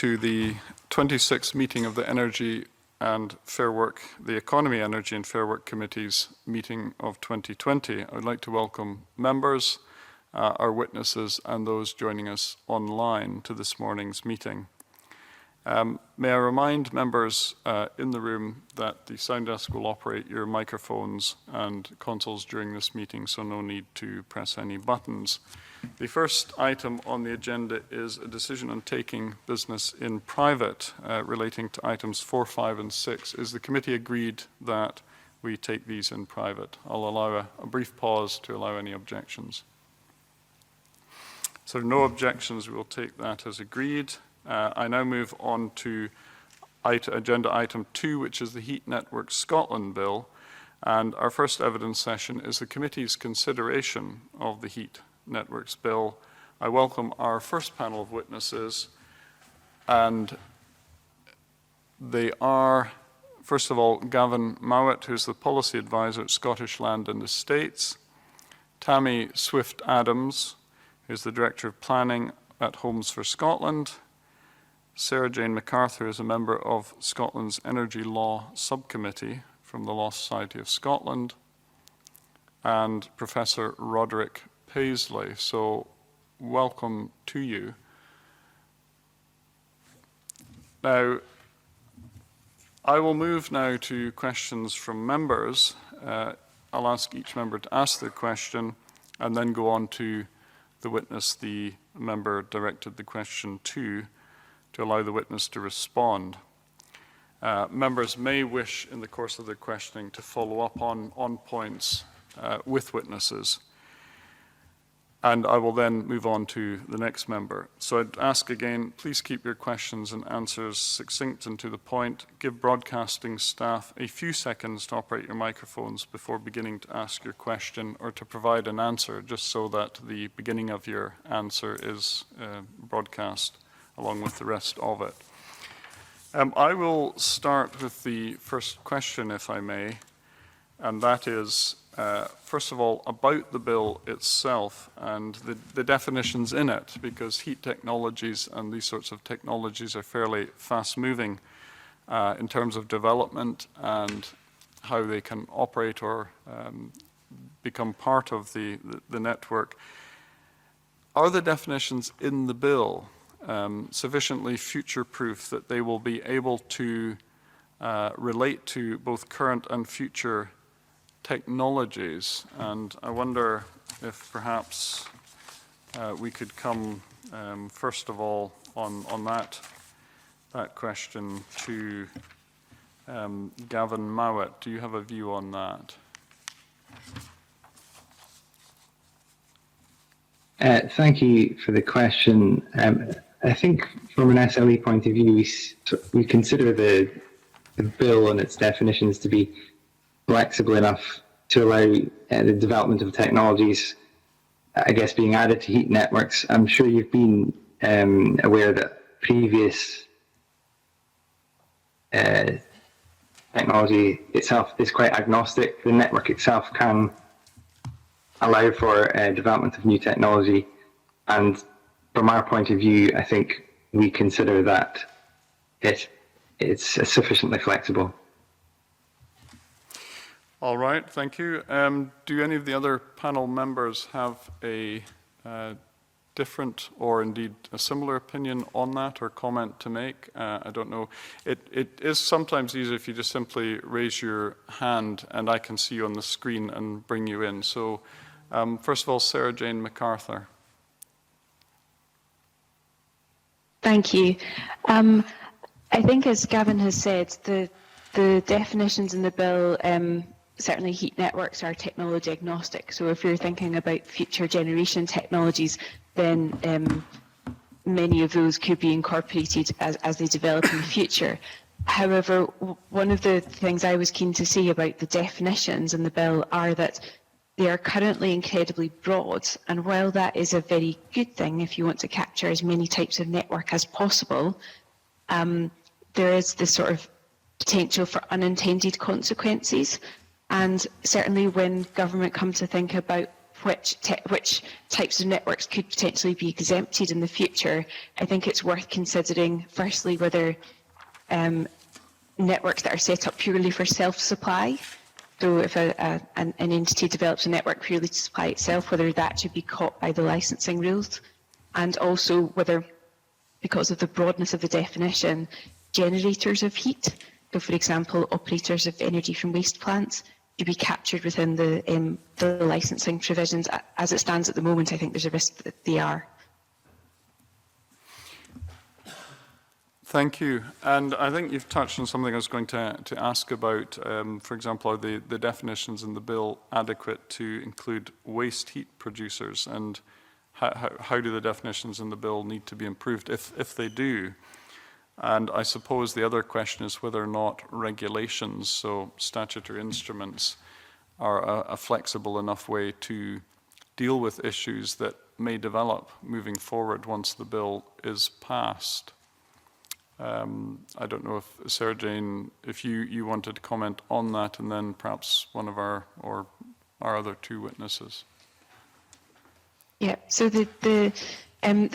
to the 26th meeting of the Energy and Fair Work, the Economy, Energy and Fair Work Committee's meeting of 2020. I would like to welcome members, our witnesses and those joining us online to this morning's meeting. May I remind members in the room that the sound desk will operate your microphones and consoles during this meeting, so no need to press any buttons. The first item on the agenda is a decision on taking business in private relating to items 4, 5 and 6. Is the committee agreed that we take these in private? I'll allow a brief pause to allow any objections. So no objections, we will take that as agreed. I now move on to agenda item 2, which is the Heat Network Scotland Bill. And our first evidence session is the committee's consideration of the Heat Networks Bill. I welcome our first panel of witnesses, and they are, first of all, Gavin Mowat, who's the Policy Advisor at Scottish Land and Estates, Tammy Swift-Adams, who's the Director of Planning at Homes for Scotland, Sarah Jane MacArthur is a member of Scotland's Energy Law Subcommittee from the Law Society of Scotland, and Professor Roderick Paisley. So welcome to you. Now, I will move now to questions from members. I'll ask each member to ask their question and then go on to the witness the member directed the question to allow the witness to respond. Members may wish in the course of their questioning to follow up on points with witnesses. And I will then move on to the next member. So I'd ask again, please keep your questions and answers succinct and to the point. Give broadcasting staff a few seconds to operate your microphones before beginning to ask your question or to provide an answer, just so that the beginning of your answer is broadcast along with the rest of it. I will start with the first question, if I may, and that is, first of all, about the bill itself and the definitions in it, because heat technologies and these sorts of technologies are fairly fast-moving in terms of development and how they can operate or become part of the network. Are the definitions in the bill sufficiently future-proof that they will be able to relate to both current and future technologies? And I wonder if perhaps we could come first of all on that question to Gavin Mowat. Do you have a view on that? Thank you for the question. I think from an SLE point of view, we consider the bill and its definitions to be flexible enough to allow the development of technologies, I guess, being added to heat networks. I'm sure you've been aware that previous technology itself is quite agnostic. The network itself can allow for development of new technology, and from our point of view, I think we consider that it's sufficiently flexible. All right, thank you. Do any of the other panel members have a different or indeed a similar opinion on that or comment to make? I don't know. It is sometimes easier if you just simply raise your hand and I can see you on the screen and bring you in. So first of all, Sarah Jane MacArthur. Thank you. I think, as Gavin has said, the definitions in the bill, certainly heat networks are technology agnostic. So if you're thinking about future generation technologies, then many of those could be incorporated as they develop in the future. However, one of the things I was keen to say about the definitions in the bill are that they are currently incredibly broad, and while that is a very good thing if you want to capture as many types of network as possible, there is this sort of potential for unintended consequences. And certainly when government come to think about which types of networks could potentially be exempted in the future, I think it's worth considering, firstly, whether networks that are set up purely for self-supply, so if an entity develops a network purely to supply itself, whether that should be caught by the licensing rules, and also whether, because of the broadness of the definition, generators of heat, so for example, operators of energy from waste plants, to be captured within the licensing provisions. As it stands at the moment, I think there's a risk that they are. Thank you. And I think you've touched on something I was going to ask about. For example, are the definitions in the bill adequate to include waste heat producers? And how do the definitions in the bill need to be improved if they do? And I suppose the other question is whether or not regulations, so statutory instruments, are a flexible enough way to deal with issues that may develop moving forward once the bill is passed. I don't know if Sarah Jane, if you wanted to comment on that, and then perhaps one of our other two witnesses. Yeah, so the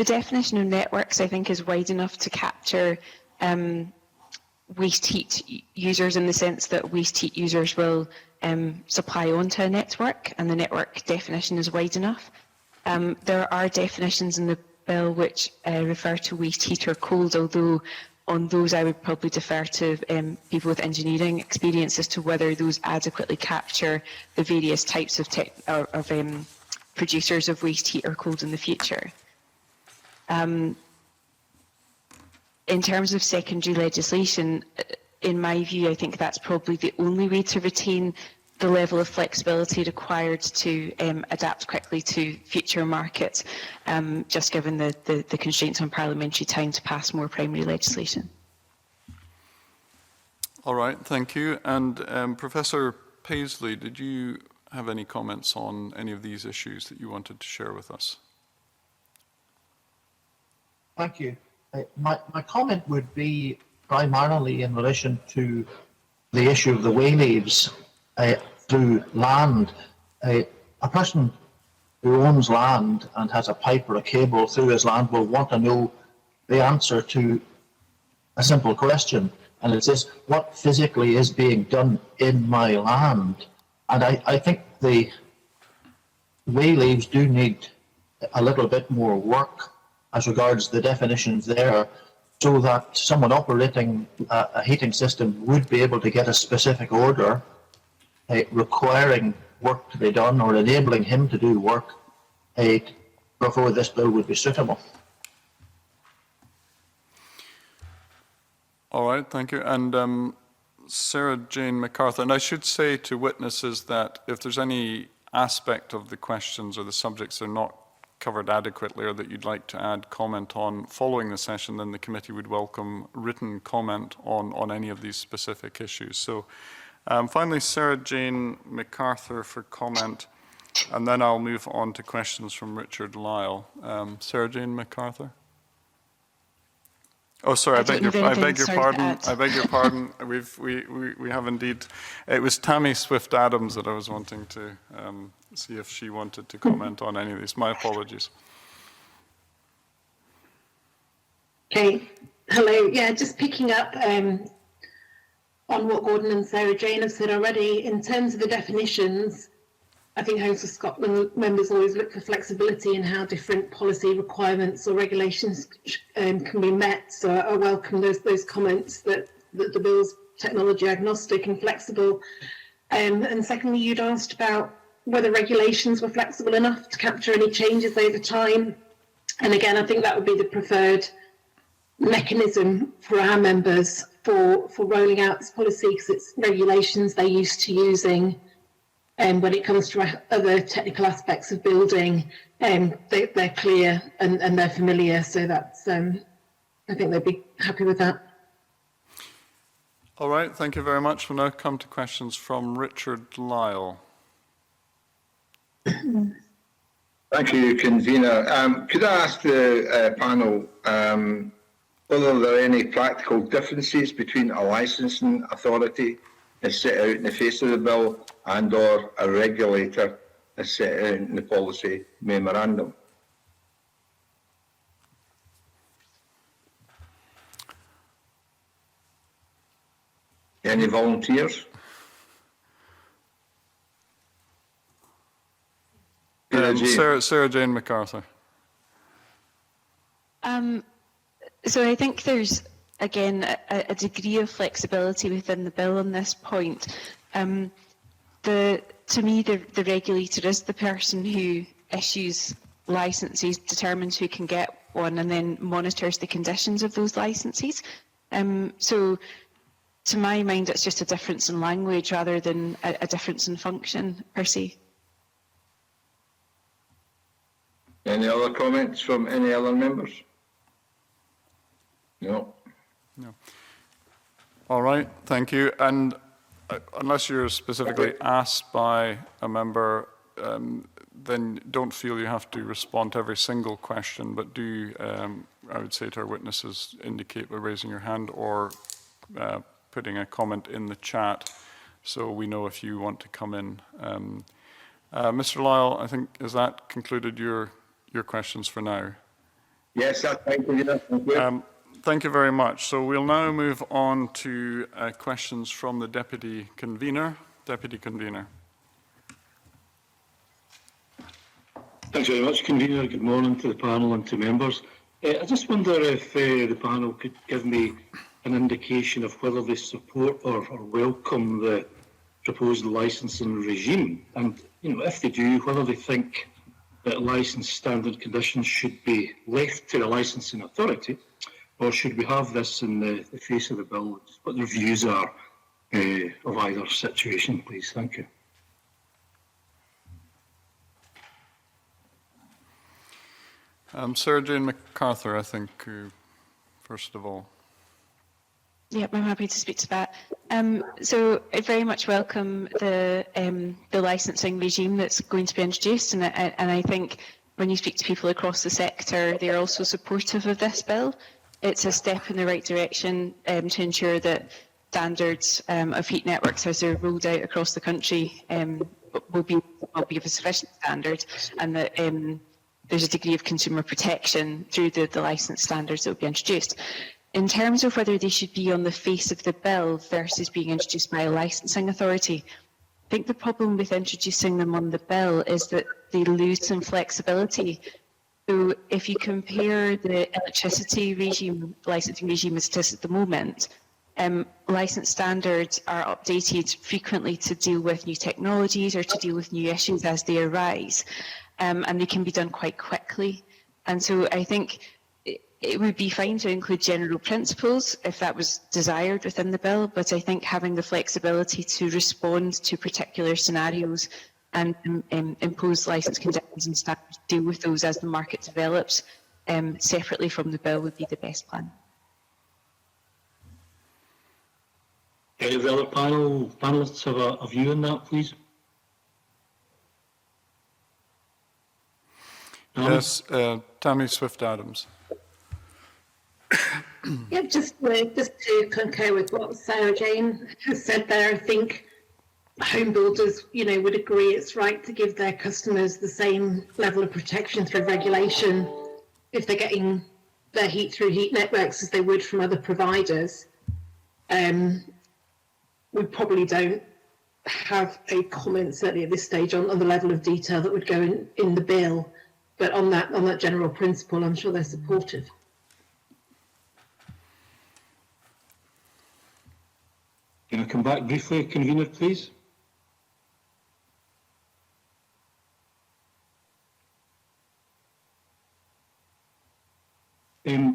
definition of networks, I think, is wide enough to capture waste heat users, in the sense that waste heat users will supply onto a network, and the network definition is wide enough. There are definitions in the bill which refer to waste heat or cold, although on those I would probably defer to people with engineering experience as to whether those adequately capture the various types of producers of waste heat or cold in the future. In terms of secondary legislation, in my view, I think that's probably the only way to retain the level of flexibility required to adapt quickly to future markets, just given the constraints on parliamentary time to pass more primary legislation. All right, thank you. And Professor Paisley, did you have any comments on any of these issues that you wanted to share with us? Thank you. My comment would be primarily in relation to the issue of the wayleaves through land. A person who owns land and has a pipe or a cable through his land will want to know the answer to a simple question, and it's this: what physically is being done in my land? And I think the wayleaves do need a little bit more work as regards the definitions there, so that someone operating a heating system would be able to get a specific order requiring work to be done or enabling him to do work before this bill would be suitable. All right, thank you. And Sarah Jane MacArthur, and I should say to witnesses that if there's any aspect of the questions or the subjects that are not covered adequately or that you'd like to add comment on following the session, then the committee would welcome written comment on any of these specific issues. So finally, Sarah Jane MacArthur for comment, and then I'll move on to questions from Richard Lyle. Sarah Jane MacArthur. Oh, sorry, I beg your pardon. We have indeed. It was Tammy Swift Adams that I was wanting to see if she wanted to comment on any of these. My apologies. Okay. Hello. Yeah, just picking up on what Gordon and Sarah Jane have said already. In terms of the definitions, I think Homes for Scotland members always look for flexibility in how different policy requirements or regulations can be met. So I welcome those comments that the bill's technology agnostic and flexible. And secondly, you'd asked about whether regulations were flexible enough to capture any changes over time. And again, I think that would be the preferred mechanism for our members for rolling out this policy, because it's regulations they're used to using. And when it comes to other technical aspects of building, they're clear and they're familiar. So that's, I think they'd be happy with that. All right, thank you very much. We'll now come to questions from Richard Lyle. Thank you, convener. Could I ask the panel whether there are any practical differences between a licensing authority as set out in the face of the bill and or a regulator as set out in the policy memorandum. Any volunteers? Sarah Jane MacArthur. So I think there's, again, a degree of flexibility within the bill on this point. To me, the regulator is the person who issues licenses, determines who can get one, and then monitors the conditions of those licenses. So to my mind, it's just a difference in language rather than a difference in function per se. Any other comments from any other members? No. No. All right, thank you. And unless you're specifically asked by a member, then don't feel you have to respond to every single question, but do, I would say to our witnesses, indicate by raising your hand or putting a comment in the chat so we know if you want to come in. Mr. Lyle, I think, has that concluded your questions for now? Yes, that's right. Thank you. Thank you very much. So we'll now move on to questions from the Deputy Convener. Deputy Convener. Thanks very much, Convener. Good morning to the panel and to members. I just wonder if the panel could give me an indication of whether they support or welcome the proposed licensing regime, and if they do, whether they think that licence standard conditions should be left to the licensing authority, or should we have this in the face of the bill? What their views are of either situation, please. Thank you. Sarah Jane MacArthur, I think, first of all. Yep, I'm happy to speak to that. So I very much welcome the licensing regime that's going to be introduced, and I think when you speak to people across the sector, they're also supportive of this bill. It's a step in the right direction to ensure that standards of heat networks as they're rolled out across the country will be of a sufficient standard, and that there's a degree of consumer protection through the licence standards that will be introduced. In terms of whether they should be on the face of the bill versus being introduced by a licensing authority, I think the problem with introducing them on the bill is that they lose some flexibility. So if you compare the electricity regime, licensing regime as it is at the moment, licence standards are updated frequently to deal with new technologies or to deal with new issues as they arise, and they can be done quite quickly. And so I think it would be fine to include general principles if that was desired within the bill, but I think having the flexibility to respond to particular scenarios and impose licence conditions and standards, deal with those as the market develops separately from the bill would be the best plan. Any of the other panellists have a view on that, please? Yes, Tammy Swift-Adams. Yeah, just to concur with what Sarah Jane has said there, I think home builders, would agree it's right to give their customers the same level of protection through regulation if they're getting their heat through heat networks as they would from other providers. We probably don't have a comment, certainly at this stage, on the level of detail that would go in the bill, but on that general principle, I'm sure they're supportive. Can I come back briefly, Convener, please?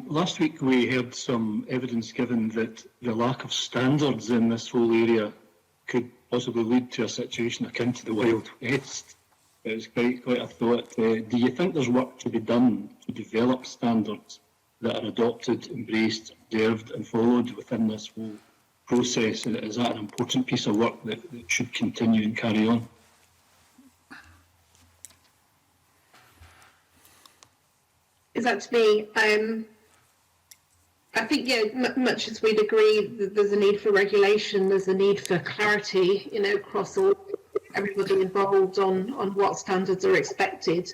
Last week we heard some evidence given that the lack of standards in this whole area could possibly lead to a situation akin to the Wild West. It's quite a thought. Do you think there's work to be done to develop standards that are adopted, embraced, observed and followed within this whole process? Is that an important piece of work that should continue and carry on? Is that to me? I think, much as we'd agree that there's a need for regulation, there's a need for clarity, across all everybody involved on what standards are expected.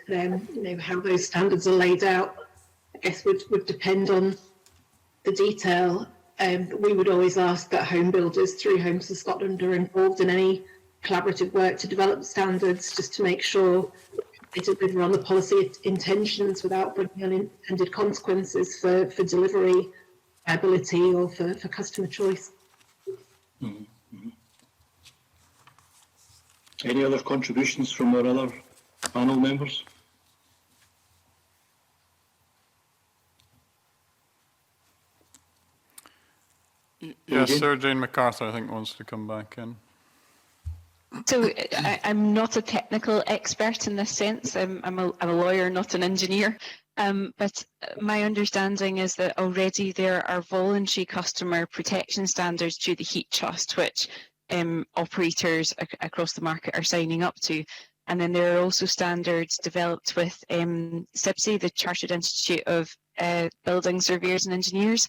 How those standards are laid out, I guess would depend on the detail. But we would always ask that home builders through Homes for Scotland are involved in any collaborative work to develop standards, just to make sure they deliver on the policy intentions without bringing unintended consequences for delivery ability or for customer choice. Any other contributions from our other panel members? Yes, Sarah Jane MacArthur, I think, wants to come back in. So I'm not a technical expert in this sense. I'm a lawyer, not an engineer. But my understanding is that already there are voluntary customer protection standards through the Heat Trust, which operators across the market are signing up to. And then there are also standards developed with CIBSE, the Chartered Institute of Building Surveyors and Engineers,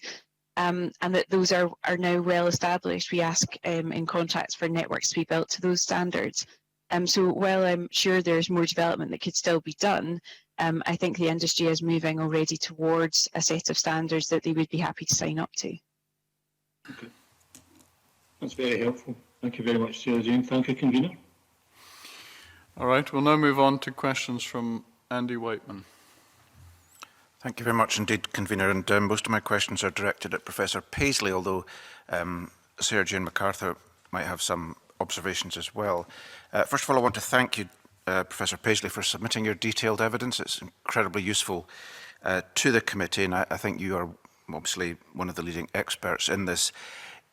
and that those are now well established. We ask in contracts for networks to be built to those standards. So while I'm sure there's more development that could still be done, I think the industry is moving already towards a set of standards that they would be happy to sign up to. Okay. That's very helpful. Thank you very much, Sarah Jane. Thank you, Convener. All right, we'll now move on to questions from Andy Whiteman. Thank you very much indeed, Convener, and most of my questions are directed at Professor Paisley, although Sarah Jane MacArthur might have some observations as well. First of all, I want to thank you, Professor Paisley, for submitting your detailed evidence. It's incredibly useful to the committee, and I think you are obviously one of the leading experts in this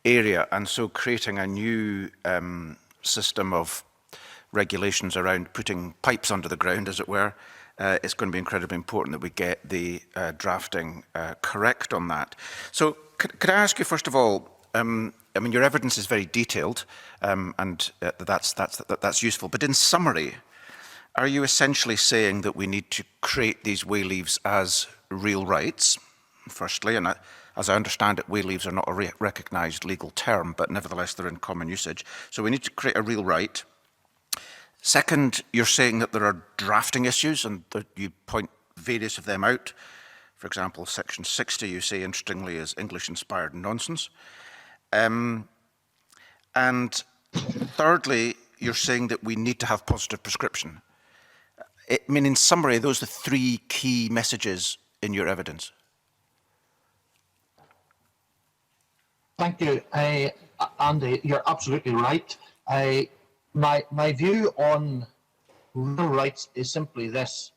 area, and so creating a new system of regulations around putting pipes under the ground, as it were, it's going to be incredibly important that we get the drafting correct on that. So could I ask you, first of all, I mean, your evidence is very detailed, and that's useful, but in summary, are you essentially saying that we need to create these way leaves as real rights, firstly? And as I understand it, way leaves are not a recognised legal term, but nevertheless they're in common usage. So we need to create a real right. Second, you're saying that there are drafting issues, and that you point various of them out. For example, section 60, you say, interestingly, is English-inspired nonsense. And thirdly, you're saying that we need to have positive prescription. I mean, in summary, those are the three key messages in your evidence. Thank you, Andy. You're absolutely right. My view on real rights is simply this.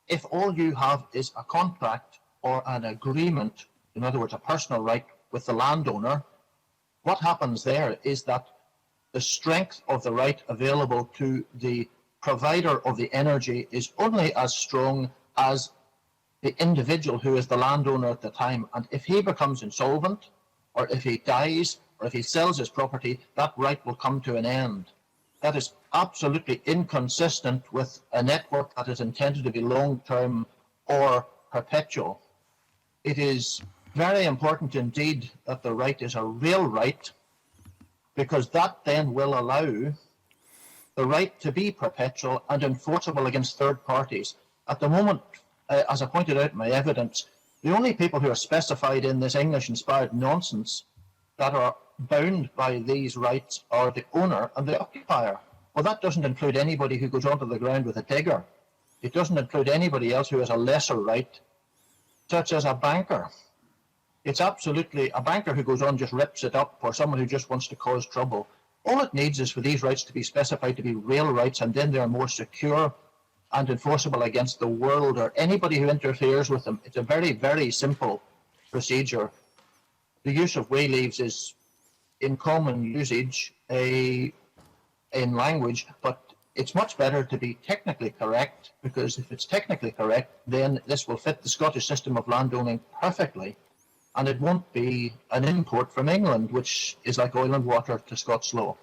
If all you have is a contract or an agreement, in other words, a personal right with the landowner, what happens there is that the strength of the right available to the provider of the energy is only as strong as the individual who is the landowner at the time. And if he becomes insolvent, or if he dies, or if he sells his property, that right will come to an end. That is absolutely inconsistent with a network that is intended to be long-term or perpetual. It is very important indeed that the right is a real right, because that then will allow the right to be perpetual and enforceable against third parties. At the moment, as I pointed out in my evidence, the only people who are specified in this English-inspired nonsense that are bound by these rights are the owner and the occupier. Well, that doesn't include anybody who goes onto the ground with a digger. It doesn't include anybody else who has a lesser right, such as a banker. It's absolutely a banker who goes on just rips it up, or someone who just wants to cause trouble. All it needs is for these rights to be specified to be real rights, and then they're more secure and enforceable against the world or anybody who interferes with them. It's a very, very simple procedure. The use of way leaves is in common usage in language, but it's much better to be technically correct, because if it's technically correct, then this will fit the Scottish system of landowning perfectly, and it won't be an import from England, which is like oil and water to Scots law.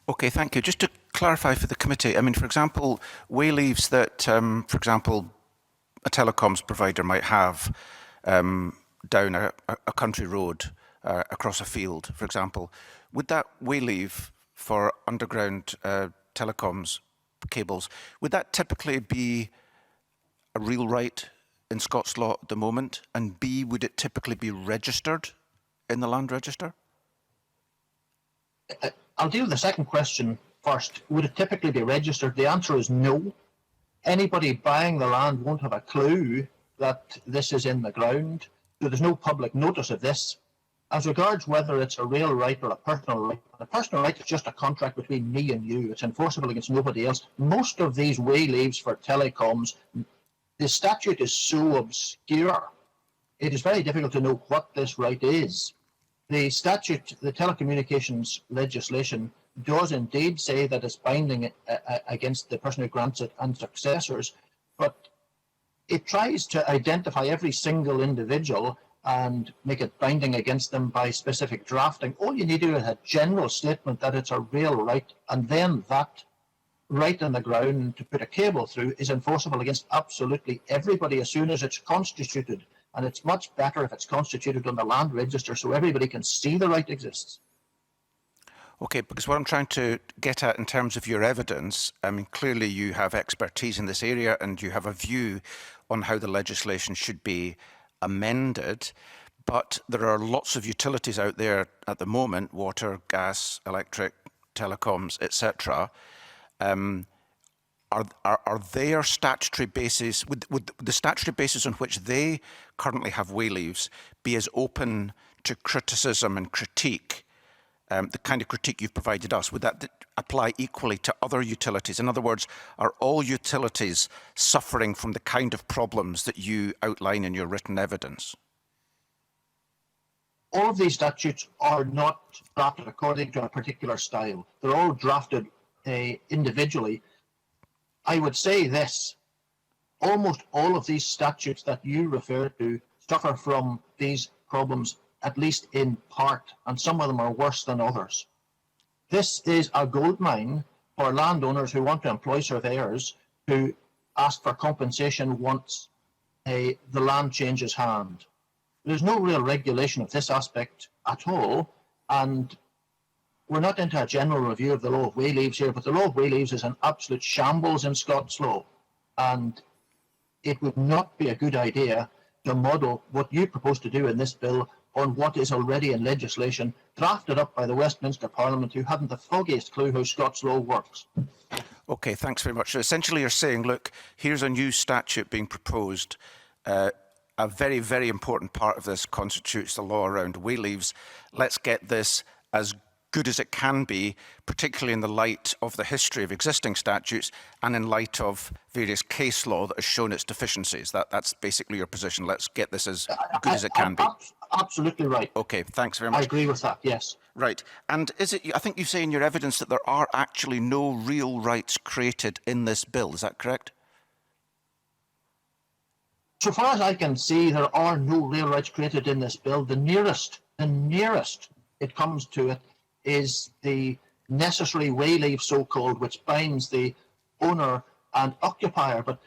Okay, thank you. Just to clarify for the committee, I mean, for example, way leaves that, for example, a telecoms provider might have down a country road across a field, for example, would that way leave for underground telecoms cables, would that typically be a real right in Scots law at the moment? And B, would it typically be registered in the Land Register? I'll deal with the second question first. Would it typically be registered? The answer is no. Anybody buying the land won't have a clue that this is in the ground. So there's no public notice of this. As regards whether it's a real right or a personal right is just a contract between me and you. It's enforceable against nobody else. Most of these way leaves for telecoms, the statute is so obscure, it is very difficult to know what this right is. The statute, the telecommunications legislation, does indeed say that it's binding against the person who grants it and successors, but it tries to identify every single individual and make it binding against them by specific drafting. All you need to do is a general statement that it's a real right, and then that right on the ground to put a cable through is enforceable against absolutely everybody as soon as it's constituted. And it's much better if it's constituted on the Land Register so everybody can see the right exists. Okay, because what I'm trying to get at in terms of your evidence, I mean, clearly you have expertise in this area and you have a view on how the legislation should be amended, but there are lots of utilities out there at the moment, water, gas, electric, telecoms, etc. Are their statutory bases, would the statutory basis on which they currently have way leaves be as open to criticism and critique, the kind of critique you've provided us, would that apply equally to other utilities? In other words, are all utilities suffering from the kind of problems that you outline in your written evidence? All of these statutes are not drafted according to a particular style. They're all drafted individually. I would say this, almost all of these statutes that you refer to suffer from these problems, at least in part, and some of them are worse than others. This is a goldmine for landowners who want to employ surveyors who ask for compensation once the land changes hand. There's no real regulation of this aspect at all, and we're not into a general review of the law of way leaves here, but the law of way leaves is an absolute shambles in Scots law, and it would not be a good idea to model what you propose to do in this bill on what is already in legislation drafted up by the Westminster Parliament, who haven't the foggiest clue how Scots law works. Okay, thanks very much. So essentially you're saying, look, here's a new statute being proposed. A very, very important part of this constitutes the law around way leaves. Let's get this as good as it can be, particularly in the light of the history of existing statutes and in light of various case law that has shown its deficiencies. That's basically your position. Let's get this as good as it can be. Absolutely right. Okay, thanks very much. I agree with that, yes. Right. And is it, I think you say in your evidence that there are actually no real rights created in this bill. Is that correct? So far as I can see, there are no real rights created in this bill. The nearest it comes to it is the necessary way leave, so-called, which binds the owner and occupier, but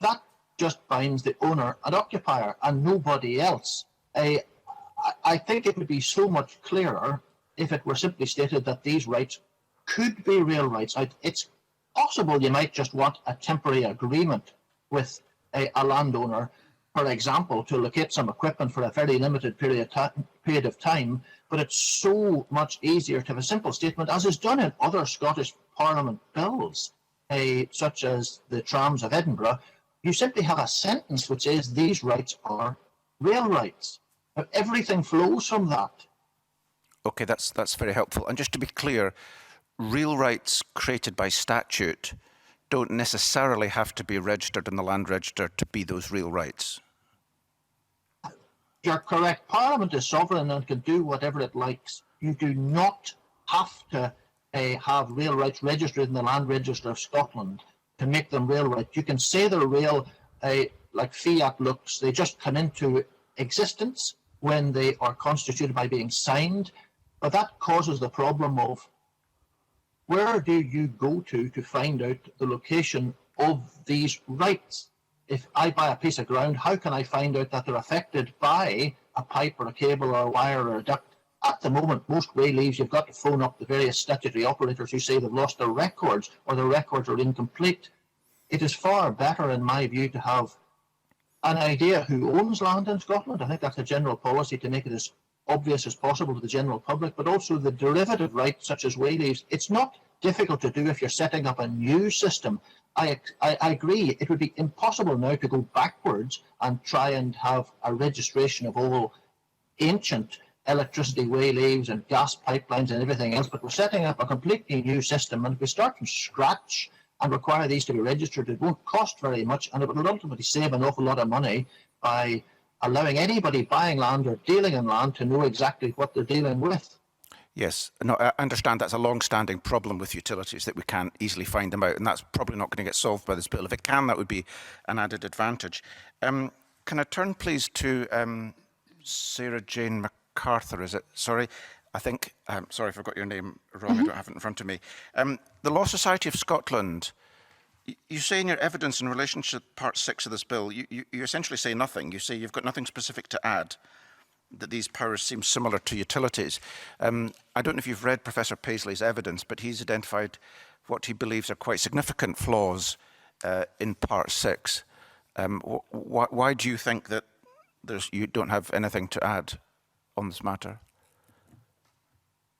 that just binds the owner and occupier and nobody else. I think it would be so much clearer if it were simply stated that these rights could be real rights. It's possible you might just want a temporary agreement with a landowner, for example, to locate some equipment for a very limited period of time, but it's so much easier to have a simple statement, as is done in other Scottish Parliament bills, such as the Trams of Edinburgh. You simply have a sentence which says these rights are real rights. Now, everything flows from that. Okay, that's very helpful. And just to be clear, real rights created by statute don't necessarily have to be registered in the Land Register to be those real rights. You're correct. Parliament is sovereign and can do whatever it likes. You do not have to have real rights registered in the Land Register of Scotland to make them real rights. You can say they're real, like fiat looks. They just come into existence when they are constituted by being signed. But that causes the problem of where do you go to find out the location of these rights? If I buy a piece of ground, how can I find out that they're affected by a pipe or a cable or a wire or a duct At the moment, most way leaves, you've got to phone up the various statutory operators who say they've lost their records or their records are incomplete. It is far better, in my view, to have an idea who owns land in Scotland. I think that's a general policy to make it as obvious as possible to the general public, but also the derivative rights such as way leaves. It's not difficult to do if you're setting up a new system. I agree, it would be impossible now to go backwards and try and have a registration of all ancient electricity way leaves and gas pipelines and everything else, but we're setting up a completely new system, and if we start from scratch and require these to be registered, it won't cost very much, and it will ultimately save an awful lot of money by allowing anybody buying land or dealing in land to know exactly what they're dealing with. Yes, no, I understand that's a long-standing problem with utilities, that we can't easily find them out, and that's probably not going to get solved by this bill. If it can, that would be an added advantage. Can I turn, please, to Sarah Jane MacArthur, is it? Sorry, I think, sorry if I got your name wrong, I don't have it in front of me. The Law Society of Scotland, you say in your evidence in relation to Part 6 of this bill, you essentially say nothing. You say you've got nothing specific to add, that these powers seem similar to utilities. I don't know if you've read Professor Paisley's evidence, but he's identified what he believes are quite significant flaws in Part 6. Why do you think that you don't have anything to add on this matter?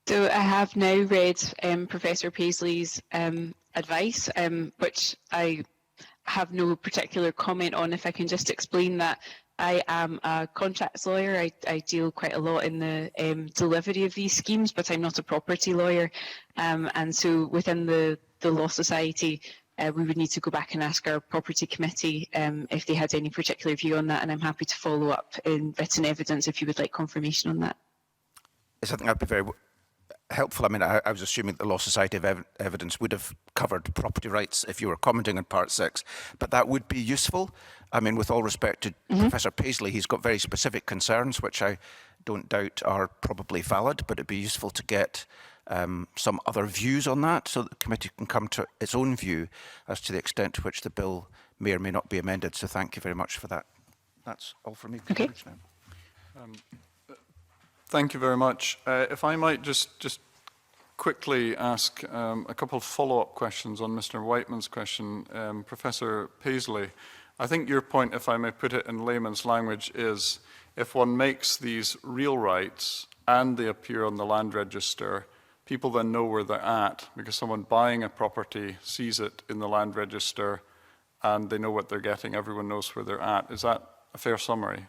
So I have now read Professor Paisley's advice, which I have no particular comment on. If I can just explain that I am a contracts lawyer. I deal quite a lot in the delivery of these schemes, but I'm not a property lawyer. And so within the Law Society, we would need to go back and ask our property committee if they had any particular view on that, and I'm happy to follow up in written evidence if you would like confirmation on that. It's something I'd be very helpful. I mean, I was assuming the Law Society of Evidence would have covered property rights if you were commenting on Part 6, but that would be useful. I mean, with all respect to Professor Paisley, he's got very specific concerns, which I don't doubt are probably valid, but it'd be useful to get some other views on that so that the committee can come to its own view as to the extent to which the bill may or may not be amended. So thank you very much for that. That's all for me. Okay. Thank you very much. If I might just quickly ask a couple of follow-up questions on Mr. Whiteman's question. Professor Paisley, I think your point, if I may put it in layman's language, is if one makes these real rights and they appear on the land register, people then know where they're at because someone buying a property sees it in the land register and they know what they're getting. Everyone knows where they're at. Is that a fair summary?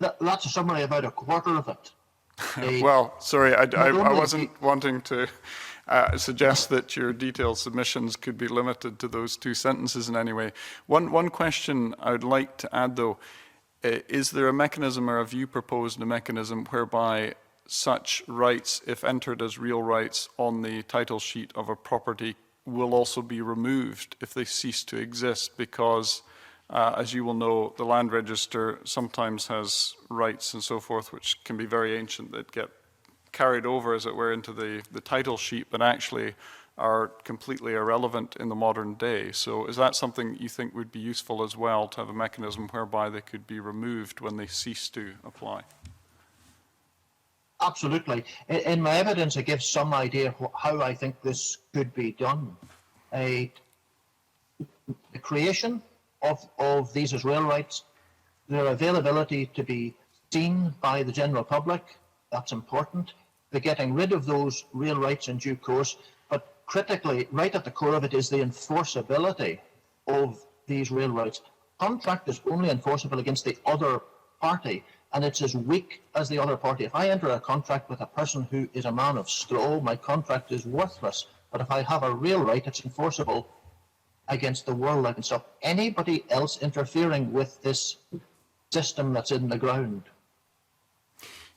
That's a summary, about a quarter of it. Well, sorry, I wasn't wanting to suggest that your detailed submissions could be limited to those two sentences in any way. One question I would like to add, though, is there a mechanism, or have you proposed a mechanism whereby such rights, if entered as real rights on the title sheet of a property, will also be removed if they cease to exist? Because as you will know, the land register sometimes has rights and so forth which can be very ancient that get carried over, as it were, into the title sheet, but actually are completely irrelevant in the modern day. So is that something you think would be useful as well, to have a mechanism whereby they could be removed when they cease to apply? Absolutely. In my evidence, I give some idea of how I think this could be done. The creation of these as real rights, their availability to be seen by the general public, that's important. The getting rid of those real rights in due course, but critically, right at the core of it is the enforceability of these real rights. Contract is only enforceable against the other party, and it's as weak as the other party. If I enter a contract with a person who is a man of straw, my contract is worthless. But if I have a real right, it's enforceable against the world. I can stop anybody else interfering with this system that's in the ground.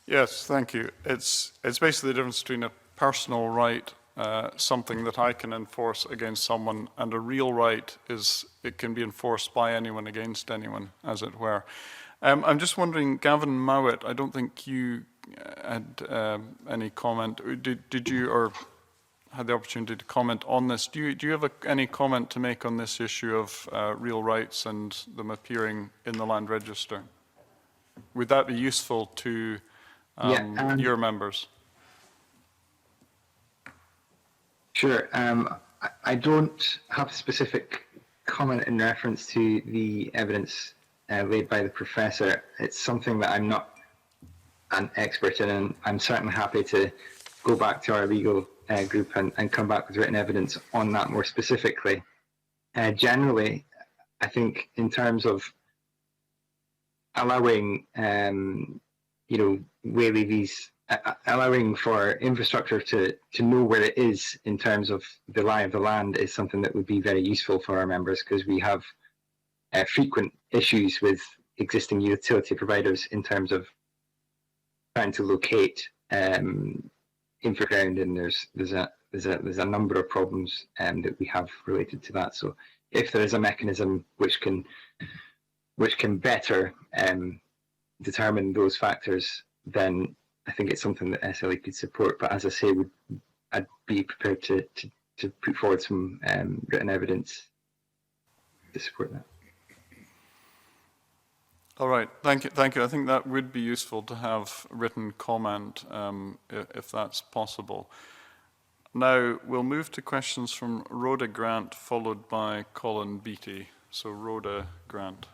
Yes, thank you. It's basically the difference between a personal right, something that I can enforce against someone, and a real right is it can be enforced by anyone against anyone, as it were. I'm just wondering, Gavin Mowat, I don't think you had any comment. Did you, or had the opportunity to comment on this? Do you have any comment to make on this issue of real rights and them appearing in the land register? Would that be useful to your members? Sure. I don't have a specific comment in reference to the evidence laid by the professor. It's something that I'm not an expert in, and I'm certainly happy to go back to our legal group and come back with written evidence on that more specifically. Generally, I think in terms of allowing, way levies, allowing for infrastructure to know where it is in terms of the lie of the land is something that would be very useful for our members, because we have frequent issues with existing utility providers in terms of trying to locate infraground, and there's a number of problems that we have related to that. So if there is a mechanism which can better determine those factors, then I think it's something that SLE could support. But as I say, I'd be prepared to put forward some written evidence to support that. All right, thank you. I think that would be useful to have written comment if that's possible. Now we'll move to questions from Rhoda Grant, followed by Colin Beattie. So Rhoda Grant.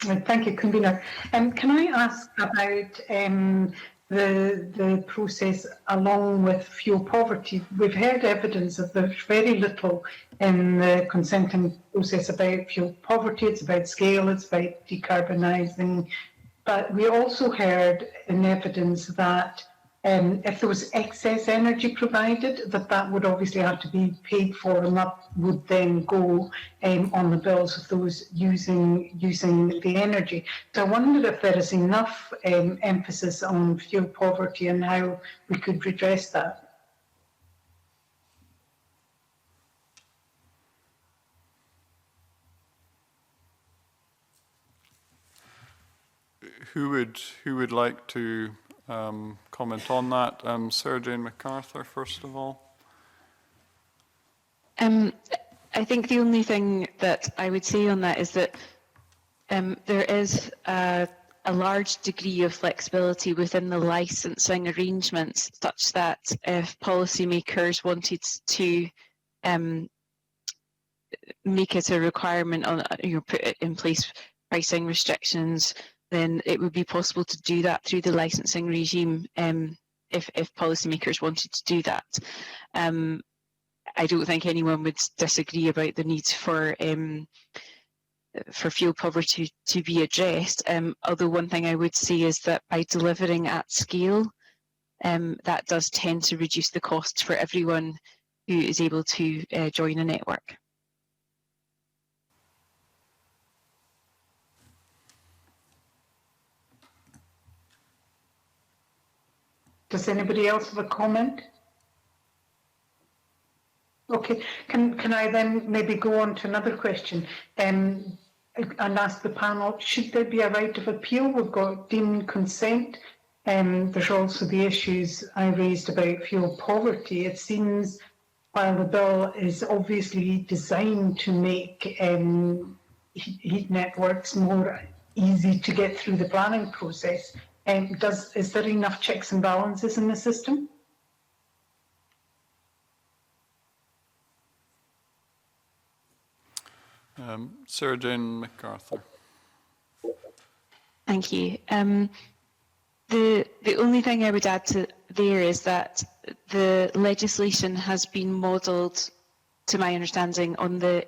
Thank you, Convener. Can I ask about the process along with fuel poverty? We've heard evidence that there's very little in the consenting process about fuel poverty. It's about scale, it's about decarbonising. But we also heard in evidence that if there was excess energy provided, that would obviously have to be paid for, and that would then go on the bills of those using the energy. So I wondered if there is enough emphasis on fuel poverty and how we could redress that. Who would like to comment on that? Sarah Jane MacArthur, first of all. I think the only thing that I would say on that is that there is a large degree of flexibility within the licensing arrangements, such that if policymakers wanted to make it a requirement on, put in place pricing restrictions, then it would be possible to do that through the licensing regime if policymakers wanted to do that. I don't think anyone would disagree about the need for fuel poverty to be addressed. Although one thing I would say is that by delivering at scale, that does tend to reduce the costs for everyone who is able to join a network. Does anybody else have a comment? Okay, can I then maybe go on to another question and ask the panel, should there be a right of appeal? We've got deemed consent, and there's also the issues I raised about fuel poverty. It seems while the bill is obviously designed to make heat networks more easy to get through the planning process, is there enough checks and balances in the system? Sarah Jane MacArthur. Thank you. The only thing I would add to there is that the legislation has been modelled, to my understanding, on the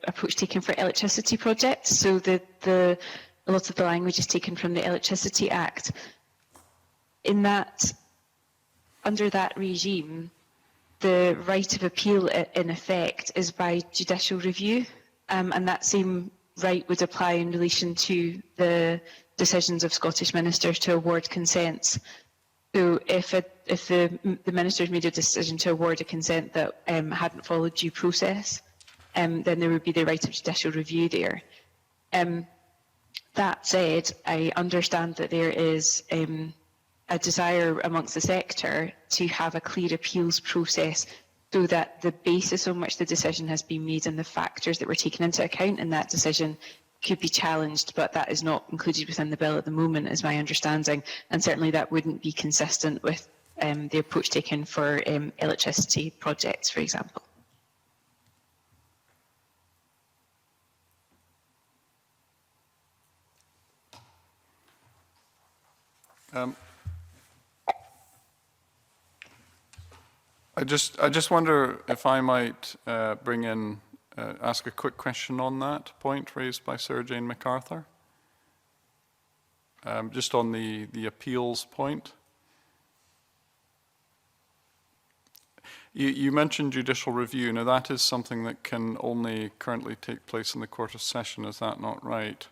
approach taken for electricity projects. So a lot of the language is taken from the Electricity Act. Under that regime, the right of appeal in effect is by judicial review, and that same right would apply in relation to the decisions of Scottish ministers to award consents. So if the ministers made a decision to award a consent that hadn't followed due process, then there would be the right of judicial review there. That said, I understand that there is a desire amongst the sector to have a clear appeals process so that the basis on which the decision has been made and the factors that were taken into account in that decision could be challenged, but that is not included within the bill at the moment, is my understanding, and certainly that wouldn't be consistent with the approach taken for electricity projects, for example. I just wonder if I might bring in, ask a quick question on that point raised by Sarah Jane MacArthur. Just on the appeals point. You mentioned judicial review. Now that is something that can only currently take place in the Court of Session, is that not right?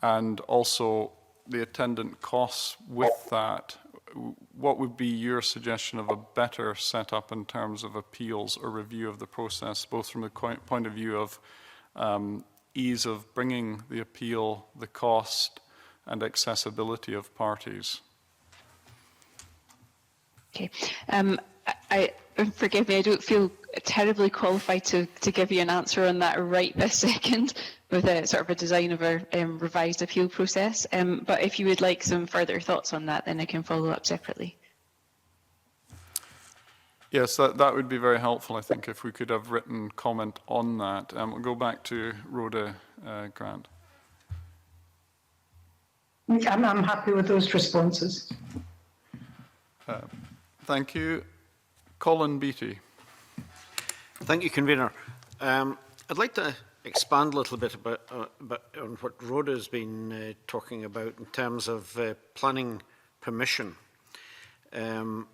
And also the attendant costs with that. What would be your suggestion of a better setup in terms of appeals or review of the process, both from the point of view of ease of bringing the appeal, the cost, and accessibility of parties? Okay. Forgive me, I don't feel terribly qualified to give you an answer on that right this second with a sort of a design of a revised appeal process. But if you would like some further thoughts on that, then I can follow up separately. Yes, that would be very helpful, I think, if we could have written comment on that. We'll go back to Rhoda Grant. I'm happy with those responses. Thank you. Colin Beattie. Thank you, Convener. I'd like to expand a little bit about on what Rhoda has been talking about in terms of planning permission. To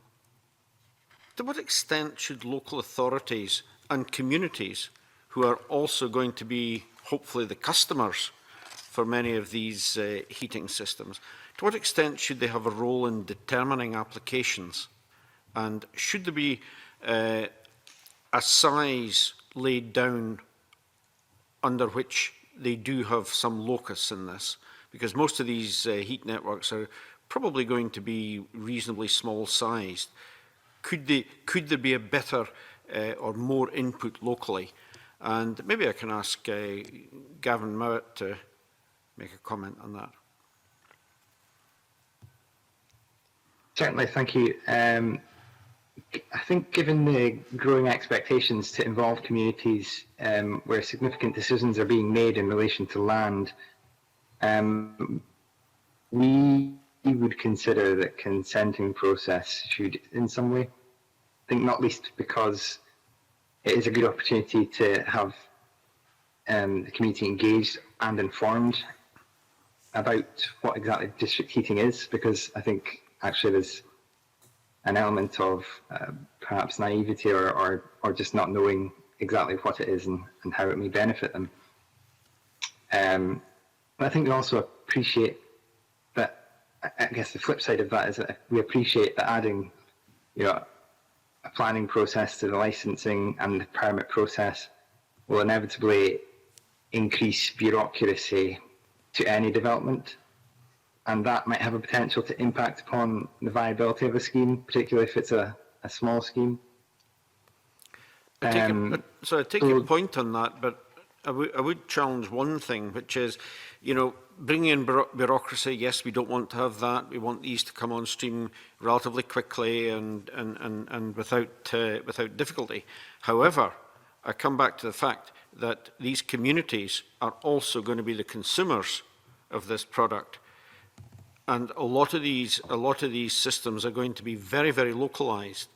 what extent should local authorities and communities, who are also going to be hopefully the customers for many of these heating systems, to what extent should they have a role in determining applications? And should there be a size laid down under which they do have some locus in this? Because most of these heat networks are probably going to be reasonably small sized. Could there be a better or more input locally? And maybe I can ask Gavin Mowat to make a comment on that. Certainly, thank you. I think given the growing expectations to involve communities where significant decisions are being made in relation to land, we would consider that consenting process should in some way. I think not least because it is a good opportunity to have the community engaged and informed about what exactly district heating is, because I think actually there's an element of perhaps naivety or just not knowing exactly what it is and how it may benefit them. But I think we also appreciate that, I guess the flip side of that is that we appreciate that adding, a planning process to the licensing and the permit process will inevitably increase bureaucracy to any development. And that might have a potential to impact upon the viability of a scheme, particularly if it's a small scheme. I take your point on that, but I would challenge one thing, which is, bringing in bureaucracy. Yes, we don't want to have that. We want these to come on stream relatively quickly and without difficulty. However, I come back to the fact that these communities are also going to be the consumers of this product. And a lot of these systems are going to be very, very localized.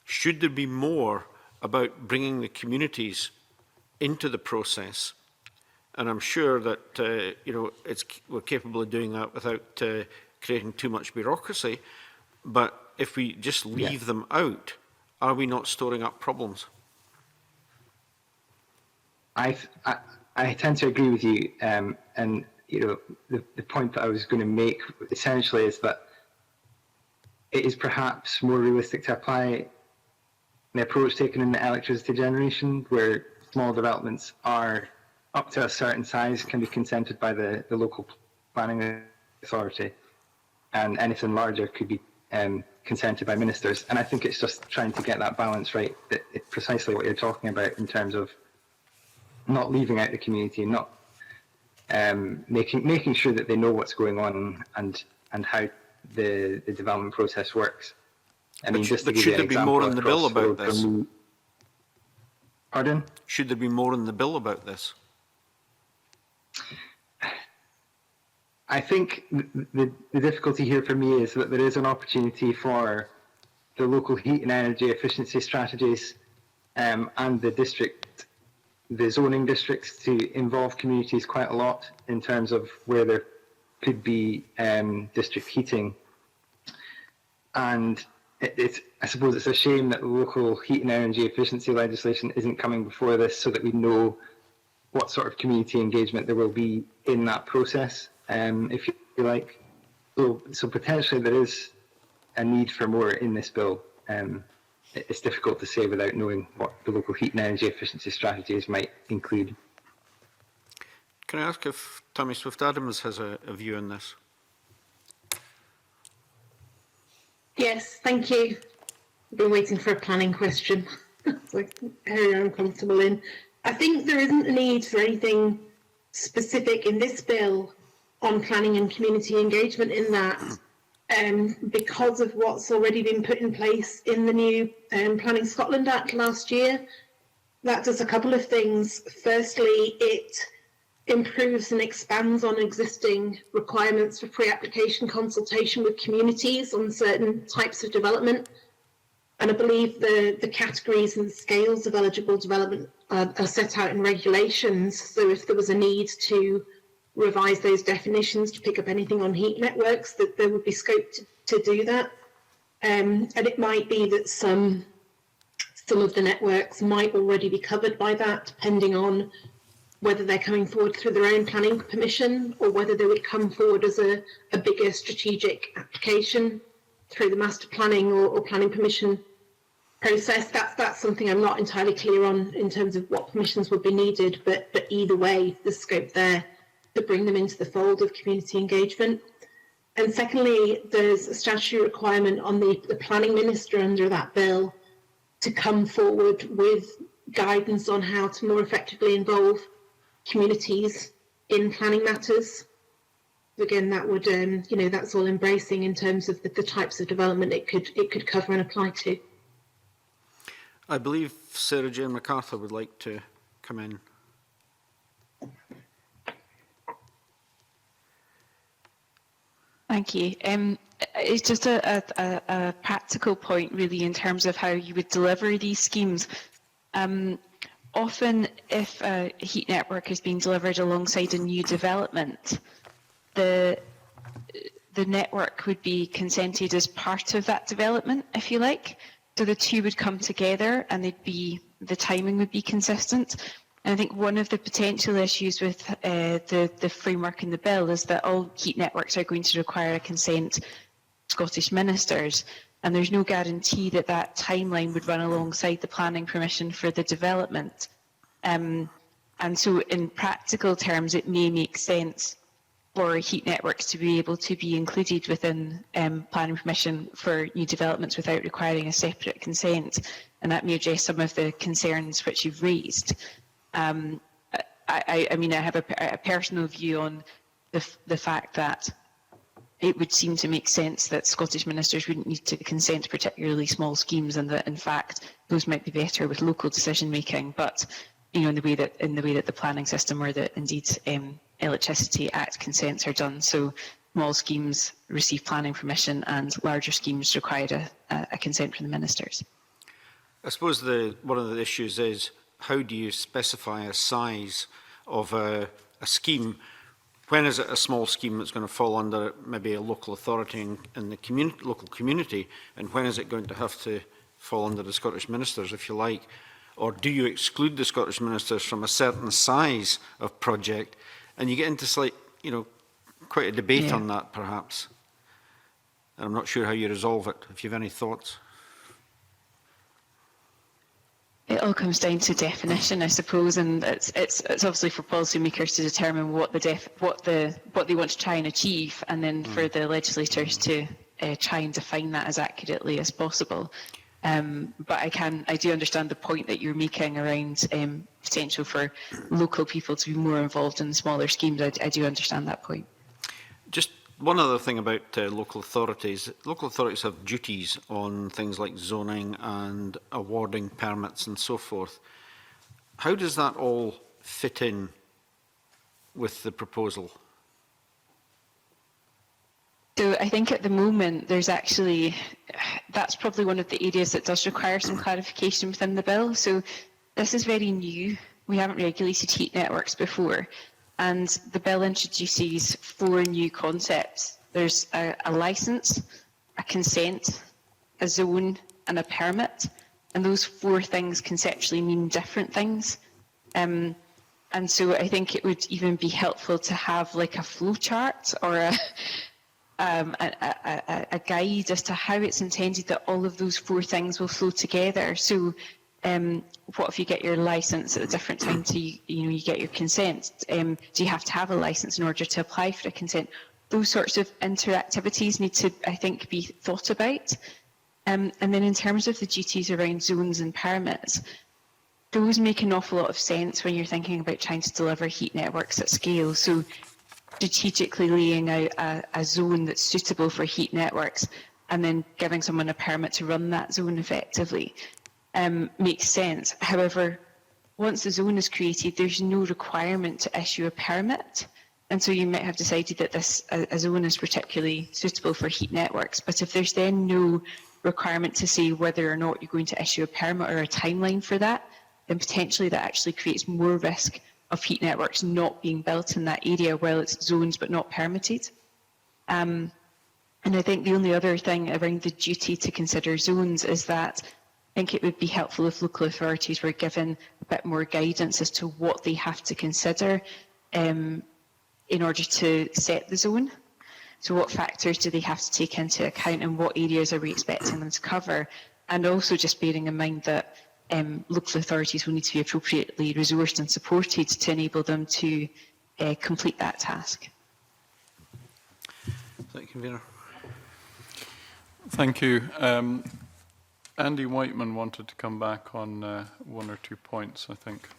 Should there be more about bringing the communities into the process? And I'm sure that we're capable of doing that without creating too much bureaucracy. But if we just leave them out, are we not storing up problems? I tend to agree with you, and the point that I was going to make essentially is that it is perhaps more realistic to apply the approach taken in the electricity generation, where small developments are up to a certain size can be consented by the local planning authority, and anything larger could be consented by ministers. And I think it's just trying to get that balance right, that it's precisely what you're talking about in terms of not leaving out the community, not making sure that they know what's going on and how the development process works. I mean, just to give you an should there be more in the bill about this? Pardon? Should there be more in the bill about this? I think the difficulty here for me is that there is an opportunity for the local heat and energy efficiency strategies and the zoning districts to involve communities quite a lot in terms of where there could be district heating. And I suppose it's a shame that the local heat and energy efficiency legislation isn't coming before this so that we know what sort of community engagement there will be in that process, if you like. So potentially there is a need for more in this bill. It's difficult to say without knowing what the local heat and energy efficiency strategies might include. Can I ask if Tommy Swift-Adams has a view on this? Yes, thank you. I've been waiting for a planning question. So area I'm comfortable in. I think there isn't a need for anything specific in this bill on planning and community engagement in that, because of what's already been put in place in the new Planning Scotland Act last year. That does a couple of things. Firstly, it improves and expands on existing requirements for pre-application consultation with communities on certain types of development. And I believe the categories and scales of eligible development are set out in regulations. So if there was a need to revise those definitions to pick up anything on heat networks, that there would be scope to do that. And it might be that some of the networks might already be covered by that, depending on whether they're coming forward through their own planning permission or whether they would come forward as a bigger strategic application through the master planning or planning permission process. That's something I'm not entirely clear on in terms of what permissions would be needed, but either way, there's scope there to bring them into the fold of community engagement. And secondly, there's a statutory requirement on the planning minister under that bill to come forward with guidance on how to more effectively involve communities in planning matters. Again, that would, that's all embracing in terms of the types of development it could cover and apply to. I believe Sarah Jane MacArthur would like to come in. Thank you. It's just a practical point, really, in terms of how you would deliver these schemes. Often, if a heat network is being delivered alongside a new development, the network would be consented as part of that development, if you like. So the two would come together, and the timing would be consistent. And I think one of the potential issues with the framework in the bill is that all heat networks are going to require a consent of Scottish ministers, and there's no guarantee that that timeline would run alongside the planning permission for the development. And so in practical terms, it may make sense for heat networks to be able to be included within planning permission for new developments without requiring a separate consent. And that may address some of the concerns which you've raised. I mean, I have a personal view on the fact that it would seem to make sense that Scottish ministers wouldn't need to consent to particularly small schemes, and that in fact those might be better with local decision making. But in the way that the planning system or the indeed Electricity Act consents are done, so small schemes receive planning permission and larger schemes require a consent from the ministers. I suppose one of the issues is, how do you specify a size of a scheme? When is it a small scheme that's going to fall under maybe a local authority in the local community, and when is it going to have to fall under the Scottish ministers, if you like? Or do you exclude the Scottish ministers from a certain size of project? And you get into quite a debate on that, perhaps. And I'm not sure how you resolve it, if you have any thoughts. It all comes down to definition, I suppose, and it's obviously for policymakers to determine what they want to try and achieve, and then for the legislators to try and define that as accurately as possible. But I do understand the point that you're making around potential for local people to be more involved in smaller schemes. I do understand that point. Just one other thing about local authorities. Local authorities have duties on things like zoning and awarding permits and so forth. How does that all fit in with the proposal? So I think at the moment there's actually, that's probably one of the areas that does require some clarification within the bill. So this is very new. We haven't regulated heat networks before, and the bill introduces 4 new concepts. There's a licence, a consent, a zone and a permit, and those 4 things conceptually mean different things. And so I think it would even be helpful to have like a flow chart or a guide as to how it's intended that all of those 4 things will flow together. So what if you get your license at a different time to, you get your consent? Do you have to have a license in order to apply for a consent? Those sorts of interactivities need to, I think, be thought about. And then in terms of the duties around zones and permits, those make an awful lot of sense when you're thinking about trying to deliver heat networks at scale. So strategically laying out a zone that's suitable for heat networks and then giving someone a permit to run that zone effectively makes sense. However, once the zone is created, there's no requirement to issue a permit. And so you might have decided that a zone is particularly suitable for heat networks. But if there's then no requirement to say whether or not you're going to issue a permit or a timeline for that, then potentially that actually creates more risk of heat networks not being built in that area while it's zoned but not permitted. And I think the only other thing around the duty to consider zones is that I think it would be helpful if local authorities were given a bit more guidance as to what they have to consider in order to set the zone. So what factors do they have to take into account and what areas are we expecting them to cover? And also just bearing in mind that local authorities will need to be appropriately resourced and supported to enable them to complete that task. Thank you, Convener. Thank you. Andy Whiteman wanted to come back on 1 or 2 points, I think.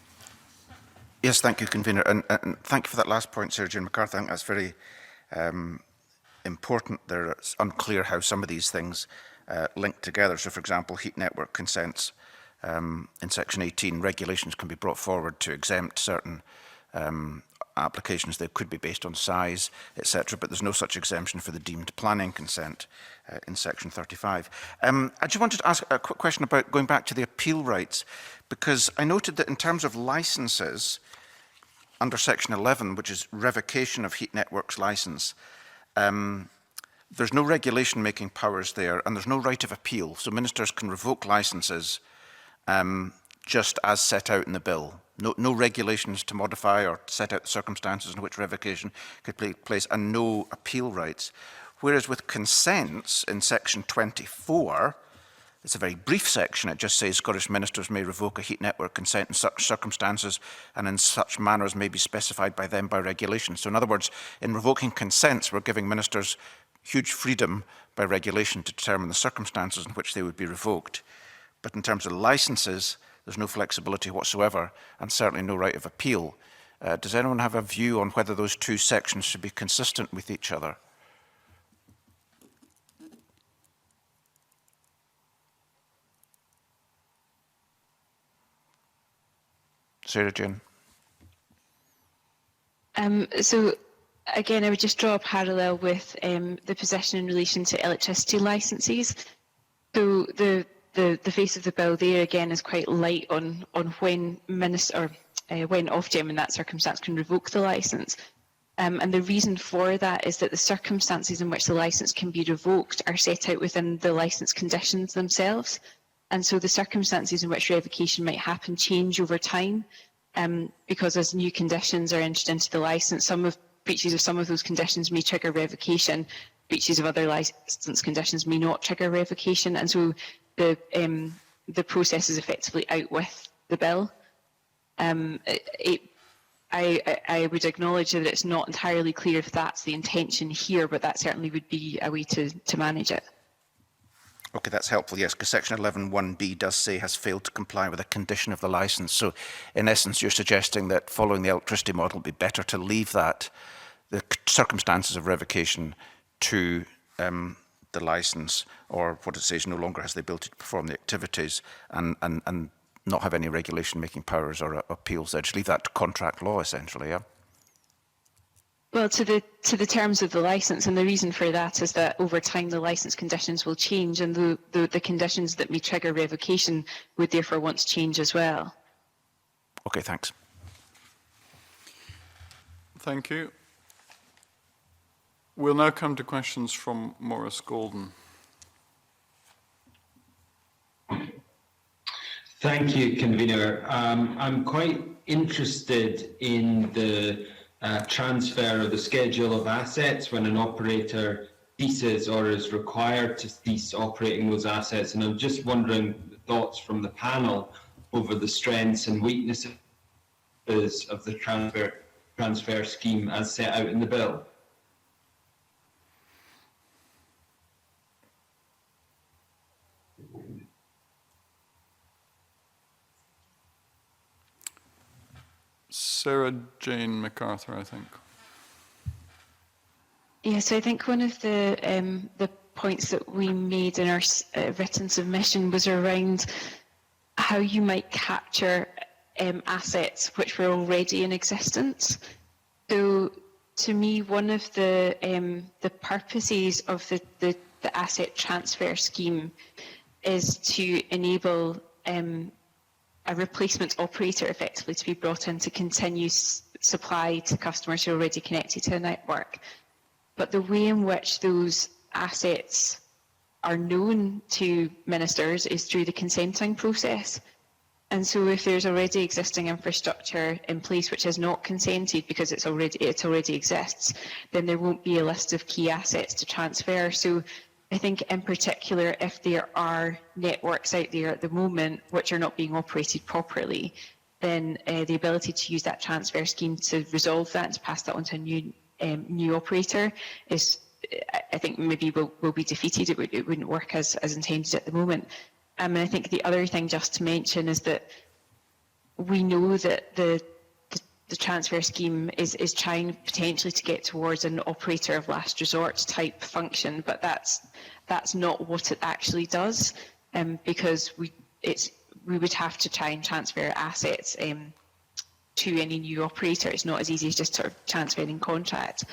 Yes, thank you, Convener. And thank you for that last point, Sarah Jane MacArthur. I think that's very important there. It's unclear how some of these things link together. So, for example, heat network consents. In section 18, regulations can be brought forward to exempt certain applications. They could be based on size, etc., but there's no such exemption for the deemed planning consent in section 35. I just wanted to ask a quick question about going back to the appeal rights, because I noted that in terms of licenses, under section 11, which is revocation of heat networks license, there's no regulation making powers there, and there's no right of appeal. So ministers can revoke licenses just as set out in the bill. No regulations to modify or set out the circumstances in which revocation could take place, and no appeal rights. Whereas with consents in section 24, it's a very brief section. It just says Scottish ministers may revoke a heat network consent in such circumstances and in such manner as may be specified by them by regulation. So in other words, in revoking consents, we're giving ministers huge freedom by regulation to determine the circumstances in which they would be revoked. But in terms of licenses, there's no flexibility whatsoever, and certainly no right of appeal. Does anyone have a view on whether those 2 sections should be consistent with each other? Sarah Jane. So again, I would just draw a parallel with the position in relation to electricity licences. So the face of the bill there again is quite light on when when Ofgem in that circumstance can revoke the licence. And the reason for that is that the circumstances in which the licence can be revoked are set out within the licence conditions themselves. And so the circumstances in which revocation might happen change over time, because as new conditions are entered into the licence, breaches of some of those conditions may trigger revocation, breaches of other licence conditions may not trigger revocation, and so the process is effectively out with the bill. I would acknowledge that it's not entirely clear if that's the intention here, but that certainly would be a way to manage it. Okay, that's helpful, yes, because section 11(1)(b) does say has failed to comply with a condition of the licence. So in essence, you're suggesting that following the electricity model, it would be better to leave that, the circumstances of revocation, to the licence, or what it says no longer has the ability to perform the activities, and not have any regulation-making powers or appeals there. Just leave that to contract law, essentially, yeah? Well, to the terms of the licence, and the reason for that is that over time the licence conditions will change, and the conditions that may trigger revocation would therefore want to change as well. Okay, thanks. Thank you. We'll now come to questions from Maurice Golden. Thank you, Convener. I'm quite interested in the transfer of the schedule of assets when an operator ceases or is required to cease operating those assets. And I'm just wondering the thoughts from the panel over the strengths and weaknesses of the transfer scheme as set out in the bill. Sarah Jane MacArthur, I think. Yes, I think one of the points that we made in our written submission was around how you might capture assets which were already in existence. So, to me, one of the purposes of the asset transfer scheme is to enable a replacement operator effectively to be brought in to continue supply to customers who are already connected to a network. But the way in which those assets are known to ministers is through the consenting process. And so if there's already existing infrastructure in place which is not consented because it already exists, then there won't be a list of key assets to transfer. So I think in particular, if there are networks out there at the moment which are not being operated properly, then the ability to use that transfer scheme to resolve that and to pass that on to a new operator is, I think, maybe will be defeated. It wouldn't work as intended at the moment. And I think the other thing just to mention is that we know that the transfer scheme is trying potentially to get towards an operator of last resort type function, but that's not what it actually does, because we would have to try and transfer assets to any new operator. It's not as easy as just sort of transferring contract.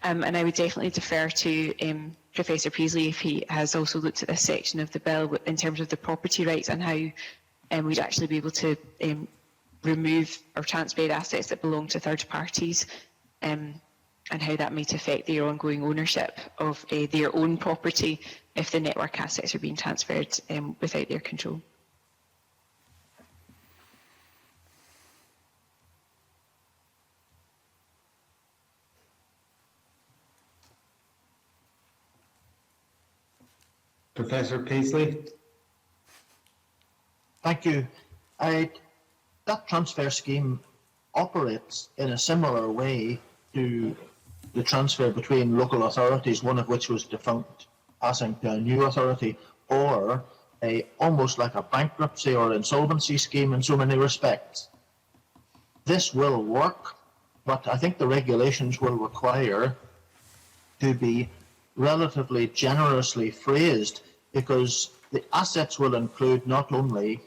And I would definitely defer to Professor Paisley if he has also looked at this section of the bill in terms of the property rights and how we'd actually be able to remove or transfer assets that belong to third parties, and how that might affect their ongoing ownership of their own property if the network assets are being transferred without their control. Professor Paisley? Thank you. That transfer scheme operates in a similar way to the transfer between local authorities, one of which was defunct, passing to a new authority, or almost like a bankruptcy or insolvency scheme in so many respects. This will work, but I think the regulations will require to be relatively generously phrased, because the assets will include not only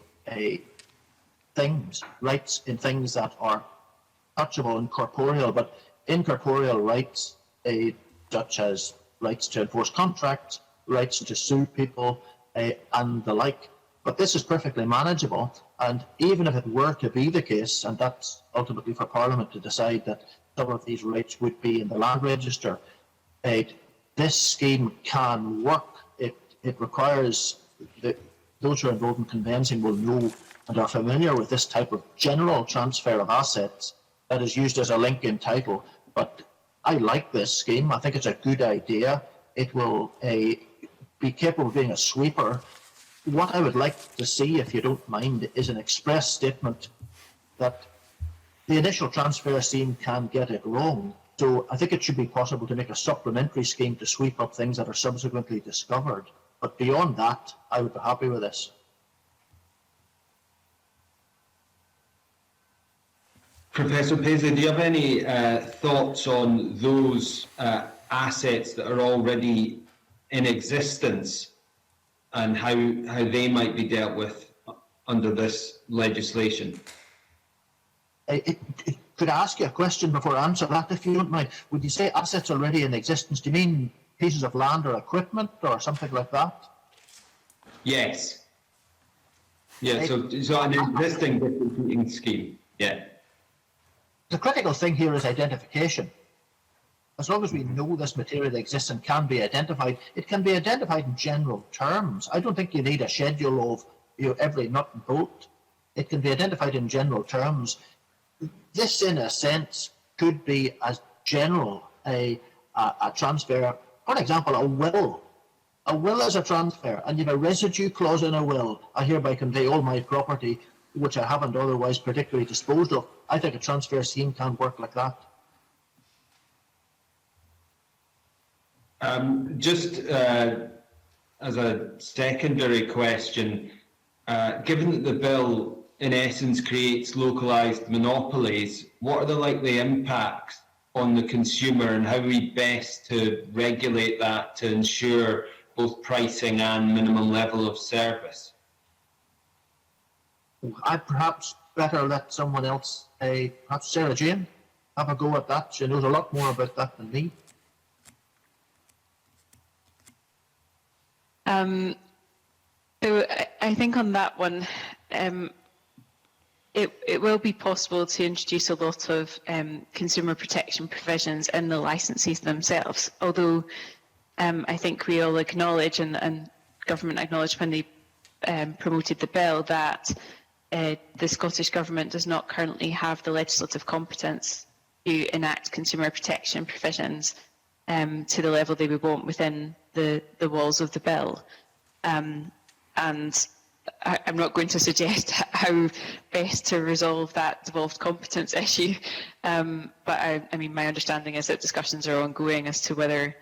rights in things that are touchable and corporeal, but incorporeal rights such as rights to enforce contracts, rights to sue people, and the like. But this is perfectly manageable, and even if it were to be the case, and that's ultimately for Parliament to decide, that some of these rights would be in the land register, this scheme can work. It requires that those who are involved in conveyancing will know and are familiar with this type of general transfer of assets that is used as a link in title. But I like this scheme. I think it's a good idea. It will be capable of being a sweeper. What I would like to see, if you don't mind, is an express statement that the initial transfer scheme can get it wrong. So I think it should be possible to make a supplementary scheme to sweep up things that are subsequently discovered. But beyond that, I would be happy with this. Professor Paisley, do you have any thoughts on those assets that are already in existence and how they might be dealt with under this legislation? Could I ask you a question before I answer that, if you don't mind? Would you say assets already in existence? Do you mean pieces of land or equipment or something like that? Yes. Yeah, so an existing district heating scheme, yeah. The critical thing here is identification. As long as we know this material exists and can be identified, it can be identified in general terms. I don't think you need a schedule of every nut and bolt. It can be identified in general terms. This, in a sense, could be as general a transfer. For example, a will. A will is a transfer, and you have a residue clause in a will. I hereby convey all my property, which I haven't otherwise particularly disposed of. I think a transfer scheme can work like that. Just as a secondary question, given that the bill in essence creates localised monopolies, what are the likely impacts on the consumer, and how are we best to regulate that to ensure both pricing and minimum level of service? I'd perhaps better let someone else, perhaps Sarah Jane, have a go at that. She knows a lot more about that than me. So I think on that one, it will be possible to introduce a lot of consumer protection provisions in the licenses themselves, although I think we all acknowledge, and government acknowledged when they promoted the bill, that the Scottish Government does not currently have the legislative competence to enact consumer protection provisions to the level they would want within the walls of the bill. And I'm not going to suggest how best to resolve that devolved competence issue, but I mean, my understanding is that discussions are ongoing as to whether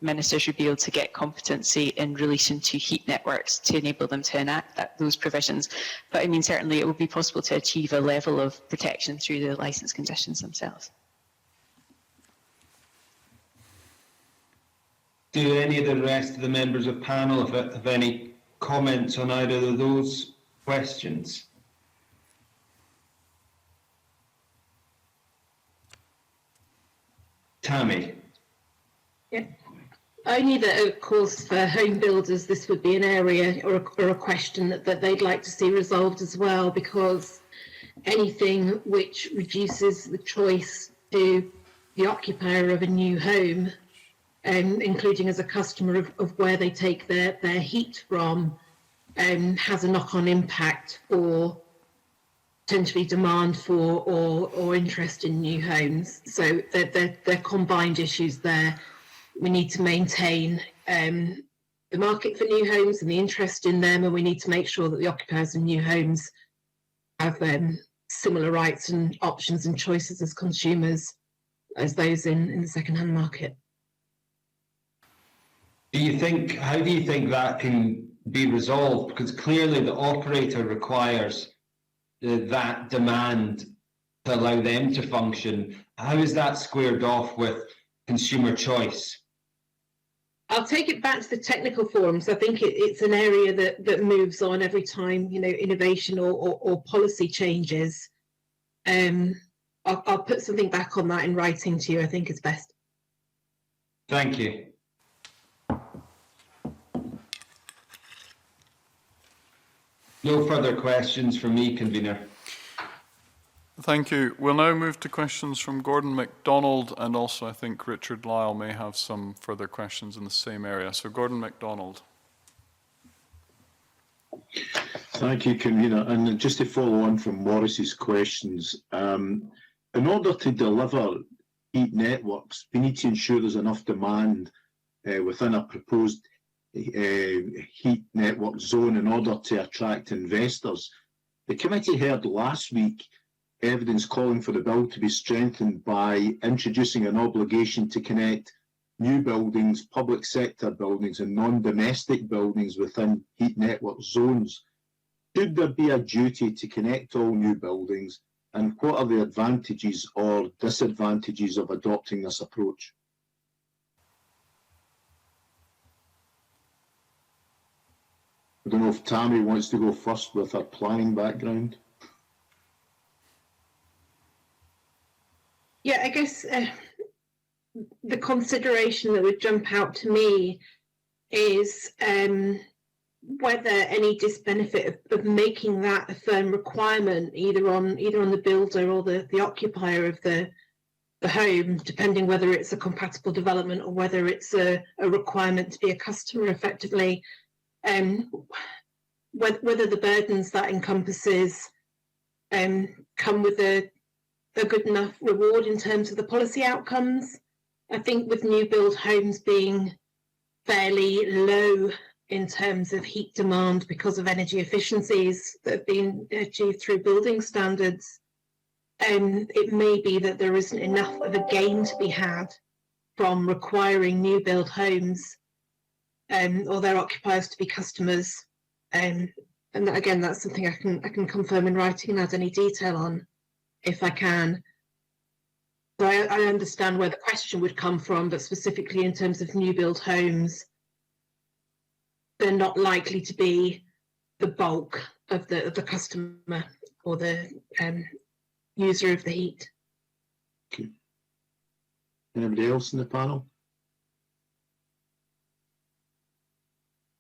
ministers should be able to get competency in relation to heat networks to enable them to enact those provisions. But I mean, certainly it would be possible to achieve a level of protection through the licence conditions themselves. Do any of the rest of the members of the panel have any comments on either of those questions? Tammy. Yeah. Only that, of course, for home builders, this would be an area or a question that they'd like to see resolved as well, because anything which reduces the choice to the occupier of a new home, including as a customer of where they take their heat from, has a knock-on impact for potentially demand for or interest in new homes. So they're combined issues there. We need to maintain the market for new homes and the interest in them, and we need to make sure that the occupiers of new homes have similar rights and options and choices as consumers as those in the second-hand market. How do you think that can be resolved? Because clearly the operator requires that demand to allow them to function. How is that squared off with consumer choice? I'll take it back to the technical forums. I think it's an area that moves on every time, innovation or policy changes. I'll put something back on that in writing to you. I think it's best. Thank you. No further questions from me, convener. Thank you. We'll now move to questions from Gordon MacDonald, and also I think Richard Lyle may have some further questions in the same area. So Gordon MacDonald. Thank you, convener. And just to follow on from Maurice's questions, in order to deliver heat networks, we need to ensure there's enough demand within a proposed heat network zone in order to attract investors. The committee heard last week evidence calling for the bill to be strengthened by introducing an obligation to connect new buildings, public sector buildings and non-domestic buildings within heat network zones. Should there be a duty to connect all new buildings, and what are the advantages or disadvantages of adopting this approach? I don't know if Tammy wants to go first with her planning background. Yeah, I guess the consideration that would jump out to me is whether any disbenefit of making that a firm requirement, either on the builder or the occupier of the home, depending whether it's a compatible development or whether it's a requirement to be a customer effectively. Whether the burdens that encompasses come with a good enough reward in terms of the policy outcomes. I think with new build homes being fairly low in terms of heat demand because of energy efficiencies that have been achieved through building standards, it may be that there isn't enough of a gain to be had from requiring new build homes or their occupiers to be customers. And that, again, that's something I can confirm in writing and add any detail on if I can. So I understand where the question would come from, but specifically in terms of new build homes, they're not likely to be the bulk of the customer or the user of the heat. Okay. Anybody else in the panel?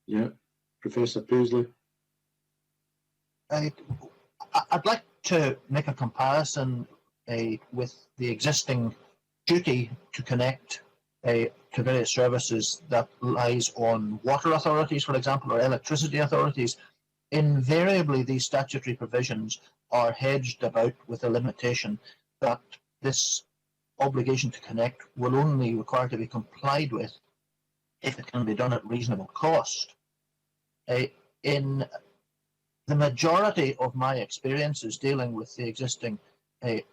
Yeah, Professor Paisley. I'd like to make a comparison with the existing duty to connect to various services that lies on water authorities, for example, or electricity authorities. Invariably, these statutory provisions are hedged about with the limitation that this obligation to connect will only require to be complied with if it can be done at reasonable cost. In the majority of my experiences dealing with the existing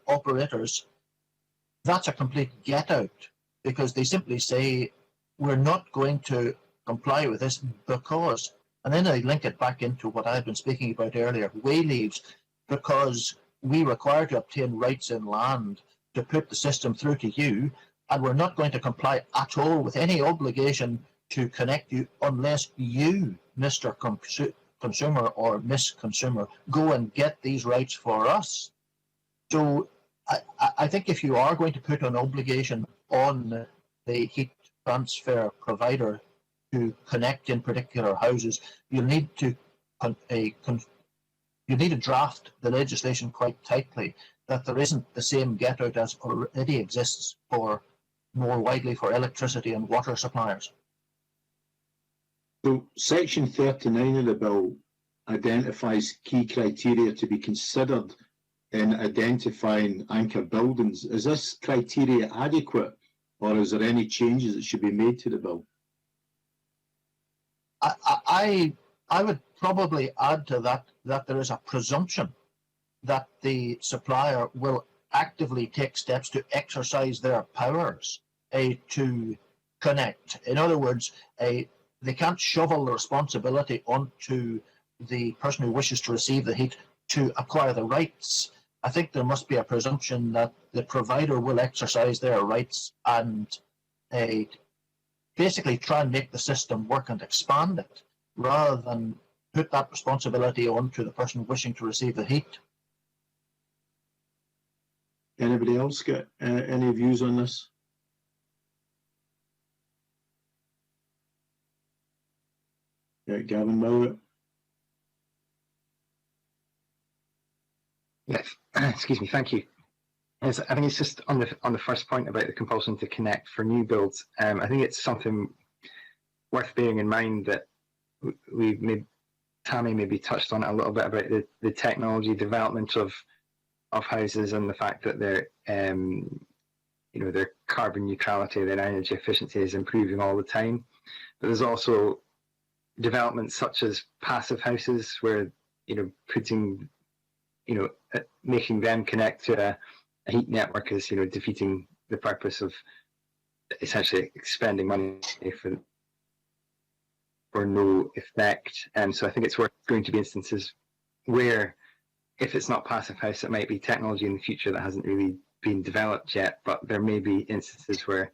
operators, that's a complete get out, because they simply say, we're not going to comply with this because, and then they link it back into what I've been speaking about earlier, way leaves, because we require to obtain rights in land to put the system through to you, and we're not going to comply at all with any obligation to connect you unless you, Mr. Consumer or Miss Consumer, go and get these rights for us. So I think if you are going to put an obligation on the heat transfer provider to connect in particular houses, you need to draft the legislation quite tightly, that there isn't the same get out as already exists for more widely for electricity and water suppliers. So Section 39 of the bill identifies key criteria to be considered in identifying anchor buildings. Is this criteria adequate, or is there any changes that should be made to the bill? I would probably add to that there is a presumption that the supplier will actively take steps to exercise their powers to connect. In other words, they can't shovel the responsibility onto the person who wishes to receive the heat to acquire the rights. I think there must be a presumption that the provider will exercise their rights and basically try and make the system work and expand it, rather than put that responsibility onto the person wishing to receive the heat. Anybody else got any views on this? Yeah, Gavin Miller. Yes, excuse me, thank you. Yes, I think it's just on the first point about the compulsion to connect for new builds. I think it's something worth bearing in mind that Tammy maybe touched on it a little bit about the technology development of houses and the fact that their carbon neutrality, their energy efficiency is improving all the time. But there's also developments such as passive houses where making them connect to a heat network is defeating the purpose of essentially spending money for no effect. And so I think it's going to be instances where, if it's not passive house, it might be technology in the future that hasn't really been developed yet, but there may be instances where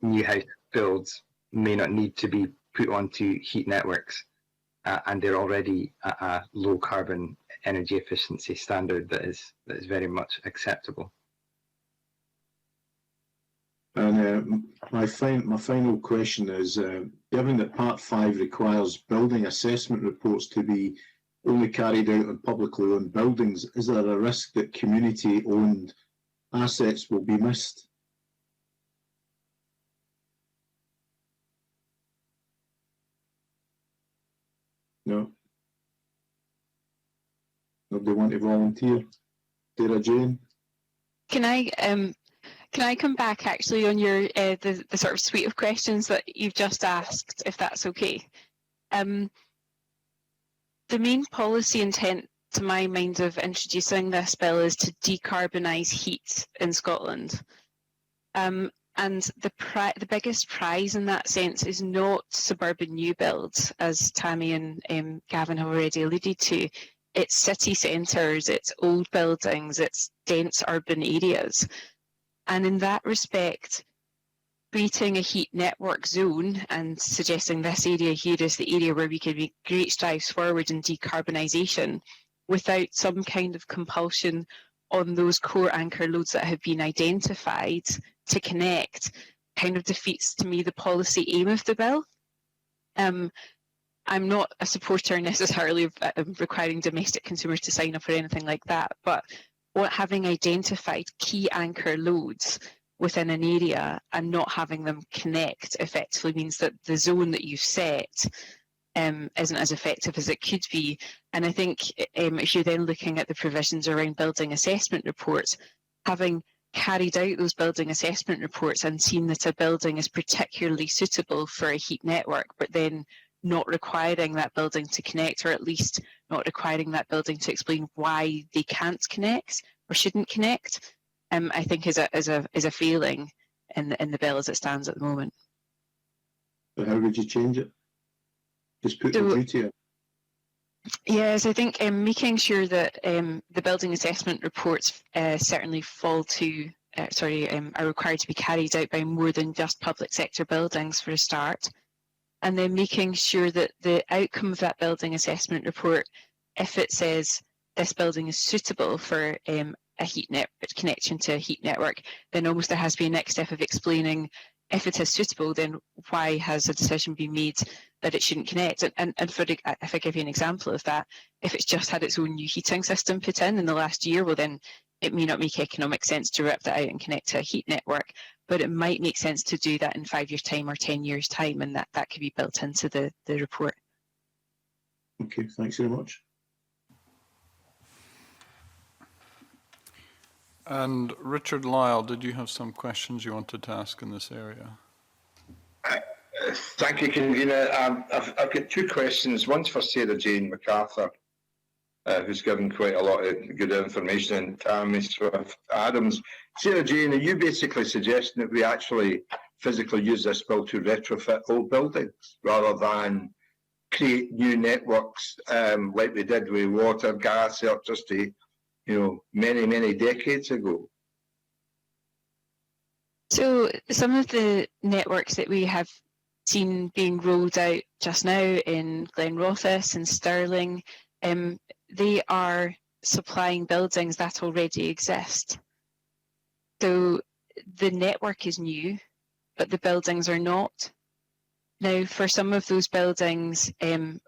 new house builds may not need to be put onto heat networks, and they're already at a low carbon energy efficiency standard that is very much acceptable. And my final question is, given that Part 5 requires building assessment reports to be only carried out on publicly owned buildings, is there a risk that community-owned assets will be missed? No? Nobody want to volunteer? Sarah Jane? Can I come back actually on your the sort of suite of questions that you've just asked, if that's okay? The main policy intent, to my mind, of introducing this bill is to decarbonise heat in Scotland. And the biggest prize in that sense is not suburban new builds, as Tammy and Gavin have already alluded to. It's city centres, it's old buildings, it's dense urban areas. And in that respect, creating a heat network zone and suggesting this area here is the area where we can make great strides forward in decarbonisation without some kind of compulsion on those core anchor loads that have been identified to connect, kind of defeats, to me, the policy aim of the bill. I'm not a supporter necessarily of requiring domestic consumers to sign up or anything like that, but having identified key anchor loads within an area and not having them connect effectively means that the zone that you've set isn't as effective as it could be. And I think if you're then looking at the provisions around building assessment reports, having carried out those building assessment reports and seen that a building is particularly suitable for a heat network, but then not requiring that building to connect, or at least not requiring that building to explain why they can't connect or shouldn't connect, I think is a failing in the bill as it stands at the moment. But how would you change it? Just put the duty in. Yes, I think making sure that the building assessment reports certainly are required to be carried out by more than just public sector buildings for a start. And then making sure that the outcome of that building assessment report, if it says this building is suitable for a heat network connection to a heat network, then almost there has to be a next step of explaining, if it is suitable, then why has a decision been made that it shouldn't connect? And if I give you an example of that, if it's just had its own new heating system put in the last year, well then it may not make economic sense to rip that out and connect to a heat network, but it might make sense to do that in 5 years' time or 10 years' time, and that could be built into the report. Okay, thanks very much. And Richard Lyle, did you have some questions you wanted to ask in this area? Thank you, Convener. I've got two questions. One's for Sarah Jane MacArthur, who's given quite a lot of good information, and Tammy Swift-Adams. Sarah Jane, are you basically suggesting that we actually physically use this bill to retrofit old buildings rather than create new networks like we did with water, gas, electricity, many, many decades ago? So some of the networks that we have seen being rolled out just now in Glenrothes and Stirling, they are supplying buildings that already exist. So the network is new, but the buildings are not. Now, for some of those buildings, I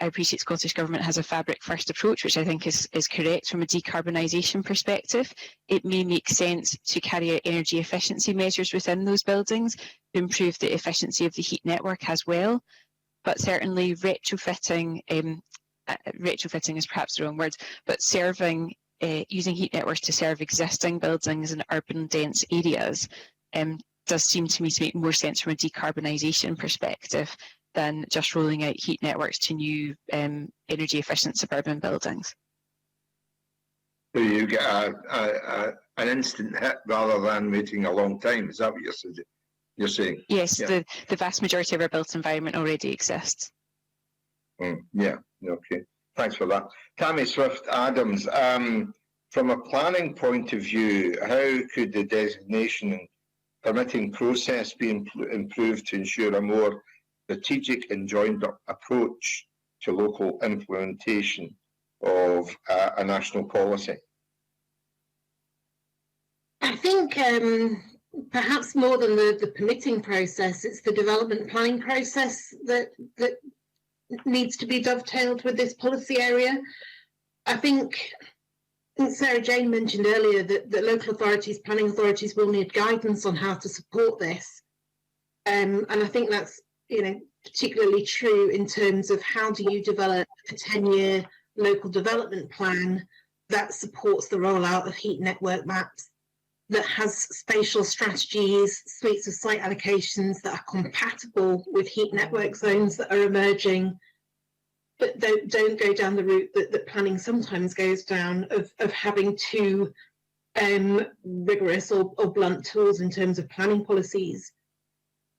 appreciate Scottish Government has a fabric first approach, which I think is correct from a decarbonisation perspective. It may make sense to carry out energy efficiency measures within those buildings to improve the efficiency of the heat network as well. But certainly retrofitting is perhaps the wrong word, but using heat networks to serve existing buildings in urban dense areas does seem to me to make more sense from a decarbonisation perspective than just rolling out heat networks to new energy efficient suburban buildings. So you get a an instant hit rather than waiting a long time. Is that what you're saying? Yes, Yeah. the vast majority of our built environment already exists. Yeah, okay. Thanks for that. Tammy Swift-Adams, from a planning point of view, how could the designation and permitting process be improved to ensure a more strategic and joined-up approach to local implementation of a national policy? I think perhaps more than the permitting process, it's the development planning process that needs to be dovetailed with this policy area. I think Sarah Jane mentioned earlier that local authorities, planning authorities will need guidance on how to support this. And I think that's, particularly true in terms of how do you develop a 10-year local development plan that supports the rollout of heat network maps, that has spatial strategies, suites of site allocations that are compatible with heat network zones that are emerging, but don't go down the route that planning sometimes goes down of having too rigorous or blunt tools in terms of planning policies.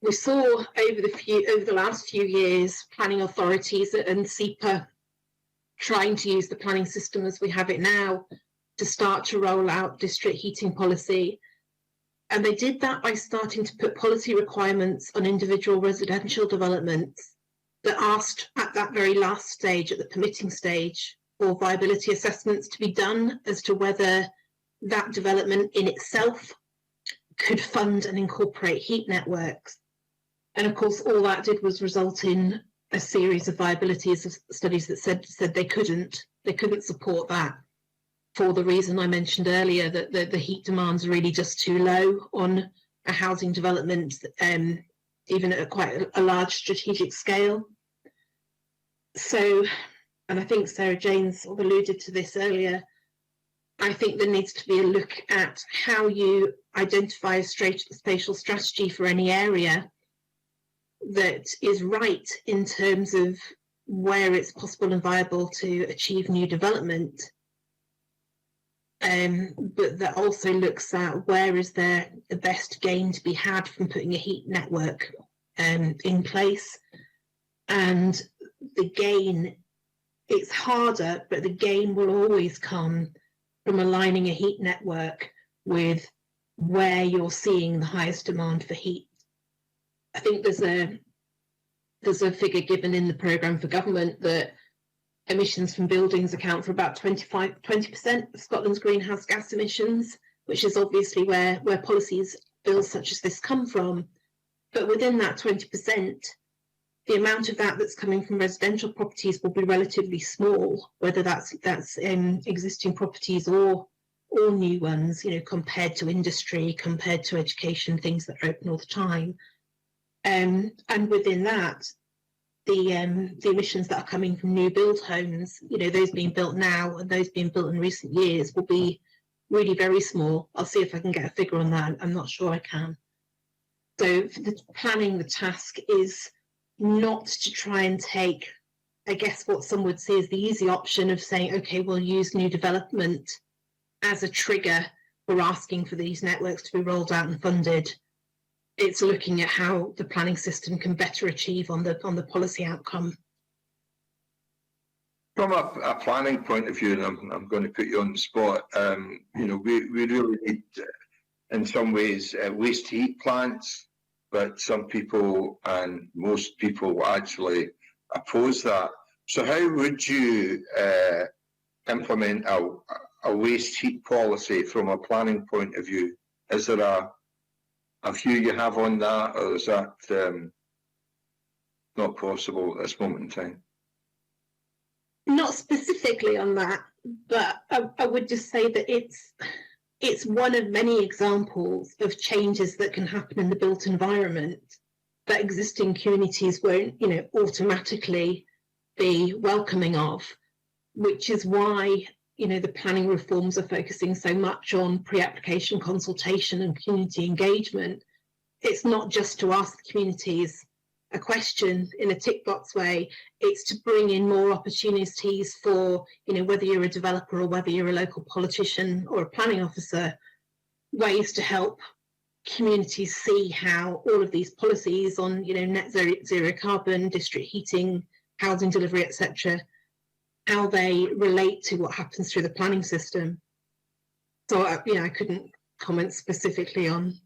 We saw over the last few years planning authorities and SEPA trying to use the planning system as we have it now to start to roll out district heating policy. And they did that by starting to put policy requirements on individual residential developments that asked at that very last stage, at the permitting stage, for viability assessments to be done as to whether that development in itself could fund and incorporate heat networks. And of course, all that did was result in a series of viability studies that said they couldn't support that, for the reason I mentioned earlier, that the heat demands are really just too low on a housing development, even at quite a large strategic scale. So, and I think Sarah Jane sort of alluded to this earlier, I think there needs to be a look at how you identify a spatial strategy for any area that is right in terms of where it's possible and viable to achieve new development, but that also looks at where is there the best gain to be had from putting a heat network in place. And the gain, it's harder, but the gain will always come from aligning a heat network with where you're seeing the highest demand for heat. I think there's a figure given in the programme for government that emissions from buildings account for about 20% of Scotland's greenhouse gas emissions, which is obviously where policies, bills such as this come from. But within that 20%, the amount of that that's coming from residential properties will be relatively small, whether that's existing properties or new ones, compared to industry, compared to education, things that are open all the time. And within that, the emissions that are coming from new build homes, those being built now and those being built in recent years, will be really very small. I'll see if I can get a figure on that. I'm not sure I can. So for the planning, the task is not to try and take, I guess, what some would say is the easy option of saying, okay, we'll use new development as a trigger for asking for these networks to be rolled out and funded. It's looking at how the planning system can better achieve on the policy outcome. From a planning point of view, and I'm going to put you on the spot, we really need, in some ways, waste heat plants, but some people and most people actually oppose that. So how would you implement a waste heat policy from a planning point of view? Is there a view you have on that, or is that not possible at this moment in time? Not specifically on that, but I would just say that it's one of many examples of changes that can happen in the built environment that existing communities won't, automatically be welcoming of, which is why, the planning reforms are focusing so much on pre-application consultation and community engagement. It's not just to ask the communities a question in a tick box way, it's to bring in more opportunities for, whether you're a developer or whether you're a local politician or a planning officer, ways to help communities see how all of these policies on, net zero carbon, district heating, housing delivery, etc., how they relate to what happens through the planning system. So, I couldn't comment specifically on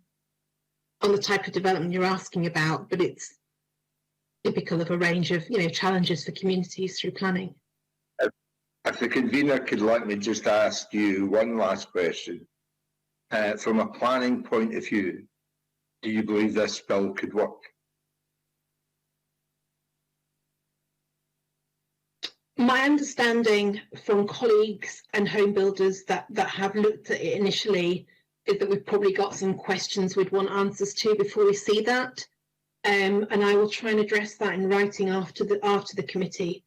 the type of development you're asking about, but it's typical of a range of, challenges for communities through planning. If the convener could let me just ask you one last question. From a planning point of view, do you believe this bill could work? My understanding from colleagues and home builders that have looked at it initially is that we've probably got some questions we'd want answers to before we see that. And I will try and address that in writing after the committee.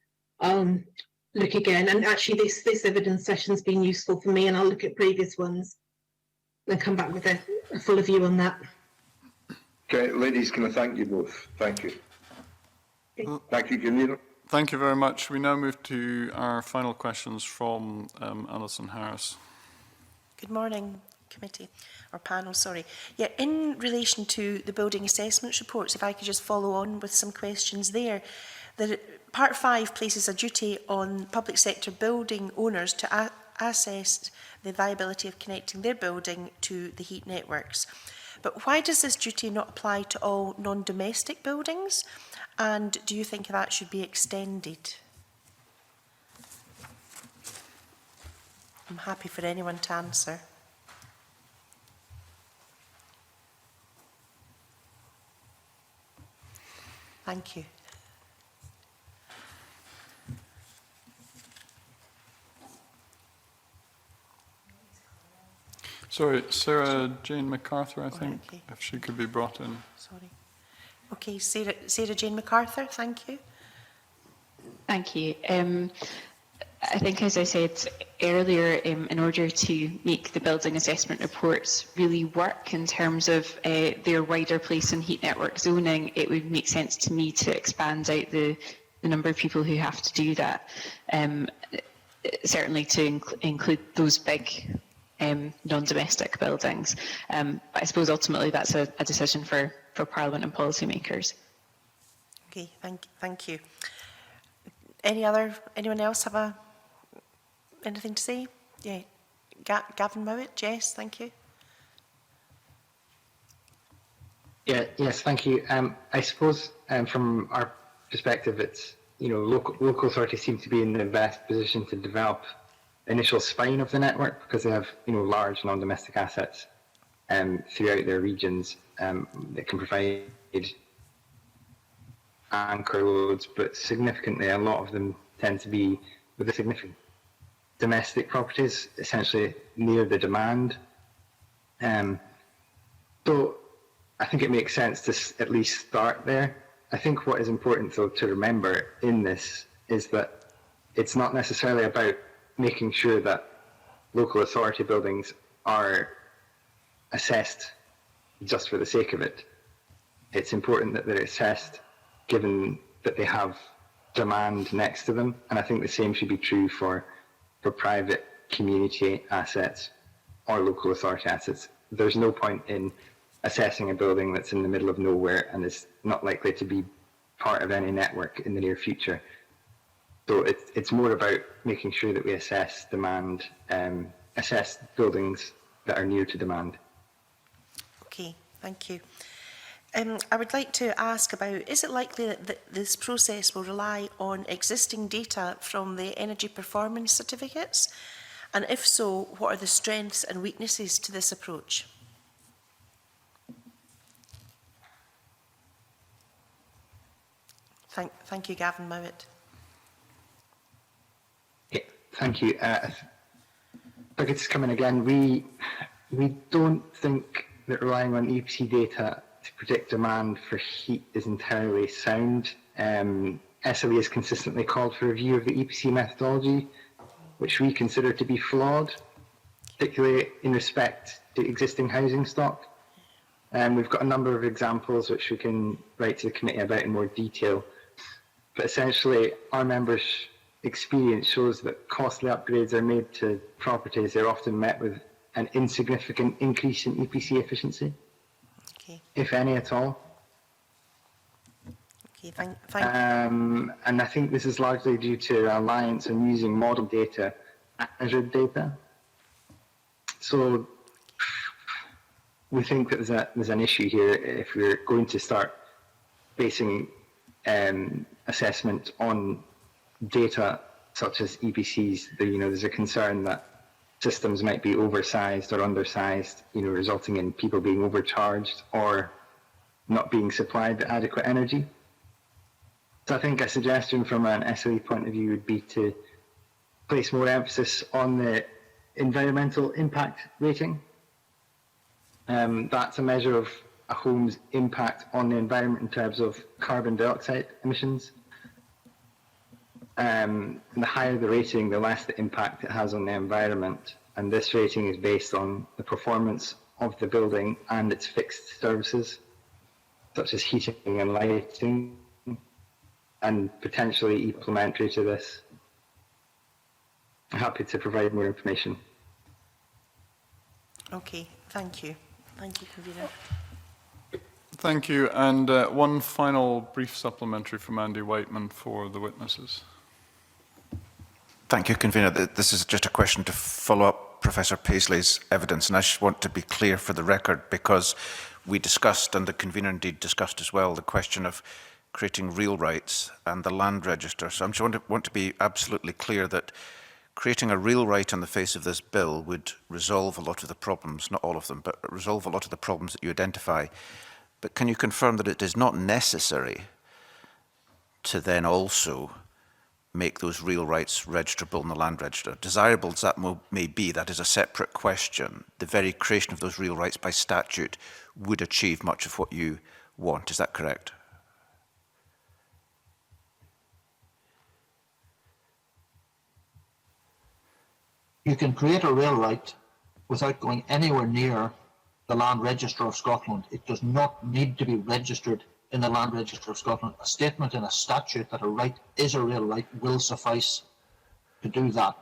Look again, and actually this evidence session's been useful for me, and I'll look at previous ones and come back with a fuller view on that. Okay, ladies, can I thank you both? Thank you. Thank you, convener. Thank you very much. We now move to our final questions from Alison Harris. Good morning, committee, or panel, sorry. Yeah, in relation to the building assessments reports, if I could just follow on with some questions there. Part 5 places a duty on public sector building owners to assess the viability of connecting their building to the heat networks. But why does this duty not apply to all non-domestic buildings? And do you think that should be extended? I'm happy for anyone to answer. Thank you. Sorry, Sarah Jane MacArthur, I think, okay. if she could be brought in. Sorry. Okay, Sarah Jane MacArthur, thank you. Thank you. I think, as I said earlier, in order to make the building assessment reports really work in terms of their wider place in heat network zoning, it would make sense to me to expand out the number of people who have to do that, certainly to include those big non-domestic buildings. But I suppose ultimately that's a decision for Parliament and policymakers. Okay, thank you. Anyone else have anything to say? Yeah, Gavin Mowat, Jess, thank you. Yes, thank you. I suppose from our perspective, it's local authorities seem to be in the best position to develop the initial spine of the network because they have large non-domestic assets throughout their regions that can provide anchor loads, but significantly a lot of them tend to be with the significant domestic properties, essentially near the demand. So I think it makes sense to at least start there. I think what is important though to remember in this is that it's not necessarily about making sure that local authority buildings are assessed just for the sake of it. It's important that they're assessed given that they have demand next to them, and I think the same should be true for private community assets or local authority assets. There's no point in assessing a building that's in the middle of nowhere and is not likely to be part of any network in the near future. So it's more about making sure that we assess demand, assess buildings that are near to demand. Okay, thank you. I would like to ask about, is it likely that this process will rely on existing data from the energy performance certificates? And if so, what are the strengths and weaknesses to this approach? Thank you, Gavin Mowat. Yeah, thank you. If I could just come in again, we don't think that relying on EPC data to predict demand for heat is entirely sound. SLE has consistently called for a review of the EPC methodology, which we consider to be flawed, particularly in respect to existing housing stock. We've got a number of examples which we can write to the committee about in more detail. But essentially, our members' experience shows that costly upgrades are made to properties. They're often met with an insignificant increase in EPC efficiency, Okay. if any at all. Okay. Thank. And I think this is largely due to a reliance on using model data and measured data. So we think that there's an issue here if we're going to start basing assessment on data such as EPCs. There's a concern that systems might be oversized or undersized, resulting in people being overcharged or not being supplied adequate energy. So I think a suggestion from an SOE point of view would be to place more emphasis on the environmental impact rating. That's a measure of a home's impact on the environment in terms of carbon dioxide emissions. The higher the rating, the less the impact it has on the environment. And this rating is based on the performance of the building and its fixed services, such as heating and lighting, and potentially implementary to this. I'm happy to provide more information. Okay. Thank you. Thank you, Convener. Thank you. And one final brief supplementary from Andy Whiteman for the witnesses. Thank you, Convener. This is just a question to follow up Professor Paisley's evidence, and I just want to be clear for the record, because we discussed, and the Convener indeed discussed as well, the question of creating real rights and the land register. So I just want to be absolutely clear that creating a real right on the face of this bill would resolve a lot of the problems, not all of them, but resolve a lot of the problems that you identify. But can you confirm that it is not necessary to then also make those real rights registrable in the land register? Desirable as that may be, that is a separate question. The very creation of those real rights by statute would achieve much of what you want. Is that correct? You can create a real right without going anywhere near the Land Register of Scotland. It does not need to be registered in the Land Register of Scotland. A statement in a statute that a right is a real right will suffice to do that.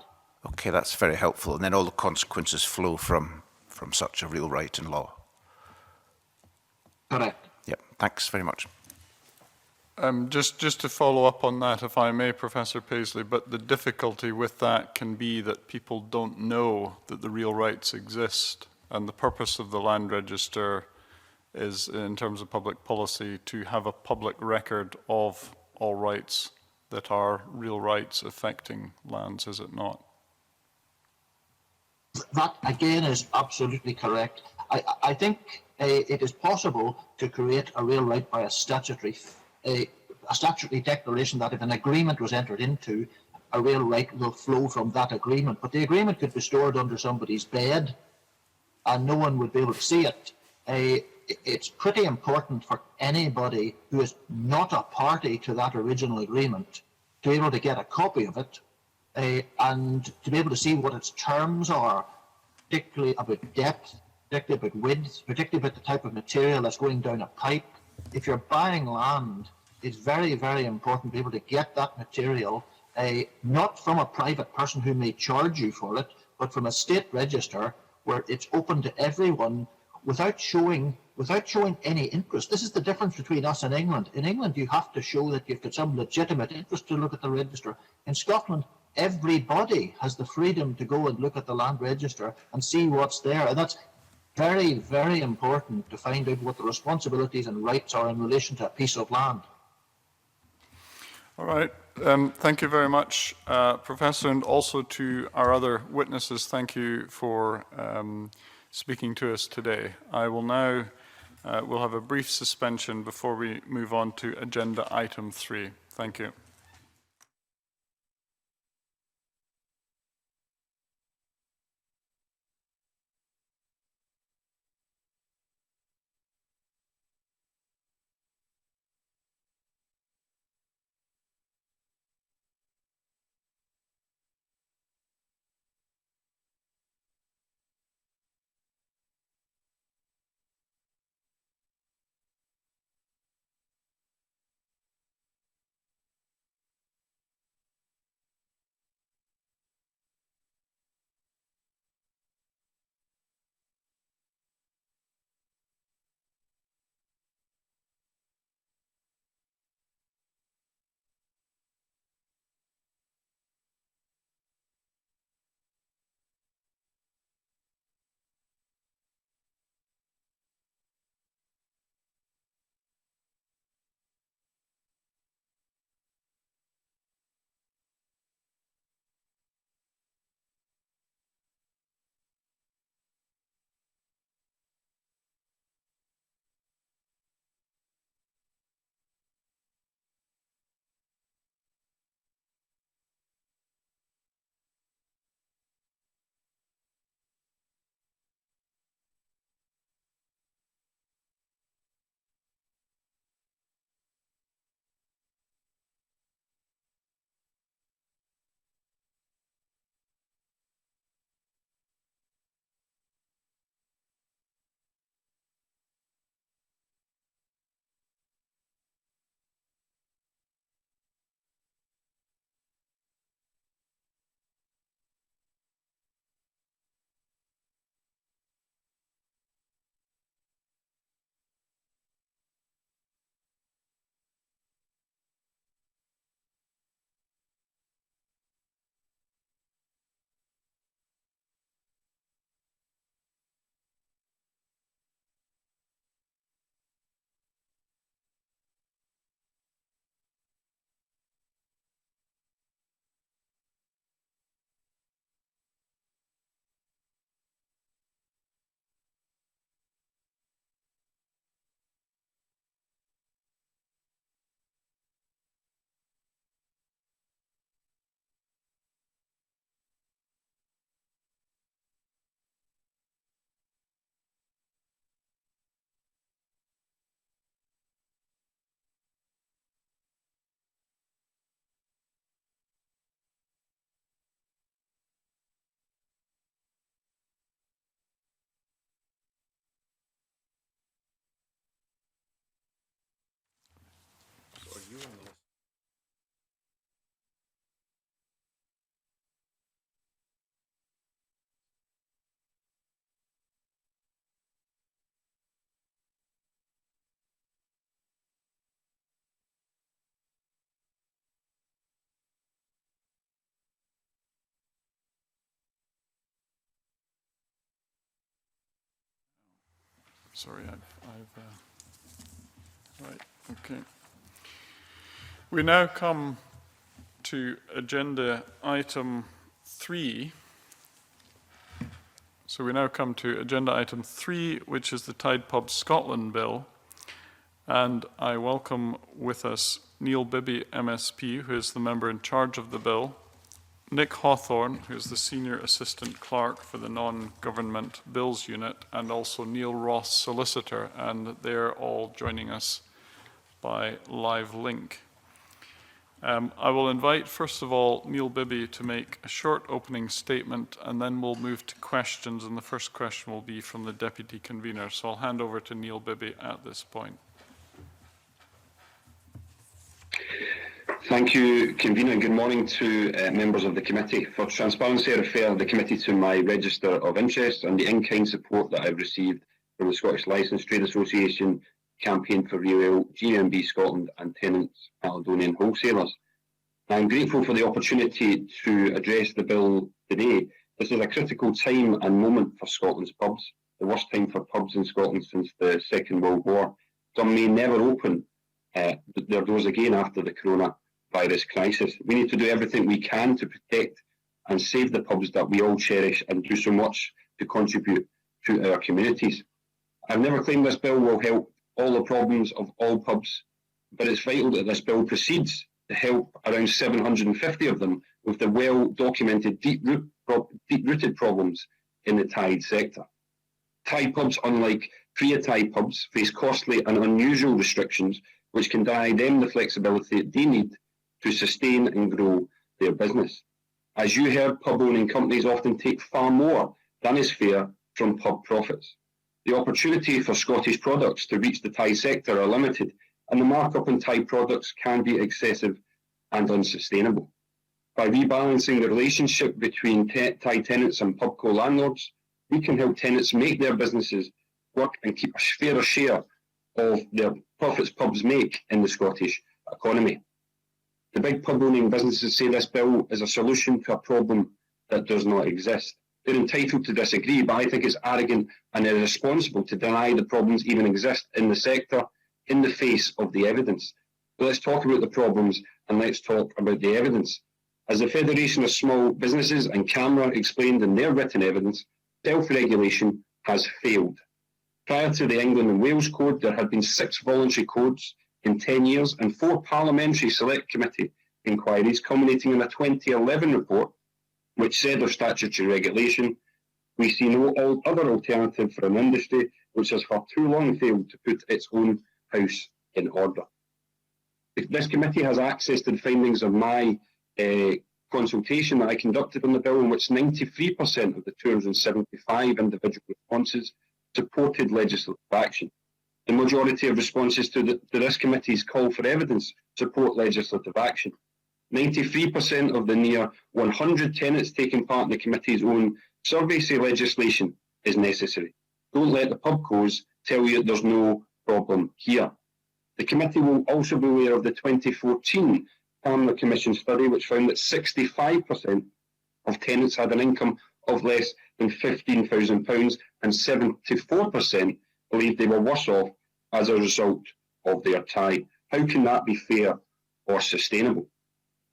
Okay, that's very helpful. And then all the consequences flow from such a real right in law. Correct. Yep, thanks very much. Just to follow up on that, if I may, Professor Paisley, but the difficulty with that can be that people don't know that the real rights exist, and the purpose of the land register is, in terms of public policy, to have a public record of all rights that are real rights affecting lands, is it not? That, again, is absolutely correct. I think it is possible to create a real right by a statutory declaration that if an agreement was entered into, a real right will flow from that agreement. But the agreement could be stored under somebody's bed and no one would be able to see it. It's pretty important for anybody who is not a party to that original agreement to be able to get a copy of it and to be able to see what its terms are, particularly about depth, particularly about width, particularly about the type of material that's going down a pipe. If you're buying land, it's very, very important to be able to get that material, not from a private person who may charge you for it, but from a state register where it's open to everyone without showing any interest. This is the difference between us and England. In England, you have to show that you've got some legitimate interest to look at the register. In Scotland, everybody has the freedom to go and look at the land register and see what's there. And that's very, very important to find out what the responsibilities and rights are in relation to a piece of land. All right. Thank you very much, Professor, and also to our other witnesses. Thank you for speaking to us today. I will now, we'll have a brief suspension before we move on to agenda item 3. Thank you. Sorry, right, okay. We now come to agenda item 3. So we now come to agenda item 3, which is the Tide Pubs Scotland Bill. And I welcome with us Neil Bibby, MSP, who is the member in charge of the bill, Nick Hawthorne, who is the Senior Assistant Clerk for the Non-Government Bills Unit, and also Neil Ross, Solicitor, and they're all joining us by live link. I will invite, first of all, Neil Bibby to make a short opening statement, and then we'll move to questions, and the first question will be from the Deputy Convener. So I'll hand over to Neil Bibby at this point. Thank you, Convener, and good morning to members of the committee. For transparency, I refer the committee to my register of interest and the in-kind support that I've received from the Scottish Licensed Trade Association, Campaign for Real Ale, GMB Scotland and Tenants Caledonian Wholesalers. I'm grateful for the opportunity to address the bill today. This is a critical time and moment for Scotland's pubs, the worst time for pubs in Scotland since the Second World War. Some may never open their doors again after the coronavirus crisis. We need to do everything we can to protect and save the pubs that we all cherish and do so much to contribute to our communities. I've never claimed this bill will help all the problems of all pubs, but it's vital that this bill proceeds to help around 750 of them with the well-documented deep-rooted problems in the Tide sector. Tide pubs, unlike pre-Tide pubs, face costly and unusual restrictions which can deny them the flexibility they need to sustain and grow their business. As you heard, pub-owning companies often take far more than is fair from pub profits. The opportunity for Scottish products to reach the Tide sector are limited, and the markup on Tide products can be excessive and unsustainable. By rebalancing the relationship between Tide tenants and pubco landlords, we can help tenants make their businesses work and keep a fairer share of their profits pubs make in the Scottish economy. The big pub-owning businesses say this bill is a solution to a problem that does not exist. They're entitled to disagree, but I think it's arrogant and irresponsible to deny the problems even exist in the sector in the face of the evidence. So let's talk about the problems and let's talk about the evidence. As the Federation of Small Businesses and CAMRA explained in their written evidence, self-regulation has failed. Prior to the England and Wales Code, there had been 6 voluntary codes in 10 years and 4 parliamentary select committee inquiries culminating in a 2011 report which said of statutory regulation, we see no other alternative for an industry which has for too long failed to put its own house in order. This committee has access to the findings of my consultation that I conducted on the bill, in which 93% of the 275 individual responses supported legislative action. The majority of responses to this committee's call for evidence support legislative action. 93% of the near 100 tenants taking part in the committee's own survey say legislation is necessary. Don't let the pubcos tell you there's no problem here. The committee will also be aware of the 2014 CAMRA Commission study, which found that 65% of tenants had an income of less than £15,000 and 74% believed they were worse off as a result of their Tide. How can that be fair or sustainable?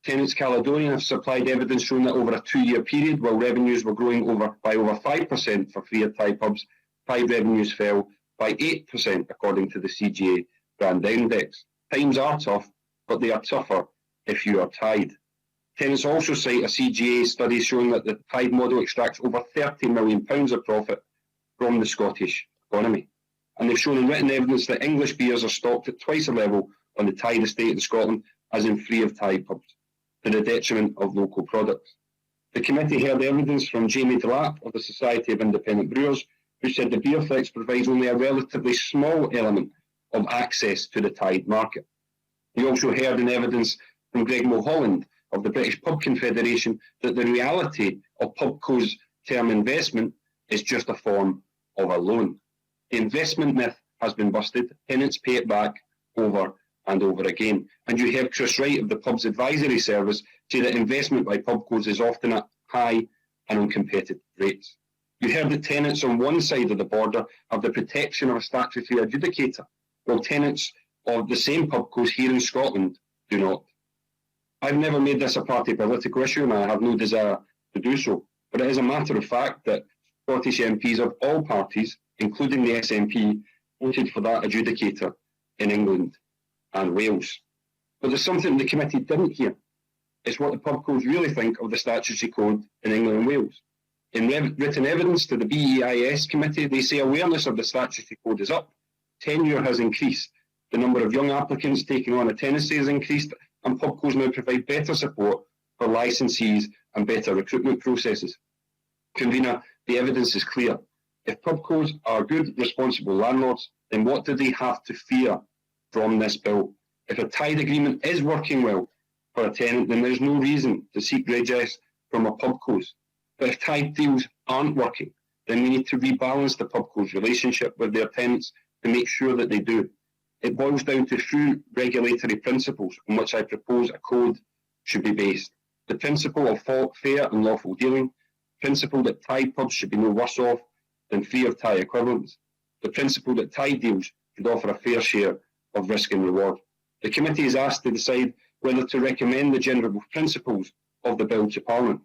Tenants Caledonian have supplied evidence showing that over a 2-year period, while revenues were growing by over 5% for free Tide pubs, Tide revenues fell by 8% according to the CGA Brand Index. Times are tough, but they are tougher if you are Tide. Tenants also cite a CGA study showing that the Tide model extracts over £30 million of profit from the Scottish economy. And they've shown in written evidence that English beers are stocked at twice the level on the Tide estate in Scotland as in free of Tide pubs, to the detriment of local products. The committee heard evidence from Jamie Delap of the Society of Independent Brewers, who said the beer flex provides only a relatively small element of access to the Tide market. We also heard in evidence from Greg Mulholland of the British Pub Confederation that the reality of pubcos' term investment is just a form of a loan. The investment myth has been busted. Tenants pay it back over and over again. And you heard Chris Wright of the Pubs Advisory Service say that investment by pubcos is often at high and uncompetitive rates. You heard that tenants on one side of the border have the protection of a statutory adjudicator, while tenants of the same pubcos here in Scotland do not. I've never made this a party political issue, and I have no desire to do so, but it is a matter of fact that Scottish MPs of all parties, including the SNP, voted for that adjudicator in England and Wales. But there's something the committee didn't hear. It's what the pubcos really think of the statutory code in England and Wales. In written evidence to the BEIS committee, they say awareness of the statutory code is up, tenure has increased, the number of young applicants taking on a tenancy has increased, and pubcos now provide better support for licensees and better recruitment processes. Convener, the evidence is clear. If pubcos are good, responsible landlords, then what do they have to fear from this bill? If a tied agreement is working well for a tenant, then there's no reason to seek redress from a pubcos. But if tied deals aren't working, then we need to rebalance the pubcos' relationship with their tenants to make sure that they do. It boils down to three regulatory principles on which I propose a code should be based. The principle of fair and lawful dealing, the principle that tied pubs should be no worse off than free of tie equivalents, the principle that tied deals should offer a fair share of risk and reward. The committee is asked to decide whether to recommend the general principles of the bill to Parliament.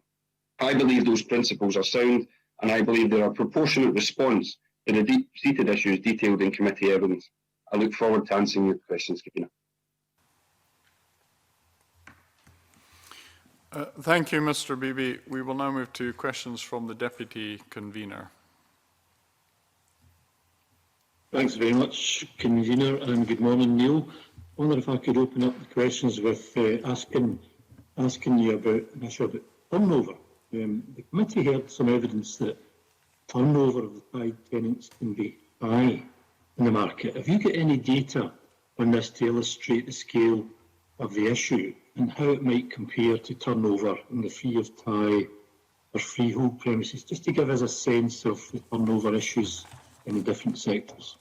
I believe those principles are sound, and I believe they are a proportionate response to the deep-seated issues detailed in committee evidence. I look forward to answering your questions, Convener. Thank you, Mr. Beebe. We will now move to questions from the Deputy Convener. Thanks very much, Convener, and good morning, Neil. I wonder if I could open up the questions with asking you about an issue about turnover. The committee heard some evidence that turnover of the tied tenants can be high in the market. Have you got any data on this to illustrate the scale of the issue and how it might compare to turnover in the free of tie or freehold premises, just to give us a sense of the turnover issues in the different sectors?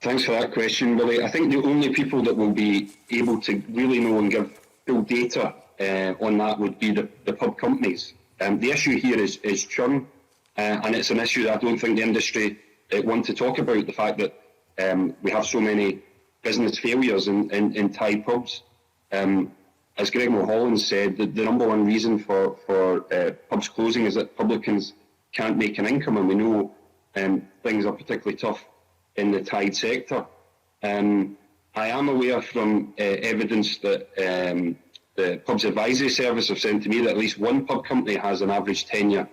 Thanks for that question, Willie. I think the only people that will be able to really know and give full data on that would be the pub companies. The issue here is churn, and it's an issue that I don't think the industry want to talk about, the fact that we have so many business failures in tied pubs. As Greg Mulholland said, the number one reason for pubs closing is that publicans can't make an income, and we know things are particularly tough in the tied sector. I am aware from evidence that the Pubs Advisory Service have sent to me that at least one pub company has an average tenure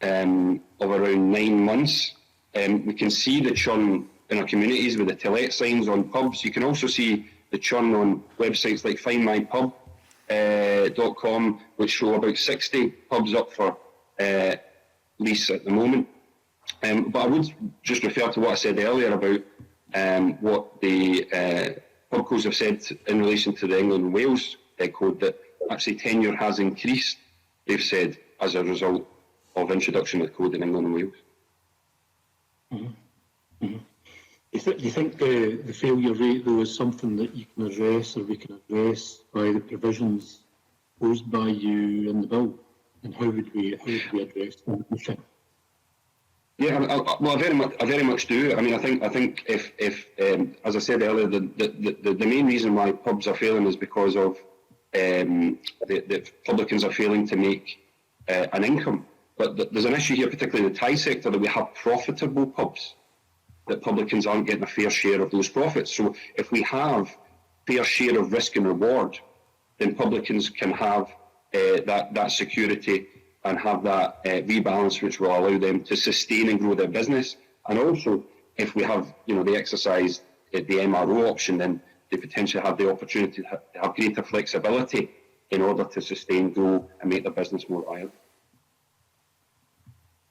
of around 9 months. We can see the churn in our communities with the to let signs on pubs. You can also see the churn on websites like findmypub.com, which show about 60 pubs up for lease at the moment. But I would just refer to what I said earlier about what the pubcos have said in relation to the England and Wales code, that actually tenure has increased, they've said, as a result of introduction of the code in England and Wales. Mm-hmm. Mm-hmm. Do you think the failure rate, though, is something that you can address, or we can address by the provisions posed by you in the bill? And how would we address them, do you think? Yeah, well, I very much do. I mean, I think if as I said earlier, the main reason why pubs are failing is because of the publicans are failing to make an income. But there's an issue here, particularly in the tie sector, that we have profitable pubs, that publicans aren't getting a fair share of those profits. So if we have fair share of risk and reward, then publicans can have that security and have that rebalance, which will allow them to sustain and grow their business. And also, if we have, they exercise the MRO option, then they potentially have the opportunity to have greater flexibility in order to sustain, grow, and make their business more viable.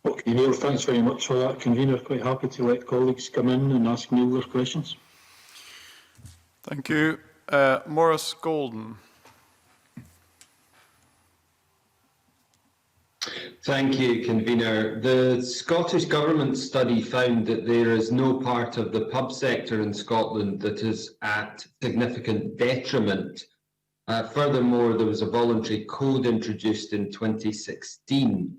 Okay, Neil, thanks very much for that, Convener. Quite happy to let colleagues come in and ask Neil their questions. Thank you. Maurice Golden. Thank you, Convener. The Scottish Government study found that there is no part of the pub sector in Scotland that is at significant detriment Furthermore, there was a voluntary code introduced in 2016.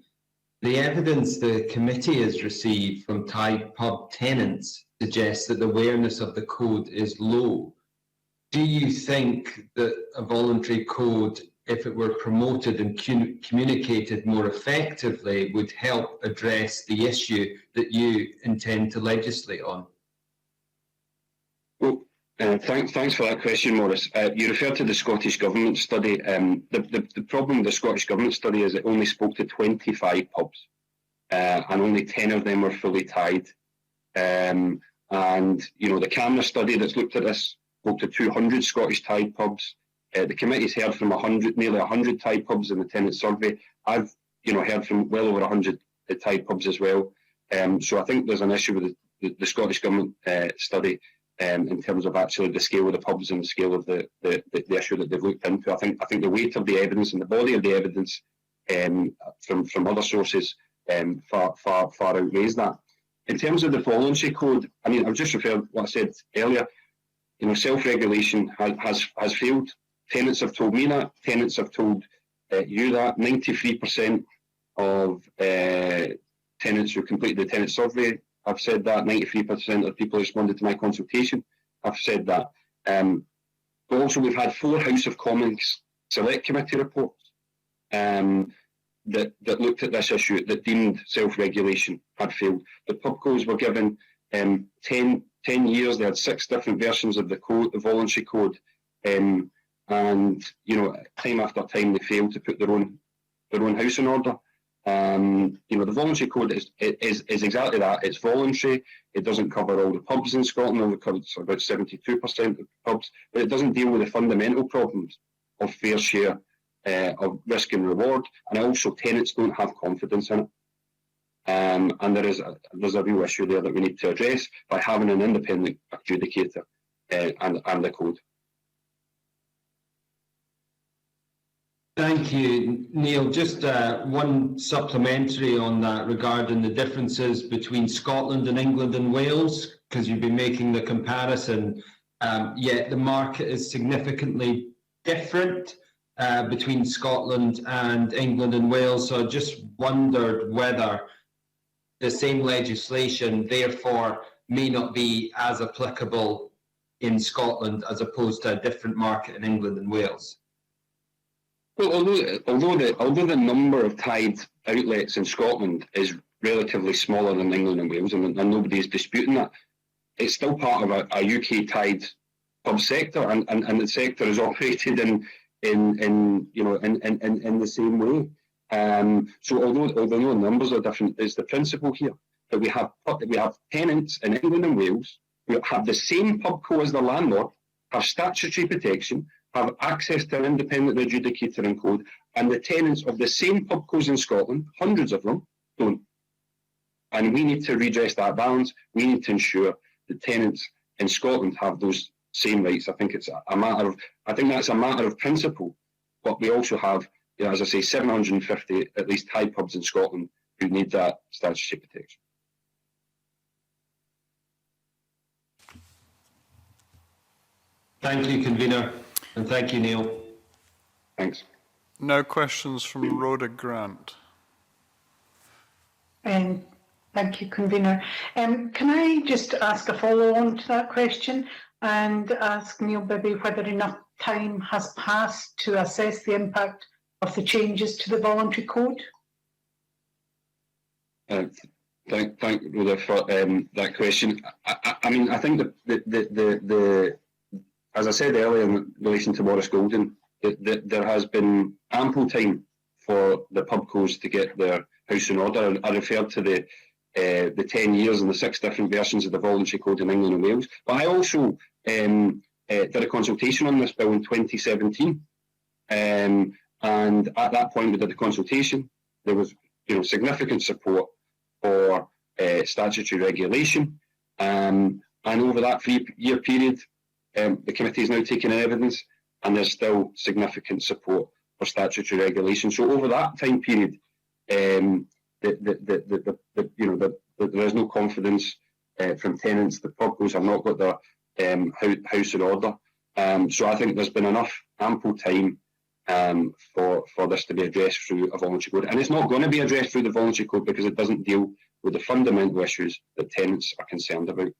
The evidence the committee has received from Tide pub tenants suggests that the awareness of the code is low. Do you think that a voluntary code, if it were promoted and communicated more effectively, would help address the issue that you intend to legislate on? Well, thanks for that question, Maurice. You referred to the Scottish Government study. The problem with the Scottish Government study is it only spoke to 25 pubs, and only 10 of them were fully tied. And the CAMRA study that's looked at this spoke to 200 Scottish tied pubs. The committee's heard from nearly 100 tied pubs in the tenant survey. I've heard from well over 100 tied pubs as well. So I think there's an issue with the Scottish Government study. In terms of actually the scale of the pubs and the scale of the issue that they've looked into. I think the weight of the evidence and the body of the evidence from other sources far outweighs that. In terms of the voluntary code, I mean, I've just referred what I said earlier. Self-regulation has failed. Tenants have told me that. Tenants have told you that. 93% of tenants who completed the tenant survey I've said that. 93% of people who responded to my consultation have said that. But also we've had 4 House of Commons Select Committee reports that looked at this issue, that deemed self-regulation had failed. The pubcos were given 10 years. They had 6 different versions of the code, the voluntary code, and time after time they failed to put their own house in order. The voluntary code is exactly that. It's voluntary. It doesn't cover all the pubs in Scotland. It covers about 72% of pubs, but it doesn't deal with the fundamental problems of fair share, of risk and reward, and also tenants don't have confidence in it. And there's a real issue there that we need to address by having an independent adjudicator and the code. Thank you, Neil. Just one supplementary on that regarding the differences between Scotland and England and Wales, because you've been making the comparison, yet the market is significantly different between Scotland and England and Wales. So I just wondered whether the same legislation, therefore, may not be as applicable in Scotland as opposed to a different market in England and Wales. Well, although the number of tied outlets in Scotland is relatively smaller than England and Wales, and nobody is disputing that, it's still part of a UK tied pub sector, and the sector is operated in the same way. So although the numbers are different, it's the principle here that we have tenants in England and Wales who have the same pubco as their landlord, have statutory protection, have access to an independent adjudicator and code, and the tenants of the same pubcos in Scotland, hundreds of them, don't. And we need to redress that balance. We need to ensure that tenants in Scotland have those same rights. I think that's a matter of principle. But we also have, as I say, 750 at least tied pubs in Scotland who need that statutory protection. Thank you, Convener. And thank you, Neil. Thanks. Now questions from Rhoda Grant. Thank you, Convener. Can I just ask a follow-on to that question and ask Neil Bibby whether enough time has passed to assess the impact of the changes to the voluntary code? Thank Rhoda for that question. I mean, I think the as I said earlier in relation to Maurice Golden, there has been ample time for the pubcos to get their house in order. I referred to the 10 years and the 6 different versions of the voluntary code in England and Wales. But I also did a consultation on this bill in 2017. And at that point we did a consultation. There was significant support for statutory regulation. And over that 3-year period, the committee is now taking evidence, and there's still significant support for statutory regulation. So over that time period, there is no confidence from tenants. The pubcos have not got their house in order, So I think there's been enough ample time for this to be addressed through a voluntary code. And it's not going to be addressed through the voluntary code because it doesn't deal with the fundamental issues that tenants are concerned about.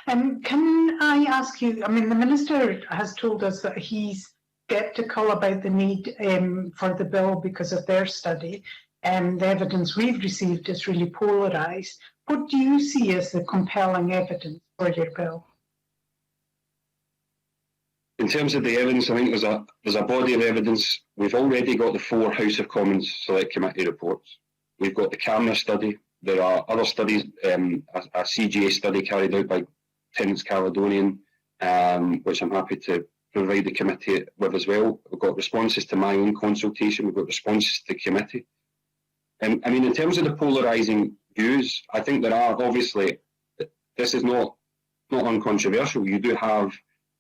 Can I ask you, I mean, the Minister has told us that he's sceptical about the need for the bill because of their study. The evidence we've received is really polarised. What do you see as the compelling evidence for your bill? In terms of the evidence, I think there's a body of evidence. We've already got the 4 House of Commons Select Committee reports. We've got the camera study. There are other studies, a CGA study carried out by Tenants Caledonian, which I'm happy to provide the committee with as well. We've got responses to my own consultation. We've got responses to the committee. I mean, in terms of the polarising views, I think there are obviously, this is not uncontroversial. You do have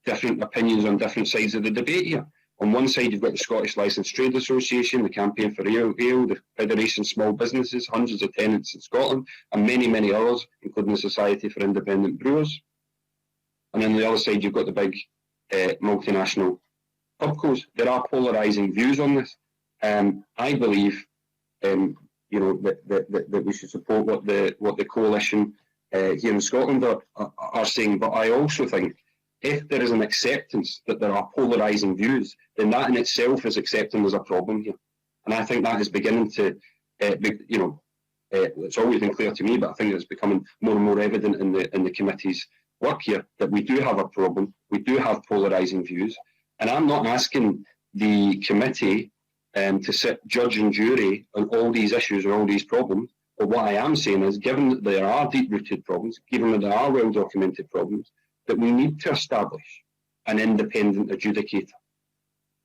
different opinions on different sides of the debate here. On one side, you've got the Scottish Licensed Trade Association, the Campaign for Ale, the Federation of Small Businesses, hundreds of tenants in Scotland, and many, many others, including the Society for Independent Brewers. And on the other side, you've got the big multinational pubcos. There are polarising views on this. I believe, you know, that we should support what the coalition here in Scotland are saying. But I also think, if there is an acceptance that there are polarising views, then that in itself is accepting there's a problem here. And I think that is beginning to, you know, it's always been clear to me, but I think it's becoming more and more evident in the committee's work here that we do have a problem. We do have polarising views. And I'm not asking the committee to sit judge and jury on all these issues or all these problems. But what I am saying is, given that there are deep-rooted problems, given that there are well-documented problems, that we need to establish an independent adjudicator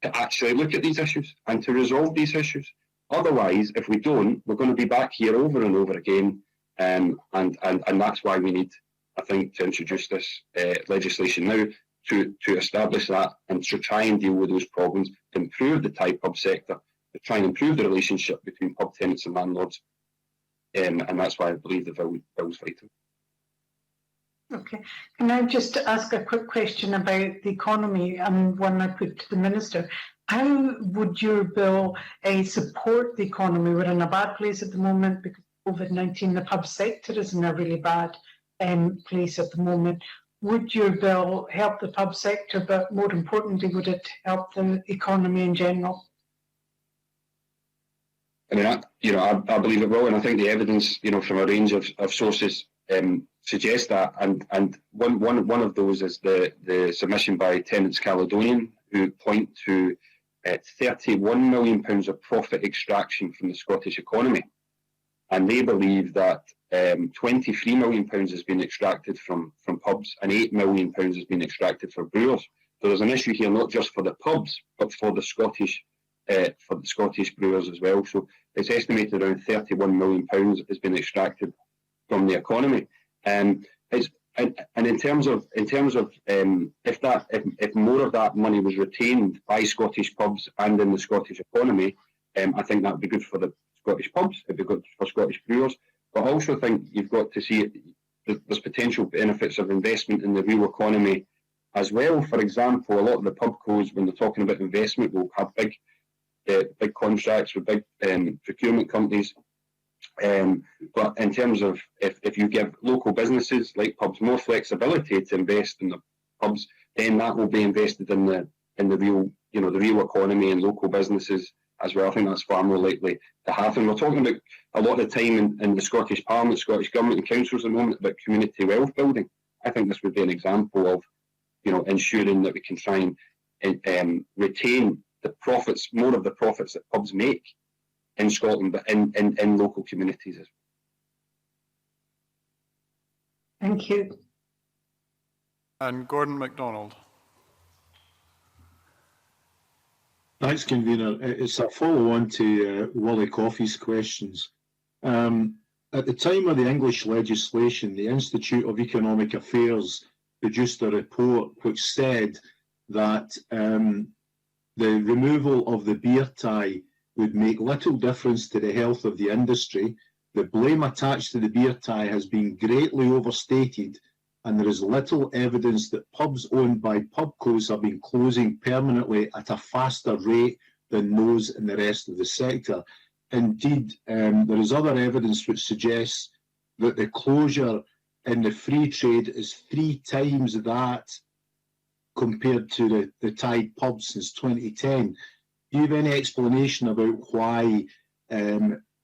to actually look at these issues and to resolve these issues. Otherwise, if we don't, we're going to be back here over and over again, and that's why we need, I think, to introduce this legislation now to establish that and to try and deal with those problems, to improve the Thai pub sector, to try and improve the relationship between pub tenants and landlords, and that's why I believe the bill is vital. Okay. Can I just ask a quick question about the economy, and one I put to the Minister? How would your bill support the economy? We're in a bad place at the moment because of COVID-19. The pub sector is in a really bad place at the moment. Would your bill help the pub sector, but more importantly, would it help the economy in general? I mean, I believe it will, and I think the evidence, you know, from a range of sources suggests that, and one of those is the submission by Tenants Caledonian, who point to £31 million of profit extraction from the Scottish economy, and they believe that £23 million has been extracted from pubs, and £8 million has been extracted for brewers. So there's an issue here not just for the pubs, but for the Scottish brewers as well. So it's estimated around £31 million has been extracted from the economy. And in terms of if more of that money was retained by Scottish pubs and in the Scottish economy, I think that would be good for the Scottish pubs, it'd be good for Scottish brewers. But I also think you've got to see there's potential benefits of investment in the real economy as well. For example, a lot of the pubcos, when they're talking about investment, will have big contracts with big procurement companies. But in terms of if you give local businesses like pubs more flexibility to invest in the pubs, then that will be invested in the real, you know, the real economy and local businesses as well. I think that's far more likely to happen. We're talking about a lot of time in the Scottish Parliament, Scottish Government and councils at the moment about community wealth building. I think this would be an example of, you know, ensuring that we can try and retain the profits, more of the profits that pubs make in Scotland, but in local communities as well. Thank you. And Gordon MacDonald. Thanks, Convener. It's a follow-on to Wally Coffey's questions. At the time of the English legislation, the Institute of Economic Affairs produced a report which said that the removal of the beer tie would make little difference to the health of the industry. The blame attached to the beer tie has been greatly overstated, and there is little evidence that pubs owned by pubcos have been closing permanently at a faster rate than those in the rest of the sector. Indeed, there is other evidence which suggests that the closure in the free trade is 3 times that compared to the Tide pubs since 2010. Do you have any explanation about why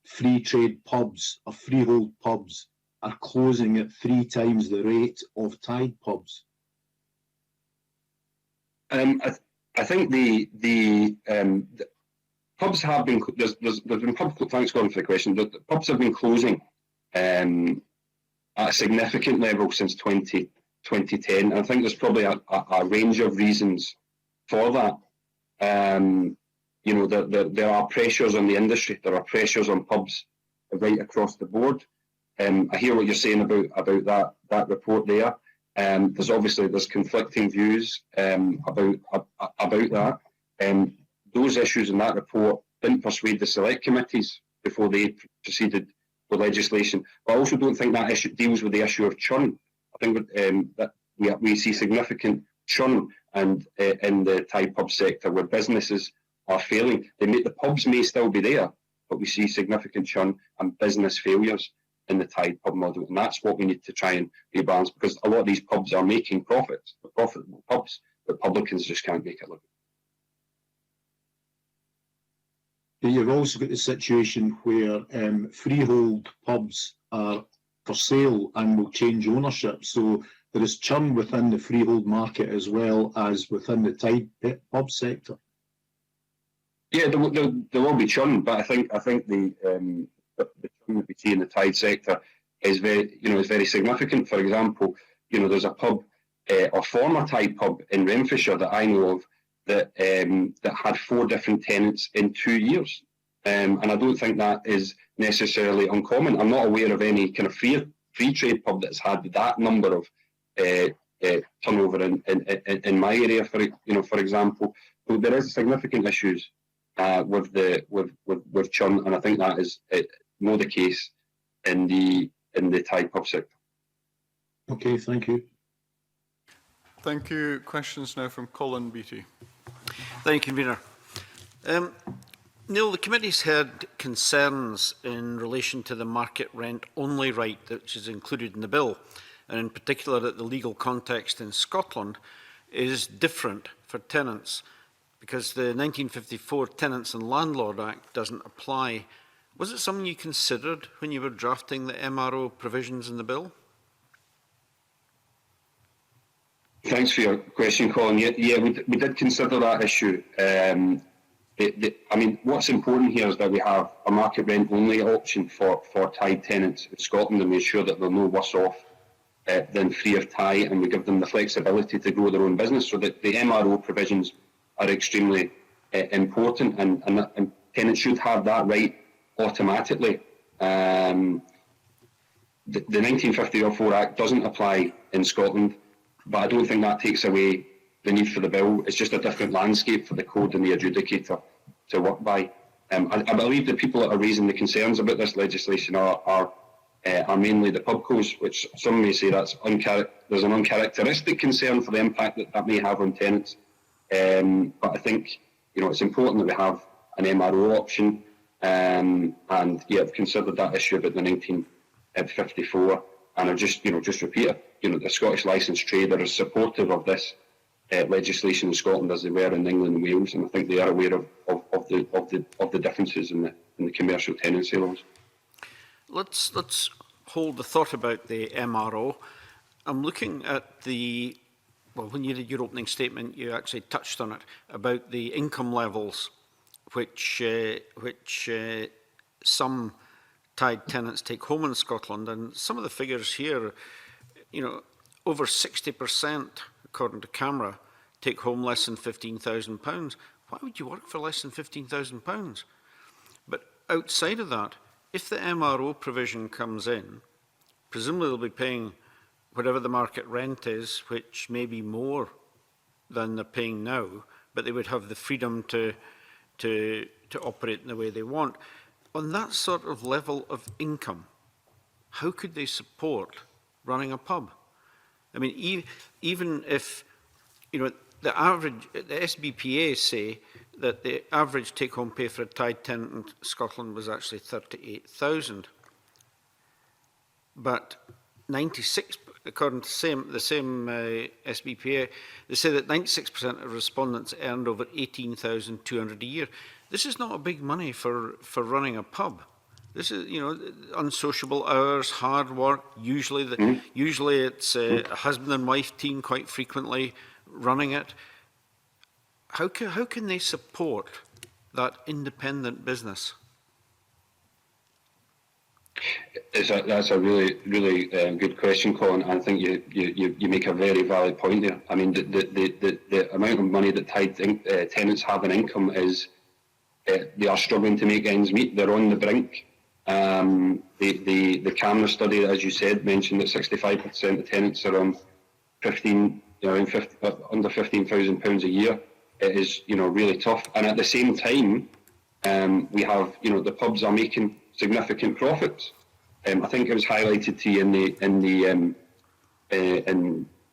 free trade pubs or freehold pubs are closing at 3 times the rate of Tide pubs? I think the pubs have been, there's been pub, thanks Gordon for the question, the pubs have been closing at a significant level since 2010. And I think there's probably a range of reasons for that. You know, there are pressures on the industry, there are pressures on pubs right across the board. I hear what you're saying about that report there. There's conflicting views about that. Those issues in that report didn't persuade the select committees before they proceeded with legislation. But I also don't think that issue deals with the issue of churn. I think that we see significant churn and in the Thai pub sector where businesses are failing. The pubs may still be there, but we see significant churn and business failures in the Thai pub model, and that's what we need to try and rebalance, because a lot of these pubs are making profits, profitable pubs, but publicans just can't make it look. You've also got the situation where freehold pubs are for sale and will change ownership. So there is churn within the freehold market as well as within the Tide pub sector. Yeah, there will be churn, but I think the churn that we see in the Tide sector is very significant. For example, there's a pub, a former Tide pub in Renfrewshire that I know of that had 4 different tenants in 2 years, and I don't think that is necessarily uncommon. I'm not aware of any kind of free trade pub that's had that number of turnover in my area. For example, so there is significant issues with churn, and I think that is more the case in the Thai pub sector. Okay, thank you. Thank you. Questions now from Colin Beattie. Thank you, Convener. Neil, the committee's heard concerns in relation to the market rent only right which is included in the bill, and in particular that the legal context in Scotland is different for tenants because the 1954 Tenants and Landlord Act doesn't apply. Was it something you considered when you were drafting the MRO provisions in the bill? Thanks for your question, Colin. Yeah, we did consider that issue. I mean, what's important here is that we have a market rent only option for Thai tenants in Scotland, and we ensure that they're no worse off than free of Thai, and we give them the flexibility to grow their own business. So that the MRO provisions are extremely important, and tenants should have that right automatically. The 1954 Act doesn't apply in Scotland, but I don't think that takes away the need for the bill. It's just a different landscape for the code and the adjudicator to work by. I believe the people that are raising the concerns about this legislation are mainly the pubcos, which some may say there's an uncharacteristic concern for the impact that may have on tenants. But I think it's important that we have an MRO option, and yeah, I've considered that issue about the 1954, and I just repeat it. The Scottish Licensed Trader is supportive of this legislation in Scotland as they were in England and Wales, and I think they are aware of the differences in the commercial tenancy laws. Let's hold the thought about the MRO. I'm looking at when you did your opening statement, you actually touched on it about the income levels which some Tide tenants take home in Scotland, and some of the figures here, over 60%, according to CAMRA, take home less than £15,000. Why would you work for less than £15,000? But outside of that, if the MRO provision comes in, presumably they'll be paying whatever the market rent is, which may be more than they're paying now, but they would have the freedom to operate in the way they want. On that sort of level of income, how could they support running a pub? I mean, even if, you know, the SBPA say that the average take-home pay for a tied tenant in Scotland was actually 38,000. But 96, according to the same SBPA, they say that 96% of respondents earned over 18,200 a year. This is not a big money for running a pub. This is, you know, unsociable hours, hard work. Usually it's a husband and wife team quite frequently running it. How can they support that independent business? That's a really good question, Colin. I think you make a very valid point there. I mean, the amount of money that tied tenants have in income is they are struggling to make ends meet. They're on the brink. The CAMRA study, as you said, mentioned that 65% of tenants are on under £15,000 a year. It is, you know, really tough. And at the same time, we have, you know, the pubs are making significant profits. I think it was highlighted to you in the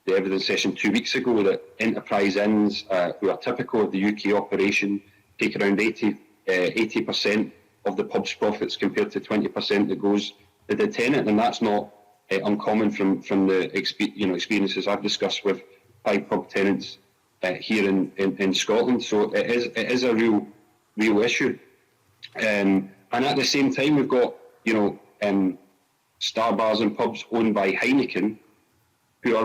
evidence session 2 weeks ago that Enterprise Inns, who are typical of the UK operation, take around 80% of the pub's profits compared to 20% that goes to the tenant, and that's not uncommon from the experiences I've discussed with 5 pub tenants here in Scotland. So it is a real issue, and at the same time we've got, you know, Star Bars and pubs owned by Heineken, who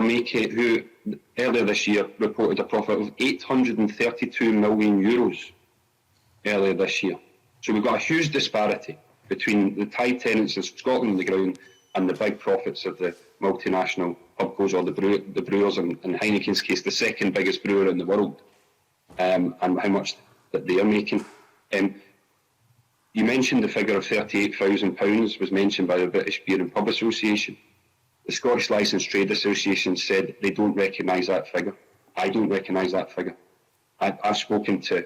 earlier this year reported a profit of €832 million earlier this year. So we've got a huge disparity between the tied tenants in Scotland on the ground and the big profits of the multinational pubcos or the brewers, and in Heineken's case, the second biggest brewer in the world, and how much that they are making. You mentioned the figure of £38,000 was mentioned by the British Beer and Pub Association. The Scottish Licensed Trade Association said they don't recognise that figure. I don't recognise that figure. I've spoken to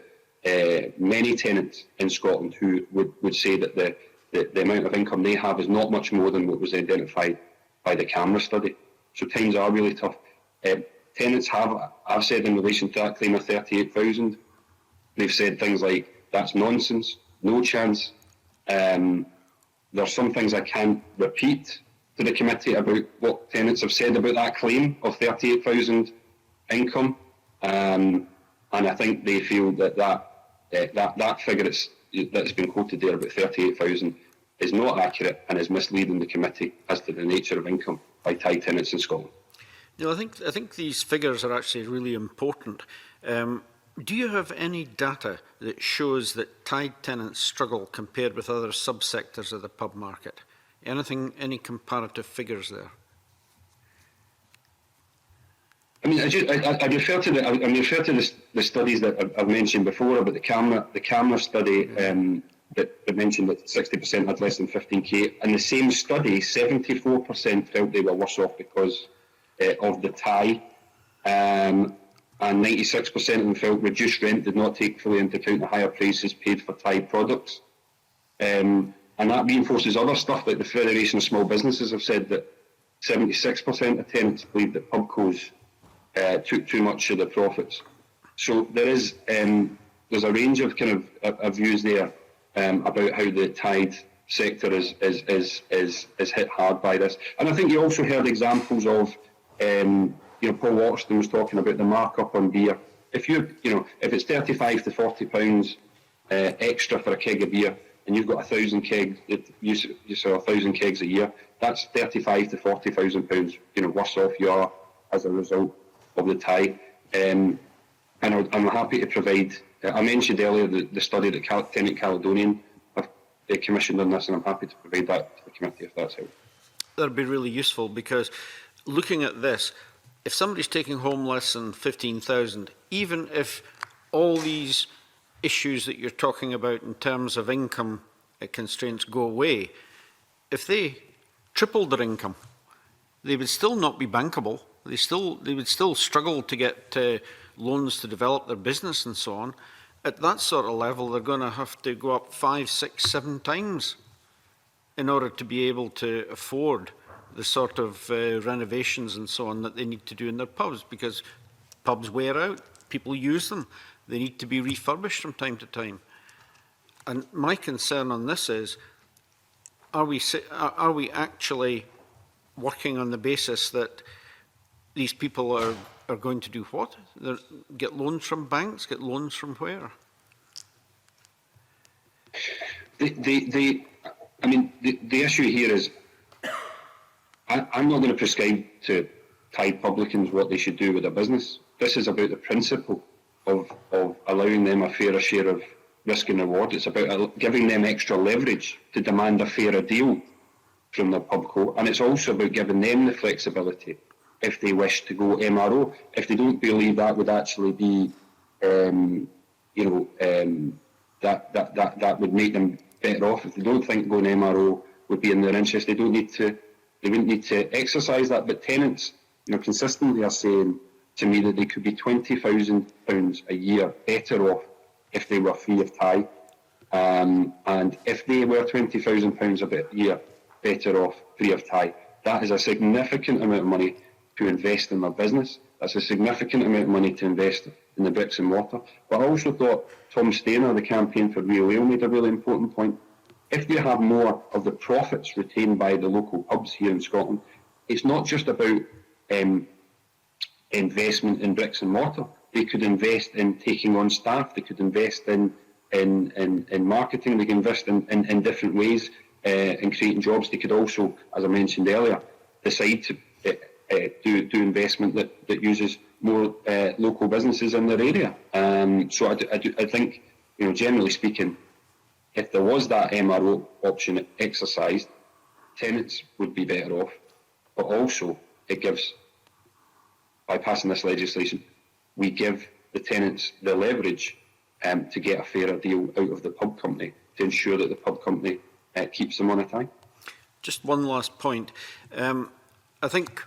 many tenants in Scotland who would say that the amount of income they have is not much more than what was identified by the CAMRA study. So times are really tough. Tenants I've said in relation to that claim of 38,000, they've said things like, that's nonsense, no chance. There's some things I can't repeat to the committee about what tenants have said about that claim of 38,000 income. And I think they feel that figure that's been quoted there, about 38,000, is not accurate and is misleading the committee as to the nature of income by tied tenants in Scotland. No, I think these figures are actually really important. Do you have any data that shows that tied tenants struggle compared with other subsectors of the pub market? Any comparative figures there? I mean, I refer to the studies that I've mentioned before about the CAMRA study that mentioned that 60% had less than 15k. In the same study, 74% felt they were worse off because of the tie, and 96% of them felt reduced rent did not take fully into account the higher prices paid for tied products. And that reinforces other stuff, like the Federation of Small Businesses have said that 76% of tenants believe that pubcos took too much of the profits. So there's a range of kind of views there about how the tied sector is hit hard by this. And I think you also heard examples of Paul Waterston was talking about the markup on beer. If it's £35 to £40 extra for a keg of beer, and you've got 1,000 kegs, you sell 1,000 kegs a year, that's £35,000 to £40,000, worse off you are as a result of the tie. And I'm happy to provide. I mentioned earlier the study that Tenant Caledonian have commissioned on this, and I'm happy to provide that to the committee if that's helpful. That'd be really useful, because looking at this, if somebody's taking home less than 15,000, even if all these issues that you're talking about in terms of income constraints go away, if they tripled their income, they would still not be bankable. They would still struggle to get loans to develop their business and so on. At that sort of level, they're going to have to go up 5, 6, 7 times in order to be able to afford the sort of renovations and so on that they need to do in their pubs, because pubs wear out, people use them, they need to be refurbished from time to time. And my concern on this is, are we actually working on the basis that these people are going to do what? Get loans from banks? Get loans from where? The issue here is, I'm not going to prescribe to Thai publicans what they should do with their business. This is about the principle of allowing them a fairer share of risk and reward. It's about giving them extra leverage to demand a fairer deal from their pubco, and it's also about giving them the flexibility if they wish to go MRO. If they don't believe that would actually be, that would make them better off. If they don't think going MRO would be in their interest, they wouldn't need to exercise that. But tenants, consistently are saying to me that they could be £20,000 a year better off if they were free of Thai, and if they were £20,000 a year better off free of Thai, that is a significant amount of money to invest in their business. That's a significant amount of money to invest in the bricks and mortar. But I also thought Tom Stainer, the campaign for Real Ale, made a really important point. If you have more of the profits retained by the local pubs here in Scotland, it's not just about investment in bricks and mortar. They could invest in taking on staff. They could invest in marketing. They could invest in different ways in creating jobs. They could also, as I mentioned earlier, decide to do investment that uses more local businesses in their area. So I think, generally speaking, if there was that MRO option exercised, tenants would be better off. But also, it gives, by passing this legislation, we give the tenants the leverage to get a fairer deal out of the pub company, to ensure that the pub company keeps them on a tie. Just one last point. I think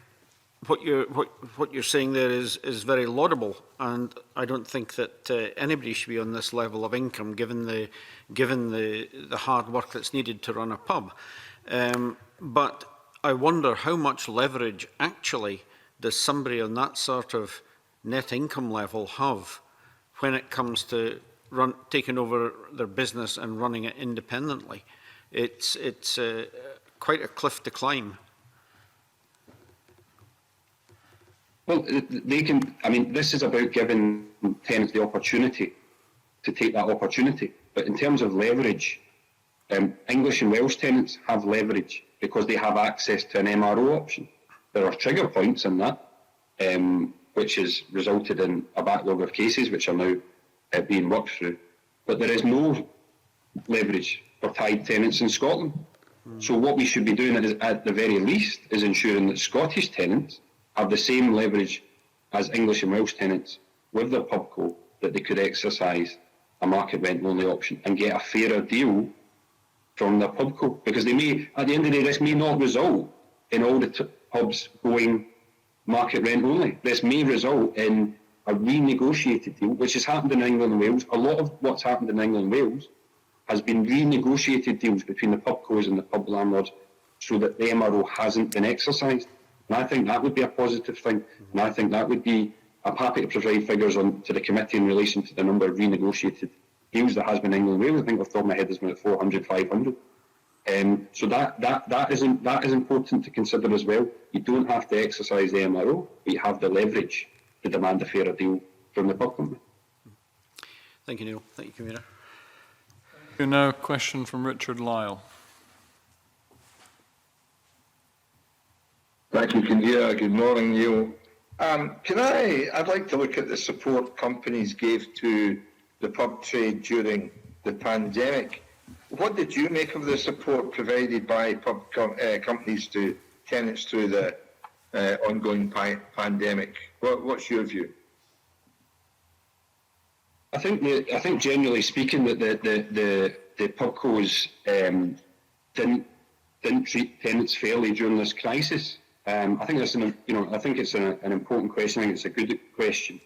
what you're saying there is very laudable, and I don't think that anybody should be on this level of income, given the hard work that's needed to run a pub. But I wonder how much leverage actually does somebody on that sort of net income level have when it comes to taking over their business and running it independently. It's quite a cliff to climb. Well, they can. I mean, this is about giving tenants the opportunity to take that opportunity. But in terms of leverage, English and Welsh tenants have leverage because they have access to an MRO option. There are trigger points in that, which has resulted in a backlog of cases which are now being worked through. But there is no leverage for Thai tenants in Scotland. So what we should be doing at the very least is ensuring that Scottish tenants have the same leverage as English and Welsh tenants with their pubco, that they could exercise a market rent only option and get a fairer deal from their pubco. Because they may, at the end of the day, this may not result in all the pubs going market rent only. This may result in a renegotiated deal, which has happened in England and Wales. A lot of what's happened in England and Wales has been renegotiated deals between the pubcos and the pub landlords, so that the MRO hasn't been exercised. And I think that would be a positive thing. And I think that would be, I'm happy to provide figures to the committee in relation to the number of renegotiated deals that has been in England and Wales. I think off the top of my head there's about 400, 500. So that is important to consider as well. You don't have to exercise the MRO, but you have the leverage to demand a fairer deal from the pub company. Thank you, Neil. Thank you, Convener. Now, a question from Richard Lyle. Thank you, Convener. Good morning, Neil. I'd like to look at the support companies gave to the pub trade during the pandemic. What did you make of the support provided by pub companies to tenants through the ongoing pandemic? What's your view? I think generally speaking that the pubcos didn't treat tenants fairly during this crisis. I think it's an important question. I think it's a good question.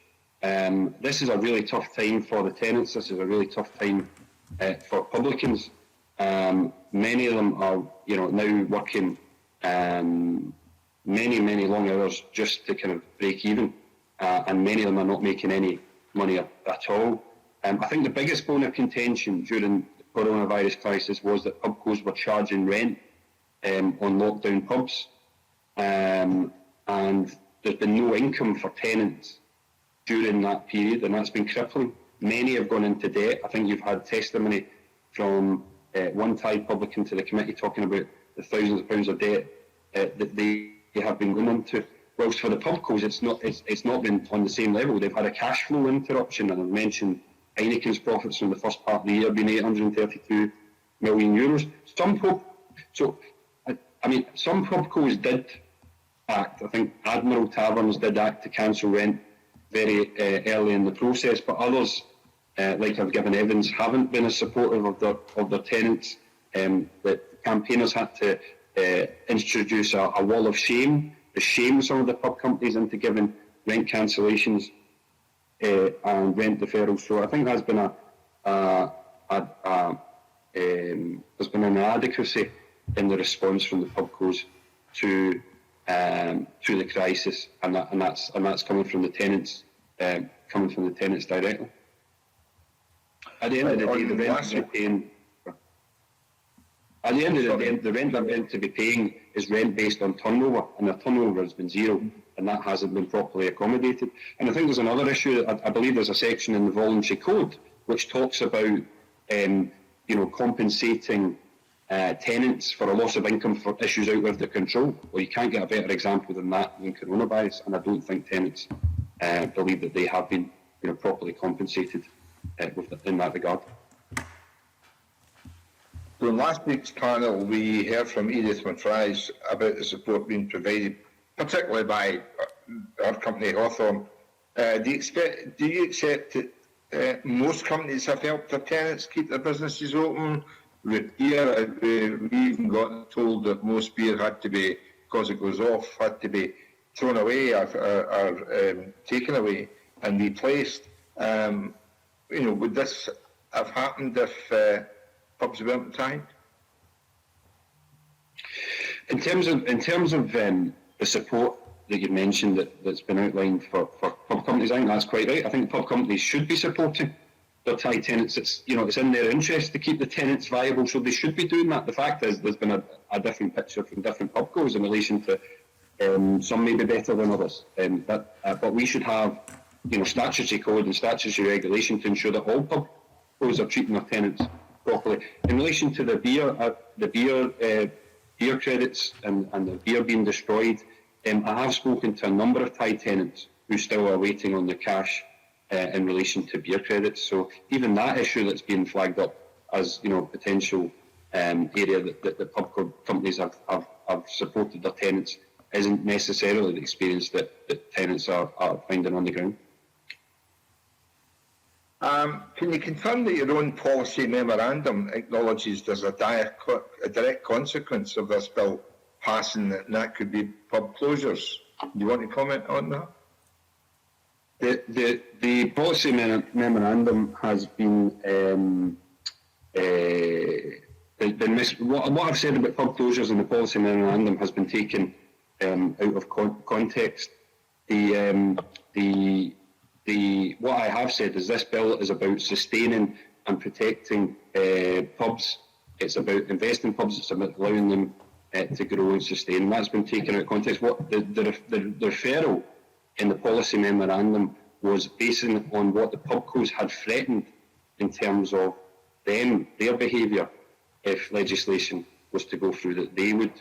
This is a really tough time for the tenants. This is a really tough time for publicans. Many of them are now working many long hours just to kind of break even, and many of them are not making any money at all. I think the biggest bone of contention during the coronavirus crisis was that pubcos were charging rent on lockdown pubs, and there's been no income for tenants during that period, and that's been crippling. Many have gone into debt. I think you've had testimony from one Thai publican to the committee talking about the thousands of pounds of debt that they have been going into. Whilst for the pubcos, it's not been on the same level. They've had a cash flow interruption, and I've mentioned Heineken's profits from the first part of the year being €832 million. Some pubcos did act. I think Admiral Taverns did act to cancel rent very early in the process, but others, like I've given evidence, haven't been as supportive of their tenants. That campaigners had to introduce a wall of shame to shame some of the pub companies into giving rent cancellations and rent deferrals. So I think there's been there's been an inadequacy in the response from the pubcos to the crisis, and that's coming from the tenants, directly. At the end of the day, the rent they're paying. At the end of the day, the rent they're meant to be paying is rent based on turnover, and their turnover has been zero, and that hasn't been properly accommodated. And I think there's another issue. I believe there's a section in the voluntary code which talks about, compensating tenants for a loss of income for issues out of their control. Well, you can't get a better example than that in coronavirus, and I don't think tenants believe that they have been, properly compensated in that regard. So in last week's panel, we heard from Edith McFries about the support being provided, particularly by our company Hawthorne. Do you accept that most companies have helped their tenants keep their businesses open? With beer, we even got told that most beer had to be, because it goes off, had to be thrown away or taken away and replaced. Would this have happened if pubs weren't tied? In terms of the support that you mentioned that's been outlined for pub companies, I think that's quite right. I think pub companies should be supporting their Thai tenants. It's in their interest to keep the tenants viable, so they should be doing that. The fact is, there's been a different picture from different pubcos in relation to some may be better than others. But we should have statutory code and statutory regulation to ensure that all pubcos are treating their tenants properly. In relation to the beer credits and the beer being destroyed, I have spoken to a number of Thai tenants who still are waiting on the cash in relation to beer credits. So even that issue that's being flagged up as potential area that the pub companies have supported their tenants isn't necessarily the experience that tenants are finding on the ground. Can you confirm that your own policy memorandum acknowledges there's a direct consequence of this bill passing, and that could be pub closures? Do you want to comment on that? The policy memorandum has been what I've said about pub closures in the policy memorandum has been taken out of context. What I have said is this bill is about sustaining and protecting pubs. It's about investing in pubs. It's about allowing them to grow and sustain. And that's been taken out of context. What the referral in the policy memorandum was basing on what the pubcos had threatened in terms of their behaviour if legislation was to go through, that they would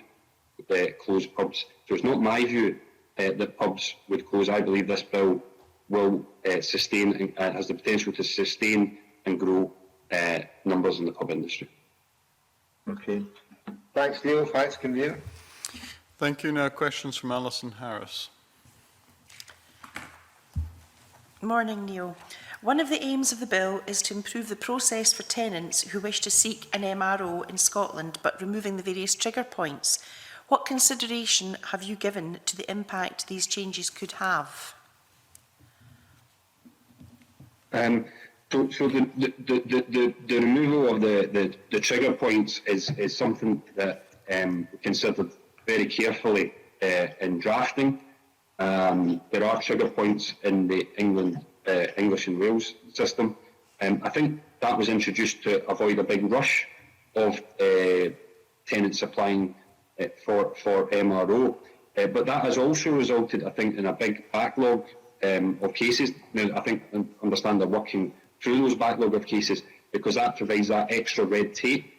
close pubs. So it's not my view that pubs would close. I believe this bill will sustain and has the potential to sustain and grow numbers in the pub industry. Okay. Thanks, Neil. Thanks, Convener. Thank you. Now questions from Alison Harris. Morning, Neil. One of the aims of the bill is to improve the process for tenants who wish to seek an MRO in Scotland, but removing the various trigger points. What consideration have you given to the impact these changes could have? So the removal of the trigger points is something that we considered very carefully in drafting. There are trigger points in the English and Wales system. I think that was introduced to avoid a big rush of tenants applying for MRO. But that has also resulted, I think, in a big backlog of cases. Now, I think and understand they're working through those backlog of cases, because that provides that extra red tape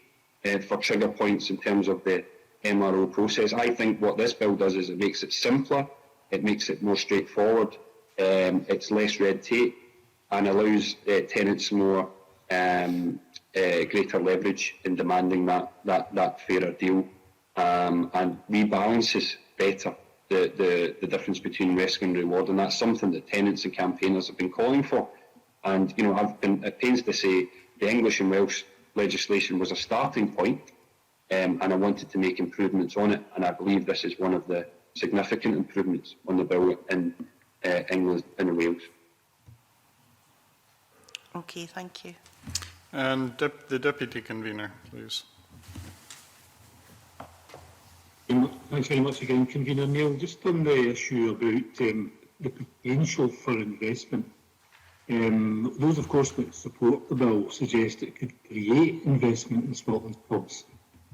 for trigger points in terms of the MRO process. I think what this bill does is it makes it simpler, it makes it more straightforward, it's less red tape, and allows tenants more greater leverage in demanding that fairer deal, and rebalances better the difference between risk and reward, and that's something that tenants and campaigners have been calling for. And I've been at pains to say the English and Welsh legislation was a starting point, and I wanted to make improvements on it, and I believe this is one of the significant improvements on the bill in England and Wales. Okay, thank you. And the Deputy Convener, please. Thanks very much again, Convener Neil. Just on the issue about the potential for investment, those, of course, that support the bill suggest it could create investment in Scotland's pubs.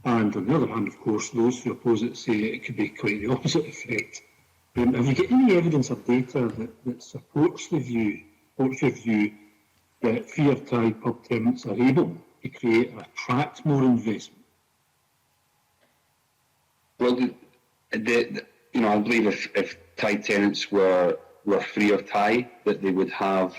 And on the other hand, of course, those who oppose it say it could be quite the opposite effect. Have you got any evidence or data that supports your view that free or tie pub tenants are able to create or attract more investment? Well, I believe if tie tenants were free of tie, that they would have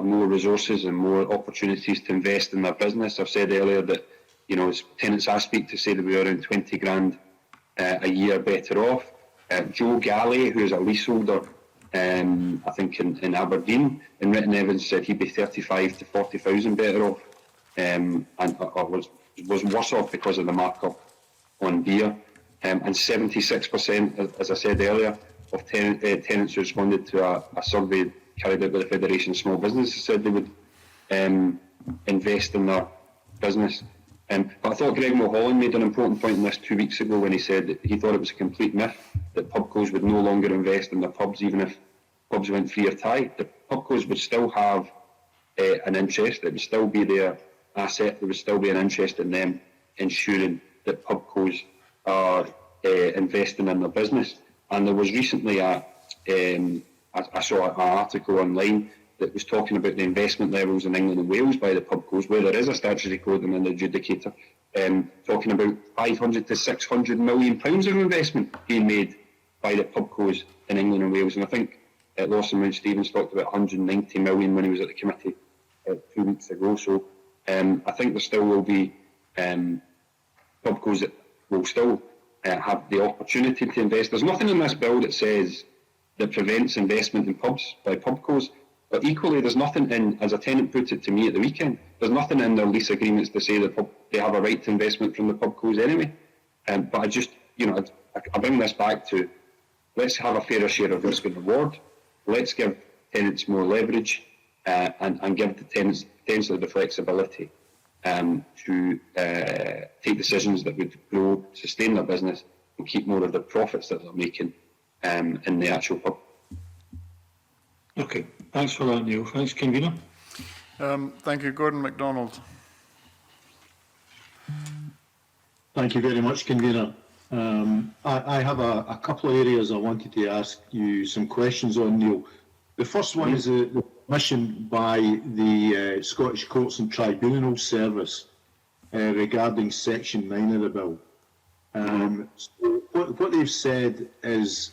more resources and more opportunities to invest in their business. I've said earlier that as tenants I speak to say that we're around 20 grand a year better off. Joe Galley, who is a leaseholder, I think in Aberdeen, in written evidence said he'd be 35 to 40,000 better off, and was worse off because of the markup on beer. And 76%, as I said earlier, of tenants who responded to a survey carried out by the Federation of Small Businesses said they would invest in their business. But I thought Greg Mulholland made an important point in this 2 weeks ago when he said that he thought it was a complete myth that pubcos would no longer invest in their pubs, even if pubs went free or tie. The pubcos would still have an interest, it would still be their asset, there would still be an interest in them ensuring that pubcos are investing in their business. And there was recently I saw an article online that was talking about the investment levels in England and Wales by the pubcos, where there is a statutory code and an adjudicator, talking about 500 to 600 million pounds of investment being made by the pubcos in England and Wales. And I think Lawson Mount Stevens talked about 190 million when he was at the committee 2 weeks ago. So I think there still will be pubcos that will still have the opportunity to invest. There's nothing in this bill that says that prevents investment in pubs by pubcos, but equally there's nothing in, as a tenant put it to me at the weekend, there's nothing in their lease agreements to say that they have a right to investment from the pubcos anyway. But I just, I bring this back to, let's have a fairer share of risk and reward, let's give tenants more leverage, and give the tenants potentially the flexibility to take decisions that would grow, sustain their business, and keep more of the profits that they're making in the actual pub. Okay, thanks for that, Neil. Thanks, Convener. Thank you, Gordon MacDonald. Thank you very much, Convener. I have a couple of areas I wanted to ask you some questions on, Neil. The first one is the mission by the Scottish Courts and Tribunal Service regarding Section 9 of the bill. So what they've said is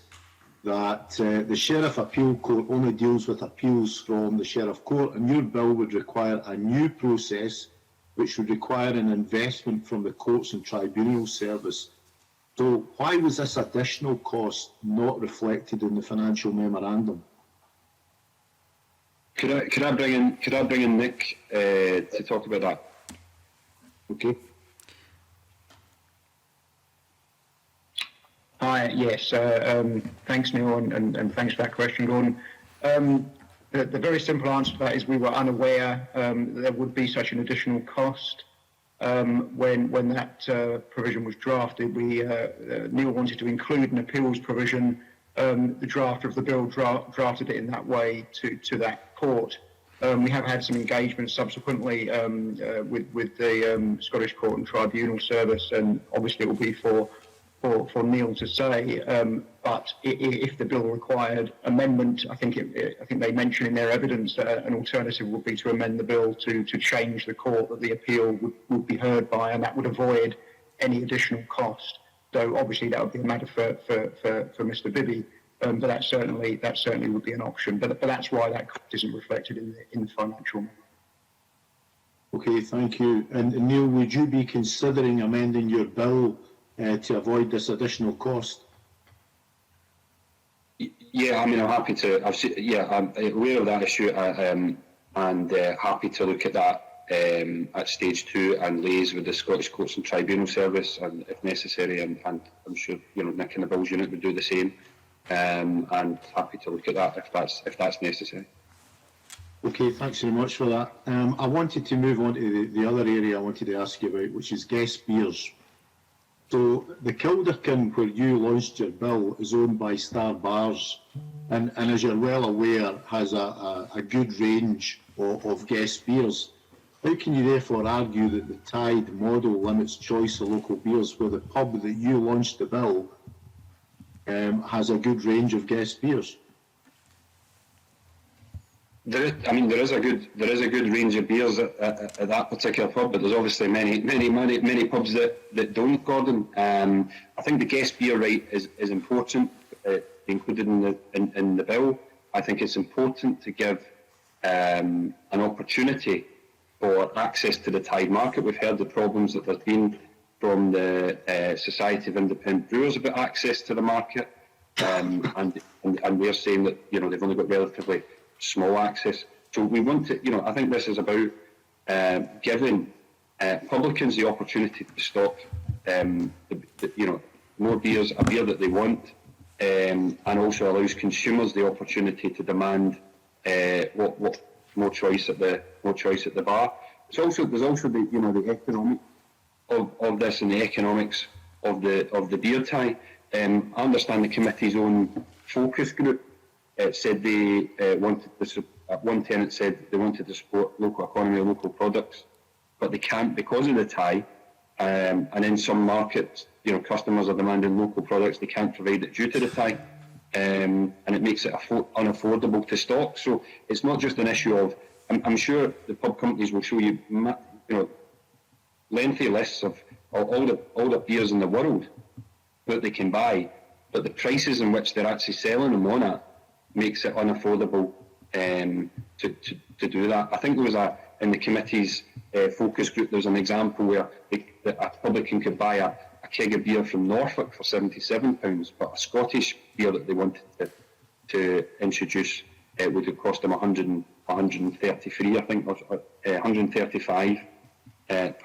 that the Sheriff Appeal Court only deals with appeals from the Sheriff Court, and your bill would require a new process which would require an investment from the Courts and Tribunal Service. So why was this additional cost not reflected in the financial memorandum? Could I bring in Nick to talk about that? Okay. Hi, yes. Thanks, Neil, and thanks for that question, Gordon. The very simple answer to that is we were unaware that there would be such an additional cost. when that provision was drafted, Neil wanted to include an appeals provision. The draft of the bill drafted it in that way to that court. We have had some engagement subsequently with the Scottish Court and Tribunal Service, and obviously it will be for Neil to say. But if the bill required amendment, I think they mention in their evidence that an alternative would be to amend the bill to change the court that the appeal would be heard by, and that would avoid any additional cost. So obviously that would be a matter for Mr. Bibby. But that certainly would be an option. But that's why that cost isn't reflected in the financial. Okay, thank you. And Neil, would you be considering amending your bill to avoid this additional cost? Yeah, I mean, I'm happy to. I'm aware of that issue, and happy to look at that at stage 2 and liaise with the Scottish Courts and Tribunal Service, and if necessary, and I'm sure Nick and the Bills Unit would do the same. And happy to look at that if that's necessary. Okay, thanks very much for that. I wanted to move on to the other area I wanted to ask you about, which is guest beers. So the Kilderkin, where you launched your bill, is owned by Star Bars, and as you're well aware, has a good range of guest beers. How can you therefore argue that the Tide model limits choice of local beers, where the pub that you launched the bill has a good range of guest beers? There is a good range of beers at that particular pub, but there's obviously many pubs that don't, Gordon. I think the guest beer right is important, included in the bill. I think it's important to give an opportunity for access to the Tide market. We've heard the problems that there's been from the Society of Independent Brewers about access to the market, and we're saying that they've only got relatively small access. So we want to, I think this is about giving publicans the opportunity to stock, more beers, a beer that they want, and also allows consumers the opportunity to demand what more choice at the bar. There's also the economics of this and the economics of the beer tie. I understand the committee's own focus group said they wanted to. One tenant said they wanted to support local economy, local products, but they can't because of the tie. And in some markets, customers are demanding local products. They can't provide it due to the tie, and it makes it unaffordable to stock. So it's not just an issue of. I'm sure the pub companies will show you, lengthy lists of all the beers in the world that they can buy, but the prices in which they're actually selling them on at makes it unaffordable to do that. I think there was in the committee's focus group, there was an example where a publican could buy a keg of beer from Norfolk for £77, but a Scottish beer that they wanted to introduce would have cost them 133, I think, or 135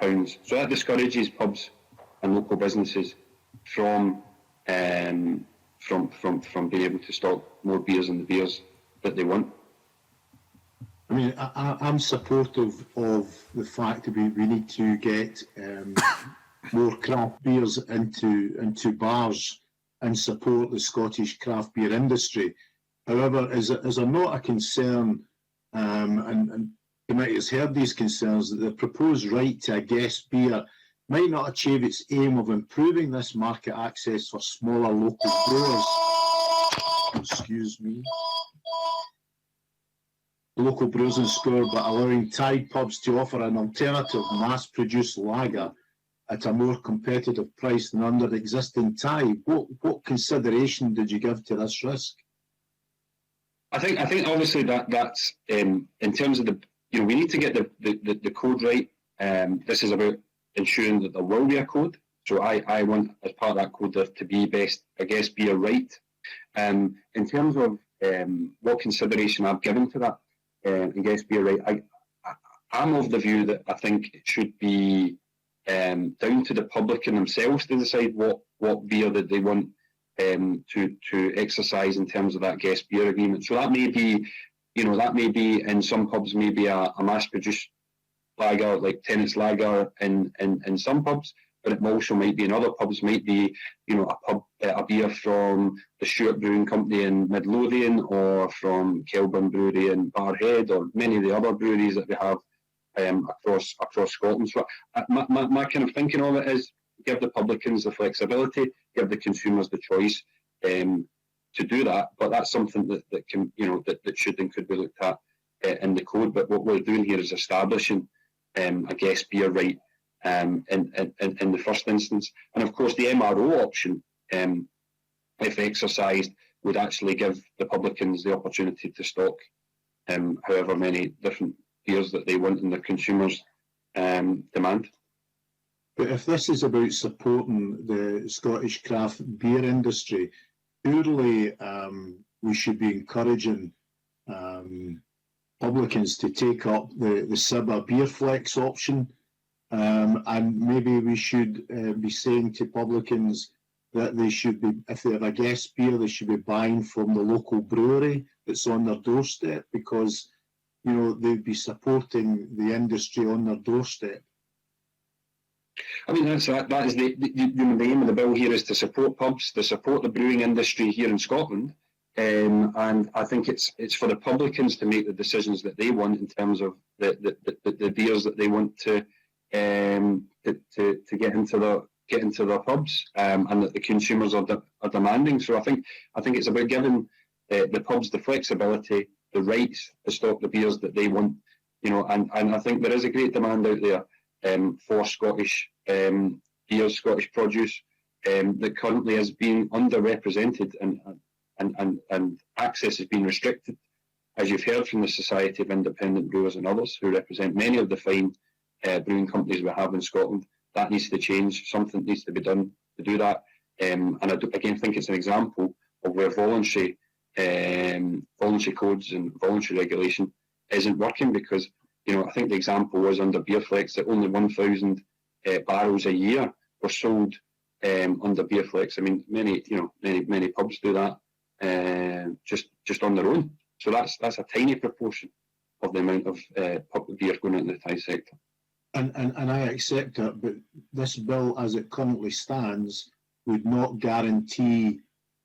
pounds. So that discourages pubs and local businesses from being able to stock more beers and the beers that they want. I mean, I'm supportive of the fact that we need to get more craft beers into bars and support the Scottish craft beer industry. However, is there not a concern, and the committee has heard these concerns, that the proposed right to a guest beer might not achieve its aim of improving this market access for smaller local brewers? Excuse me. Local brewers in Score, but allowing Tide pubs to offer an alternative mass-produced lager at a more competitive price than under the existing Tide. What consideration did you give to this risk? I think obviously that's in terms of we need to get the code right. This is about ensuring that there will be a code. So I want, as part of that code, there to be a guest beer right. In terms of what consideration I've given to that guest beer right, I'm of the view that I think it should be down to the publican themselves to decide what beer that they want to exercise in terms of that guest beer agreement. So that may be in some pubs maybe a mass-produced lager, like Tennent's Lager in some pubs, but it also might be in other pubs, might be, a beer from the Stewart Brewing Company in Midlothian, or from Kelburn Brewery in Barrhead, or many of the other breweries that we have across Scotland. So my kind of thinking of it is give the publicans the flexibility, give the consumers the choice to do that. But that's something that can, that should and could be looked at in the code. But what we're doing here is establishing a guest beer right in the first instance. And of course, the MRO option, if exercised, would actually give the publicans the opportunity to stock however many different beers that they want and the consumers demand. But if this is about supporting the Scottish craft beer industry, surely we should be encouraging publicans to take up the SIBA Beer Flex option, and maybe we should be saying to publicans that they should be, if they have a guest beer, they should be buying from the local brewery that's on their doorstep, because they'd be supporting the industry on their doorstep. I mean, that is the aim of the bill here, is to support pubs, to support the brewing industry here in Scotland. And I think it's for the publicans to make the decisions that they want in terms of the beers that they want to get into their pubs, and that the consumers are demanding. So I think it's about giving the pubs the flexibility, the rights to stock the beers that they want, and I think there is a great demand out there for Scottish beers, Scottish produce, that currently is being underrepresented, and access has been restricted, as you've heard from the Society of Independent Brewers and others who represent many of the fine brewing companies we have in Scotland. That needs to change. Something needs to be done to do that. And I again think it's an example of where voluntary codes and voluntary regulation isn't working, because I think the example was under Beerflex that only 1,000 barrels a year were sold under Beerflex. I mean, many pubs do that just on their own. So that's a tiny proportion of the amount of pub beer going into the Thai sector. And I accept that, but this bill, as it currently stands, would not guarantee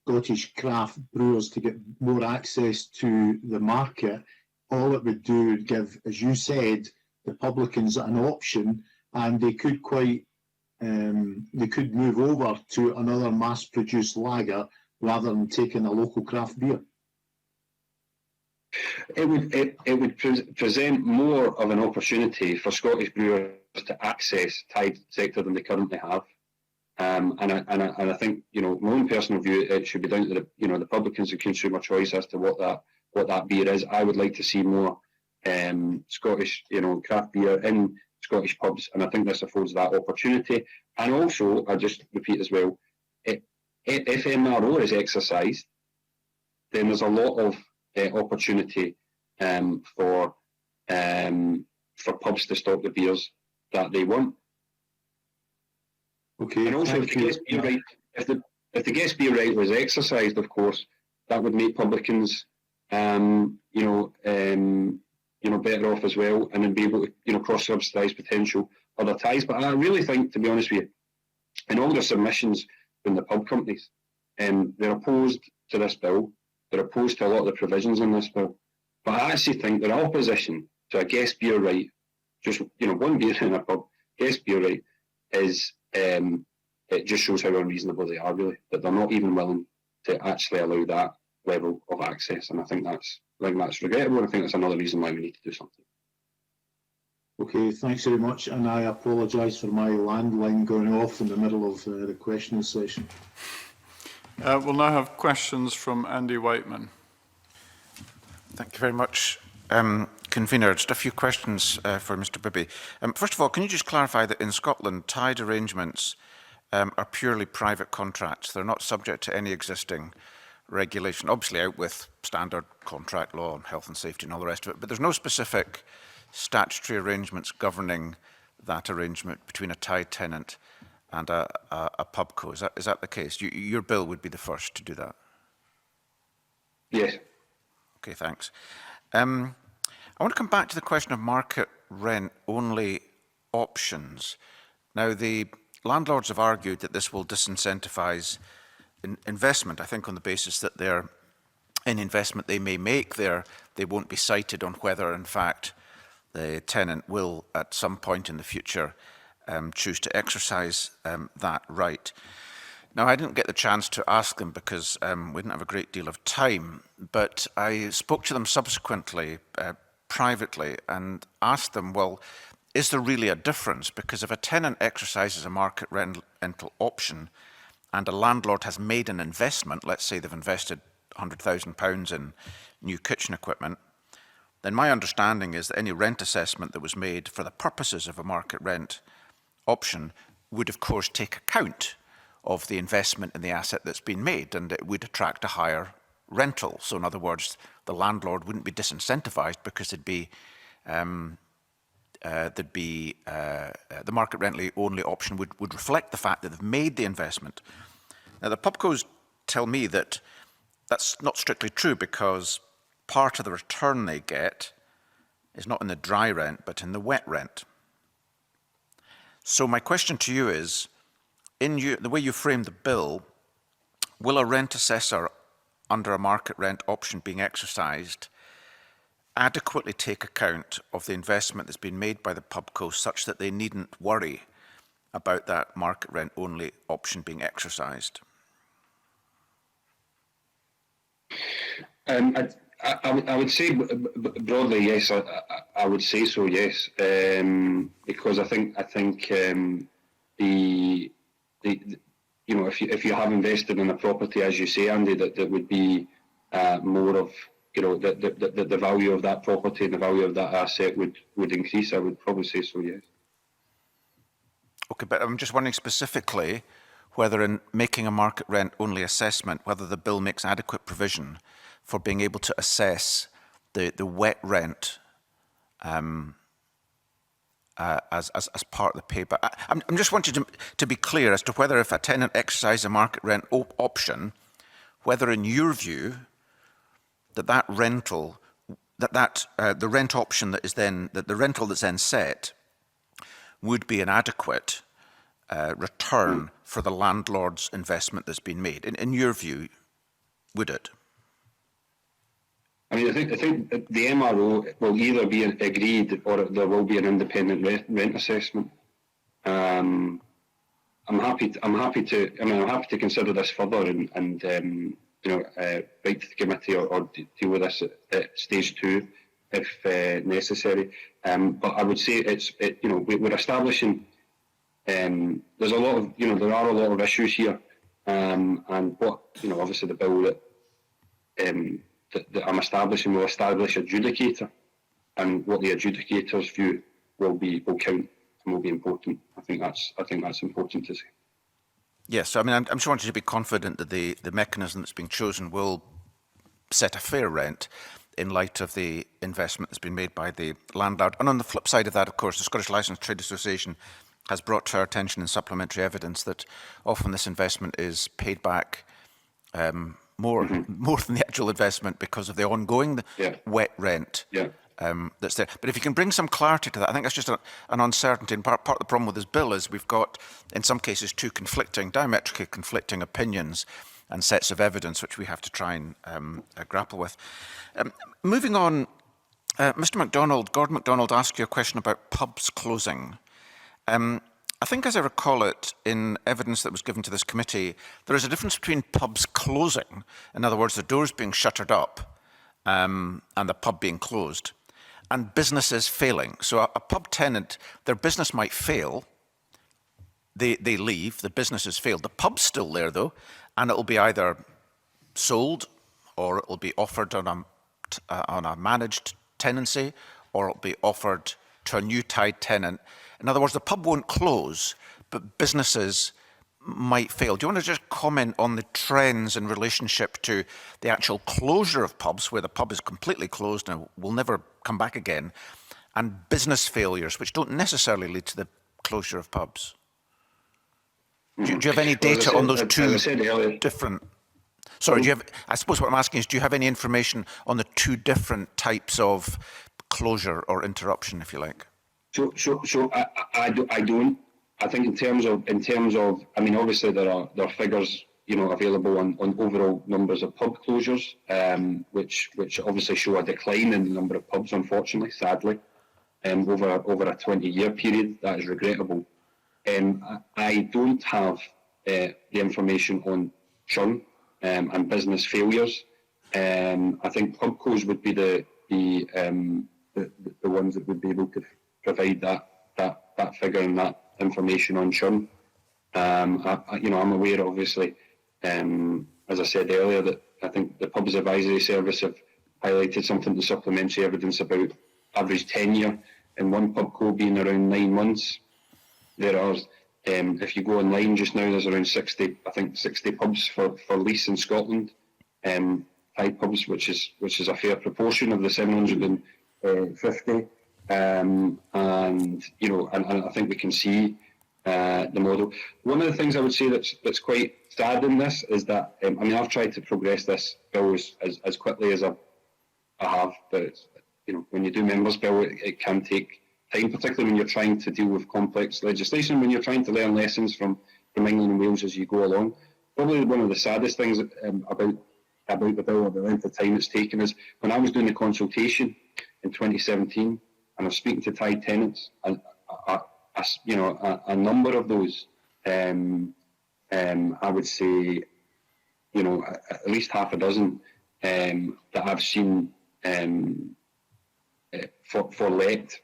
Scottish craft brewers to get more access to the market. All it would do would give, as you said, the publicans an option, and they could move over to another mass-produced lager rather than taking a local craft beer. It would present more of an opportunity for Scottish brewers to access Thai sector than they currently have. And I think, my own personal view, it should be down to the publicans and consumer choice as to what that beer is. I would like to see more Scottish, craft beer in Scottish pubs, and I think this affords that opportunity. And also, I just repeat as well, if MRO is exercised, then there's a lot of opportunity for pubs to stock the beers that they want. Okay. And also, if the guest beer right was exercised, of course, that would make publicans, better off as well, and then be able to, cross-subsidise potential other ties. But I really think, to be honest with you, in all the submissions from the pub companies, they're opposed to this bill. They're opposed to a lot of the provisions in this bill. But I actually think their opposition to a guest beer right, just one beer in a pub, guest beer right, is it just shows how unreasonable they are, really, that they're not even willing to actually allow that level of access. And I think that's regrettable. I think that's another reason why we need to do something. Okay, thanks very much, and I apologise for my landline going off in the middle of the questioning session. We'll now have questions from Andy Whiteman. Thank you very much, Convener. Just a few questions for Mr Bibby. First of all, can you just clarify that in Scotland, tied arrangements are purely private contracts? They're not subject to any existing regulation, obviously out with standard contract law and health and safety and all the rest of it, but there's no specific statutory arrangements governing that arrangement between a tied tenant and a pubco. Is that the case? Your bill would be the first to do that? Yes. Okay, thanks. I want to come back to the question of market rent only options. Now, the landlords have argued that this will disincentivise investment, I think on the basis that any investment they may make there, they won't be cited on whether, in fact, the tenant will, at some point in the future, choose to exercise that right. Now, I didn't get the chance to ask them because we didn't have a great deal of time, but I spoke to them subsequently, privately, and asked them, well, is there really a difference? Because if a tenant exercises a market rental option and a landlord has made an investment, let's say they've invested £100,000 in new kitchen equipment, then my understanding is that any rent assessment that was made for the purposes of a market rent option would, of course, take account of the investment in the asset that's been made, and it would attract a higher rental. So in other words, the landlord wouldn't be disincentivized because the market rent only option would reflect the fact that they've made the investment. Now, the pubcos tell me that that's not strictly true, because part of the return they get is not in the dry rent, but in the wet rent. So my question to you is, the way you framed the bill, will a rent assessor under a market rent option being exercised adequately take account of the investment that's been made by the pubco such that they needn't worry about that market rent only option being exercised? I would say broadly yes. I would say so, yes, because I think if you have invested in a property, as you say, Andy, that would be more of the value of that property and the value of that asset would increase. I would probably say so, yes. Okay, but I'm just wondering specifically whether in making a market rent only assessment, whether the bill makes adequate provision for being able to assess the wet rent as part of the pay. But I'm just wanting to be clear as to whether if a tenant exercises a market rent option, whether in your view that rental, the rent option that is then, that the rental that's then set would be an adequate return for the landlord's investment that's been made. In your view, would it? I mean, I think the MRO will either be agreed or there will be an independent rent assessment. I'm happy to consider this further and write to the committee or deal with this at stage 2 if necessary. But I would say we're establishing. There's a lot of there are a lot of issues here, and what obviously the bill that I'm establishing will establish adjudicator, and what the adjudicator's view will count and will be important. I think that's important to say. Yes, I mean, I'm just wanting to be confident that the mechanism that's being chosen will set a fair rent in light of the investment that's been made by the landlord. And on the flip side of that, of course, the Scottish Licensed Trade Association has brought to our attention in supplementary evidence that often this investment is paid back more than the actual investment because of the ongoing wet rent that's there. But if you can bring some clarity to that, I think that's just an uncertainty. And part of the problem with this bill is we've got, in some cases, diametrically conflicting opinions and sets of evidence which we have to try and grapple with. Moving on, Gordon MacDonald asked you a question about pubs closing. I think, as I recall it, in evidence that was given to this committee, there is a difference between pubs closing, in other words, the doors being shuttered up and the pub being closed, and businesses failing. So a pub tenant, their business might fail, they leave, the business has failed. The pub's still there, though, and it'll be either sold or it'll be offered on a managed tenancy, or it'll be offered to a new tied tenant. In other words, the pub won't close, but businesses might fail. Do you want to just comment on the trends in relationship to the actual closure of pubs, where the pub is completely closed and will never come back again, and business failures, which don't necessarily lead to the closure of pubs? Do you have any data on those two different... Sorry, I suppose what I'm asking is, do you have any information on the two different types of closure or interruption, if you like? So I don't. I think in terms of, I mean, obviously there are figures, you know, available on overall numbers of pub closures, which obviously show a decline in the number of pubs, unfortunately, sadly, over a 20-year period. That is regrettable. I don't have the information on churn and business failures. I think Pubcos would be the ones that would be able to provide that figure and that information on churn. I'm aware, obviously, as I said earlier, that I think the Pubs Advisory Service have highlighted something in supplementary evidence about average tenure in one Pubco being around 9 months. There are, if you go online just now, there's around 60 pubs for lease in Scotland, Tide pubs, which is a fair proportion of the 750. And you know, and I think we can see the model. One of the things I would say that's quite sad in this is that I mean, I've tried to progress this bill as quickly as I have, but it's, you know, when you do members' bill, it can take time, particularly when you're trying to deal with complex legislation, when you're trying to learn lessons from England and Wales as you go along. Probably one of the saddest things about the bill, or the length of time it's taken, is when I was doing the consultation in 2017 and I was speaking to Tide tenants, and a number of those, I would say, you know, at least half a dozen that I've seen for let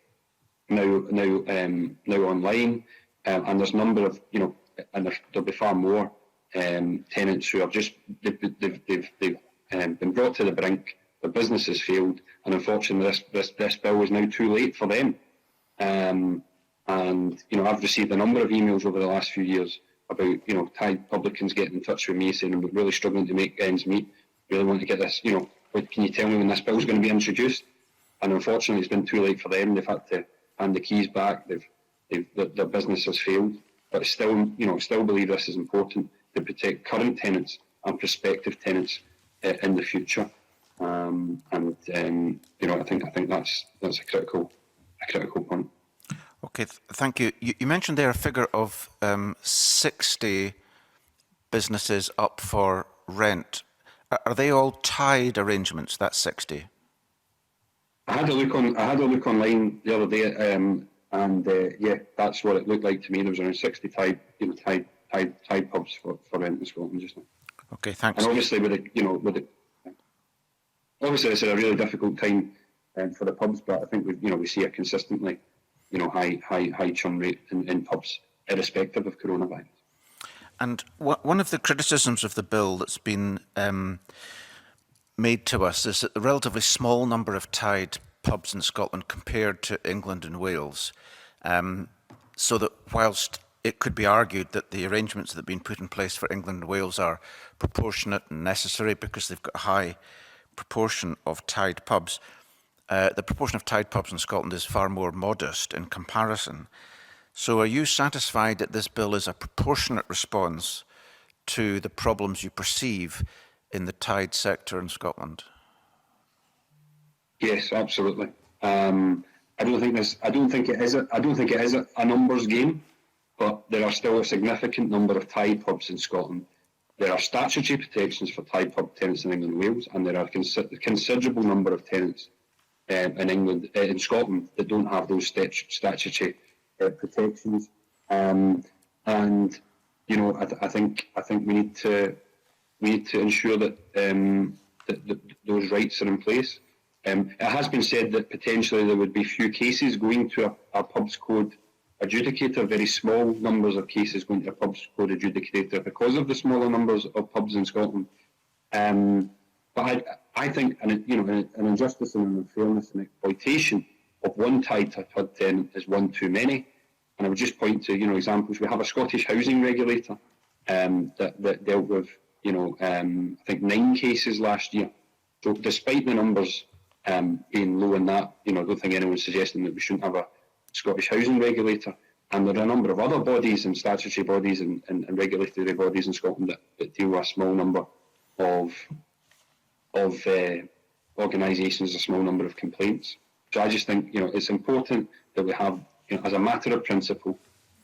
now online, and there's a number of, you know, and there'll be far more tenants who have just they've been brought to the brink. Their business has failed, and unfortunately, this bill is now too late for them. And you know, I've received a number of emails over the last few years about, you know, Tide publicans getting in touch with me saying we're really struggling to make ends meet. Really want to get this. You know, can you tell me when this bill is going to be introduced? And unfortunately, it's been too late for them. They've had to hand the keys back. Their business has failed. But still, you know, still believe this is important to protect current tenants and prospective tenants in the future. You know, I think that's a critical point. Okay, thank you. You mentioned there a figure of 60 businesses up for rent. Are they all Tide arrangements? That's 60. I had a look online the other day, yeah, that's what it looked like to me. There was around 60 Tide pubs for rent in Scotland just now. Okay, thanks. And obviously, obviously, it's a really difficult time for the pubs, but I think we see a consistently, you know, high churn rate in pubs, irrespective of coronavirus. And one of the criticisms of the bill that's been made to us is that the relatively small number of Tide pubs in Scotland compared to England and Wales, so that whilst it could be argued that the arrangements that have been put in place for England and Wales are proportionate and necessary because they've got a high proportion of Tide pubs, the proportion of Tide pubs in Scotland is far more modest in comparison. So are you satisfied that this bill is a proportionate response to the problems you perceive in the Tide sector in Scotland? Yes, absolutely. I don't think it is a numbers game, but there are still a significant number of Tide pubs in Scotland. There are statutory protections for Tide pub tenants in England and Wales, and there are a considerable number of tenants in Scotland that don't have those statutory protections. And you know, I think we need to ensure that that those rights are in place. It has been said that potentially there would be few cases going to a pubs code adjudicator, very small numbers of cases going to a pubs code adjudicator because of the smaller numbers of pubs in Scotland. But I think, an injustice and an unfairness and exploitation of one Tide pub tenant is one too many. And I would just point to, you know, examples. We have a Scottish housing regulator that dealt with, you know, I think 9 cases last year. So despite the numbers being low in that, you know, I don't think anyone's suggesting that we shouldn't have a Scottish housing regulator. And there are a number of other bodies and statutory bodies and regulatory bodies in Scotland that deal with a small number of organisations, a small number of complaints. So I just think, you know, it's important that we have as a matter of principle,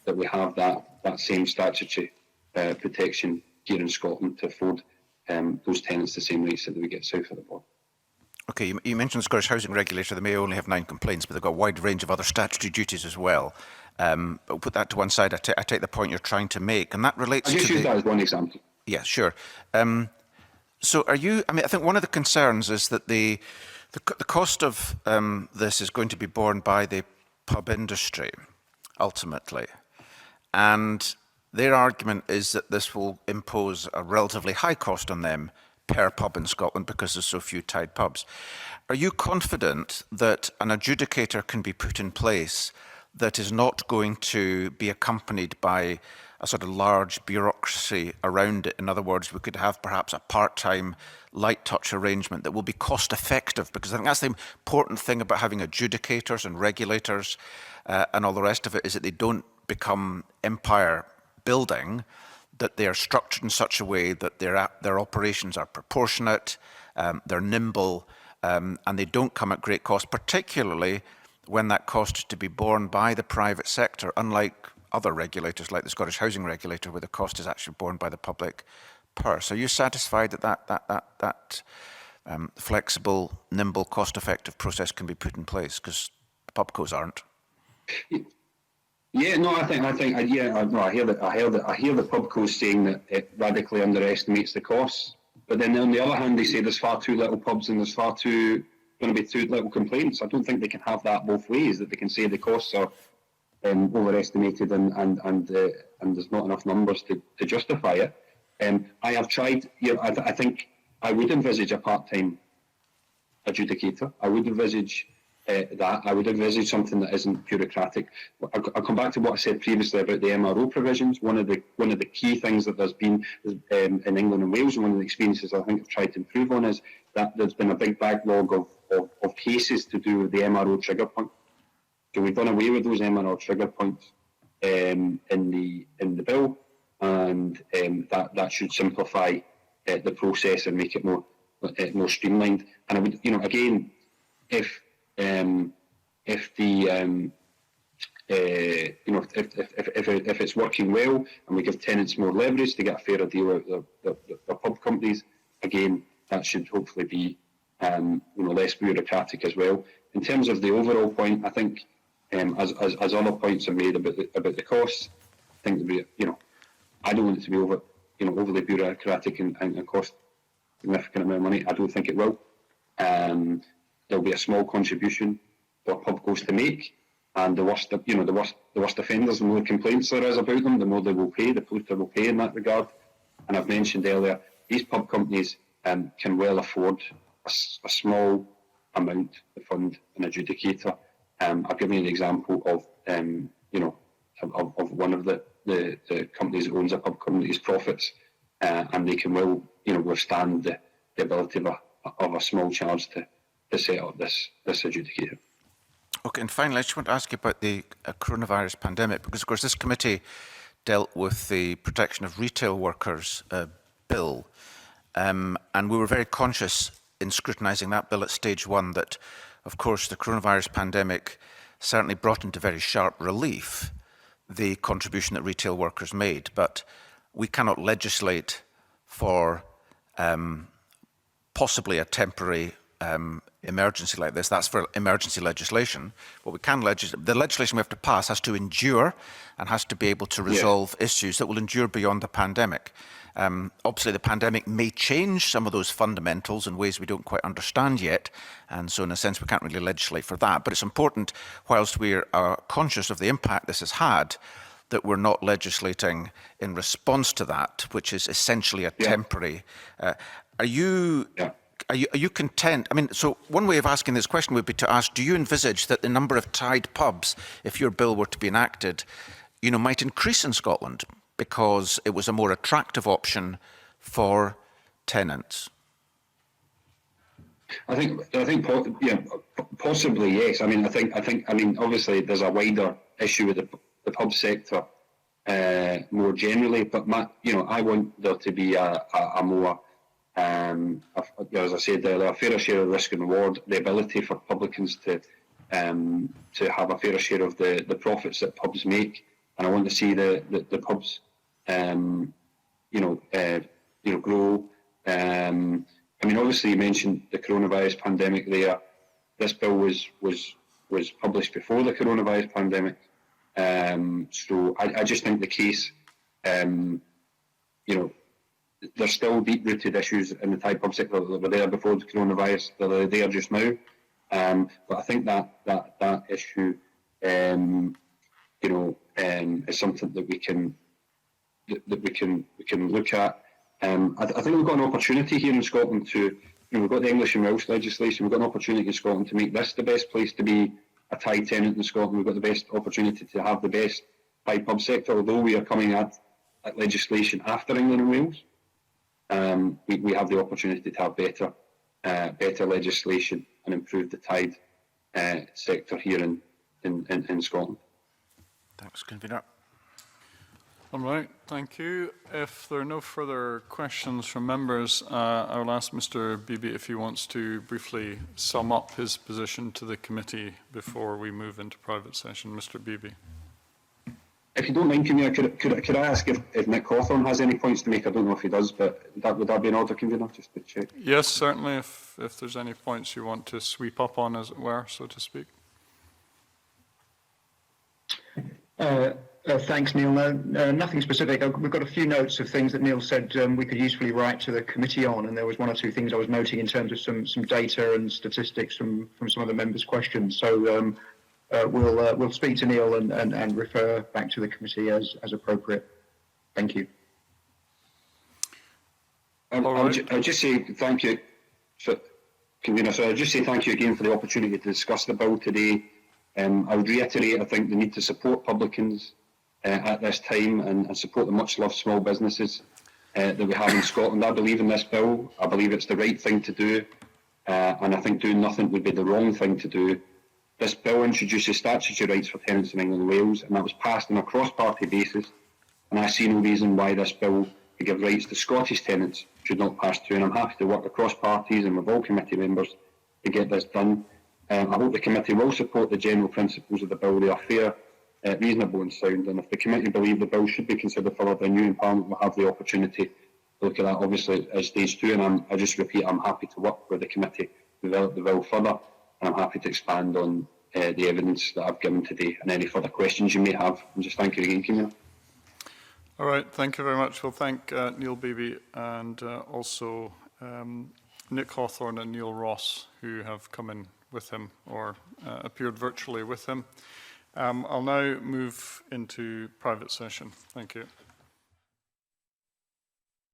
that we have that same statutory protection here in Scotland to afford those tenants the same rates that we get south of the border. Okay, you mentioned the Scottish Housing Regulator. They may only have 9 complaints, but they've got a wide range of other statutory duties as well. But we'll put that to one side. I take the point you're trying to make, and that relates to. I just use that as one example. Yeah, sure. So are you? I mean, I think one of the concerns is that the cost of this is going to be borne by the pub industry ultimately, and their argument is that this will impose a relatively high cost on them per pub in Scotland because there's so few tied pubs. Are you confident that an adjudicator can be put in place that is not going to be accompanied by a sort of large bureaucracy around it? In other words, we could have perhaps a part-time light touch arrangement that will be cost effective, because I think that's the important thing about having adjudicators and regulators and all the rest of it, is that they don't become empire building, that they are structured in such a way that their operations are proportionate, they're nimble, and they don't come at great cost, particularly when that cost is to be borne by the private sector, unlike other regulators like the Scottish Housing Regulator, where the cost is actually borne by the public purse. Are you satisfied that flexible, nimble, cost-effective process can be put in place? Because pubcos aren't. Yeah, no, I hear the pubcos saying that it radically underestimates the costs, but then on the other hand, they say there's far too little pubs and there's going to be too little complaints. I don't think they can have that both ways. That they can say the costs are overestimated and there's not enough numbers to justify it. I have tried. I think I would envisage a part-time adjudicator. I would envisage that. I would envisage something that isn't bureaucratic. I'll come back to what I said previously about the MRO provisions. One of the key things that there's been in England and Wales, and one of the experiences I think I've tried to improve on, is that there's been a big backlog of cases to do with the MRO trigger point. So we've done away with those MRO trigger points in the bill, and that should simplify the process and make it more streamlined. And I would, again, if it's working well and we give tenants more leverage to get a fairer deal out of the pub companies, again, that should hopefully be less bureaucratic as well. In terms of the overall point, I think as other points are made about the costs, I think I don't want it to be overly bureaucratic and cost a significant amount of money. I don't think it will. There'll be a small contribution for pubcos to make, and the worst offenders, the more complaints there is about them, the more they will pay. The polluter will pay in that regard. And I've mentioned earlier, these pub companies can well afford a small amount to fund an adjudicator. I've given you an example of one of the companies that owns a pub company's profits, and they can well withstand the ability of a small charge to set up this adjudicator. Okay, and finally, I just want to ask you about the coronavirus pandemic, because of course this committee dealt with the Protection of Retail Workers bill, and we were very conscious in scrutinising that bill at stage 1 that, of course, the coronavirus pandemic certainly brought into very sharp relief the contribution that retail workers made, but we cannot legislate for possibly a temporary emergency like this. That's for emergency legislation. What we can legislate, the legislation we have to pass has to endure and has to be able to resolve issues that will endure beyond the pandemic. Obviously, the pandemic may change some of those fundamentals in ways we don't quite understand yet, and so in a sense we can't really legislate for that. But it's important, whilst we're conscious of the impact this has had, that we're not legislating in response to that, which is essentially a temporary. Are you content? I mean, so one way of asking this question would be to ask, do you envisage that the number of tied pubs, if your bill were to be enacted, might increase in Scotland because it was a more attractive option for tenants? I think possibly yes. I mean, obviously there's a wider issue with the pub sector more generally, but I want there to be a more as I said earlier, a fairer share of risk and reward, the ability for publicans to to have a fairer share of the profits that pubs make, and I want to see the pubs, grow. I mean, obviously, you mentioned the coronavirus pandemic there. This bill was published before the coronavirus pandemic. So I just think the case, there's still deep-rooted issues in the Thai pub sector that were there before the coronavirus, that are there just now. But I think that issue, is something that we can look at. I think we've got an opportunity here in Scotland to, we've got the English and Welsh legislation. We've got an opportunity in Scotland to make this the best place to be a Thai tenant in Scotland. We've got the best opportunity to have the best Thai pub sector, although we are coming at legislation after England and Wales. We have the opportunity to have better legislation and improve the Thai sector here in Scotland. Thanks, Convener. All right, thank you. If there are no further questions from members, I will ask Mr. Beebe if he wants to briefly sum up his position to the committee before we move into private session. Mr. Beebe. If you don't mind, Convener, could I ask if Nick Hawthorne has any points to make? I don't know if he does, but would that be an order, Convener, just to check? Yes, certainly, if there's any points you want to sweep up on, as it were, so to speak. Thanks, Neil. No, nothing specific. We've got a few notes of things that Neil said we could usefully write to the committee on, and there was one or two things I was noting in terms of some data and statistics from some of the members' questions. So we'll speak to Neil and refer back to the committee as appropriate. Thank you. I'll just say thank you, Convener. So I'll just say thank you again for the opportunity to discuss the bill today. I would reiterate, I think, the need to support publicans at this time and support the much-loved small businesses that we have in Scotland. I believe in this bill. I believe it's the right thing to do, and I think doing nothing would be the wrong thing to do. This bill introduces statutory rights for tenants in England and Wales, and that was passed on a cross-party basis, and I see no reason why this bill to give rights to Scottish tenants should not pass through, and I'm happy to work across parties and with all committee members to get this done. I hope the committee will support the general principles of the bill. They are fair, reasonable and sound, and if the committee believe the bill should be considered further by new in Parliament, we'll have the opportunity to look at that, obviously, at stage 2, and I just repeat, I'm happy to work with the committee to develop the bill further, and I'm happy to expand on the evidence that I've given today and any further questions you may have. And just thank you again, Convener. All right, thank you very much. We'll thank Neil Beebe and also Nick Hawthorne and Neil Ross, who have come in with him or appeared virtually with him. I'll now move into private session. Thank you.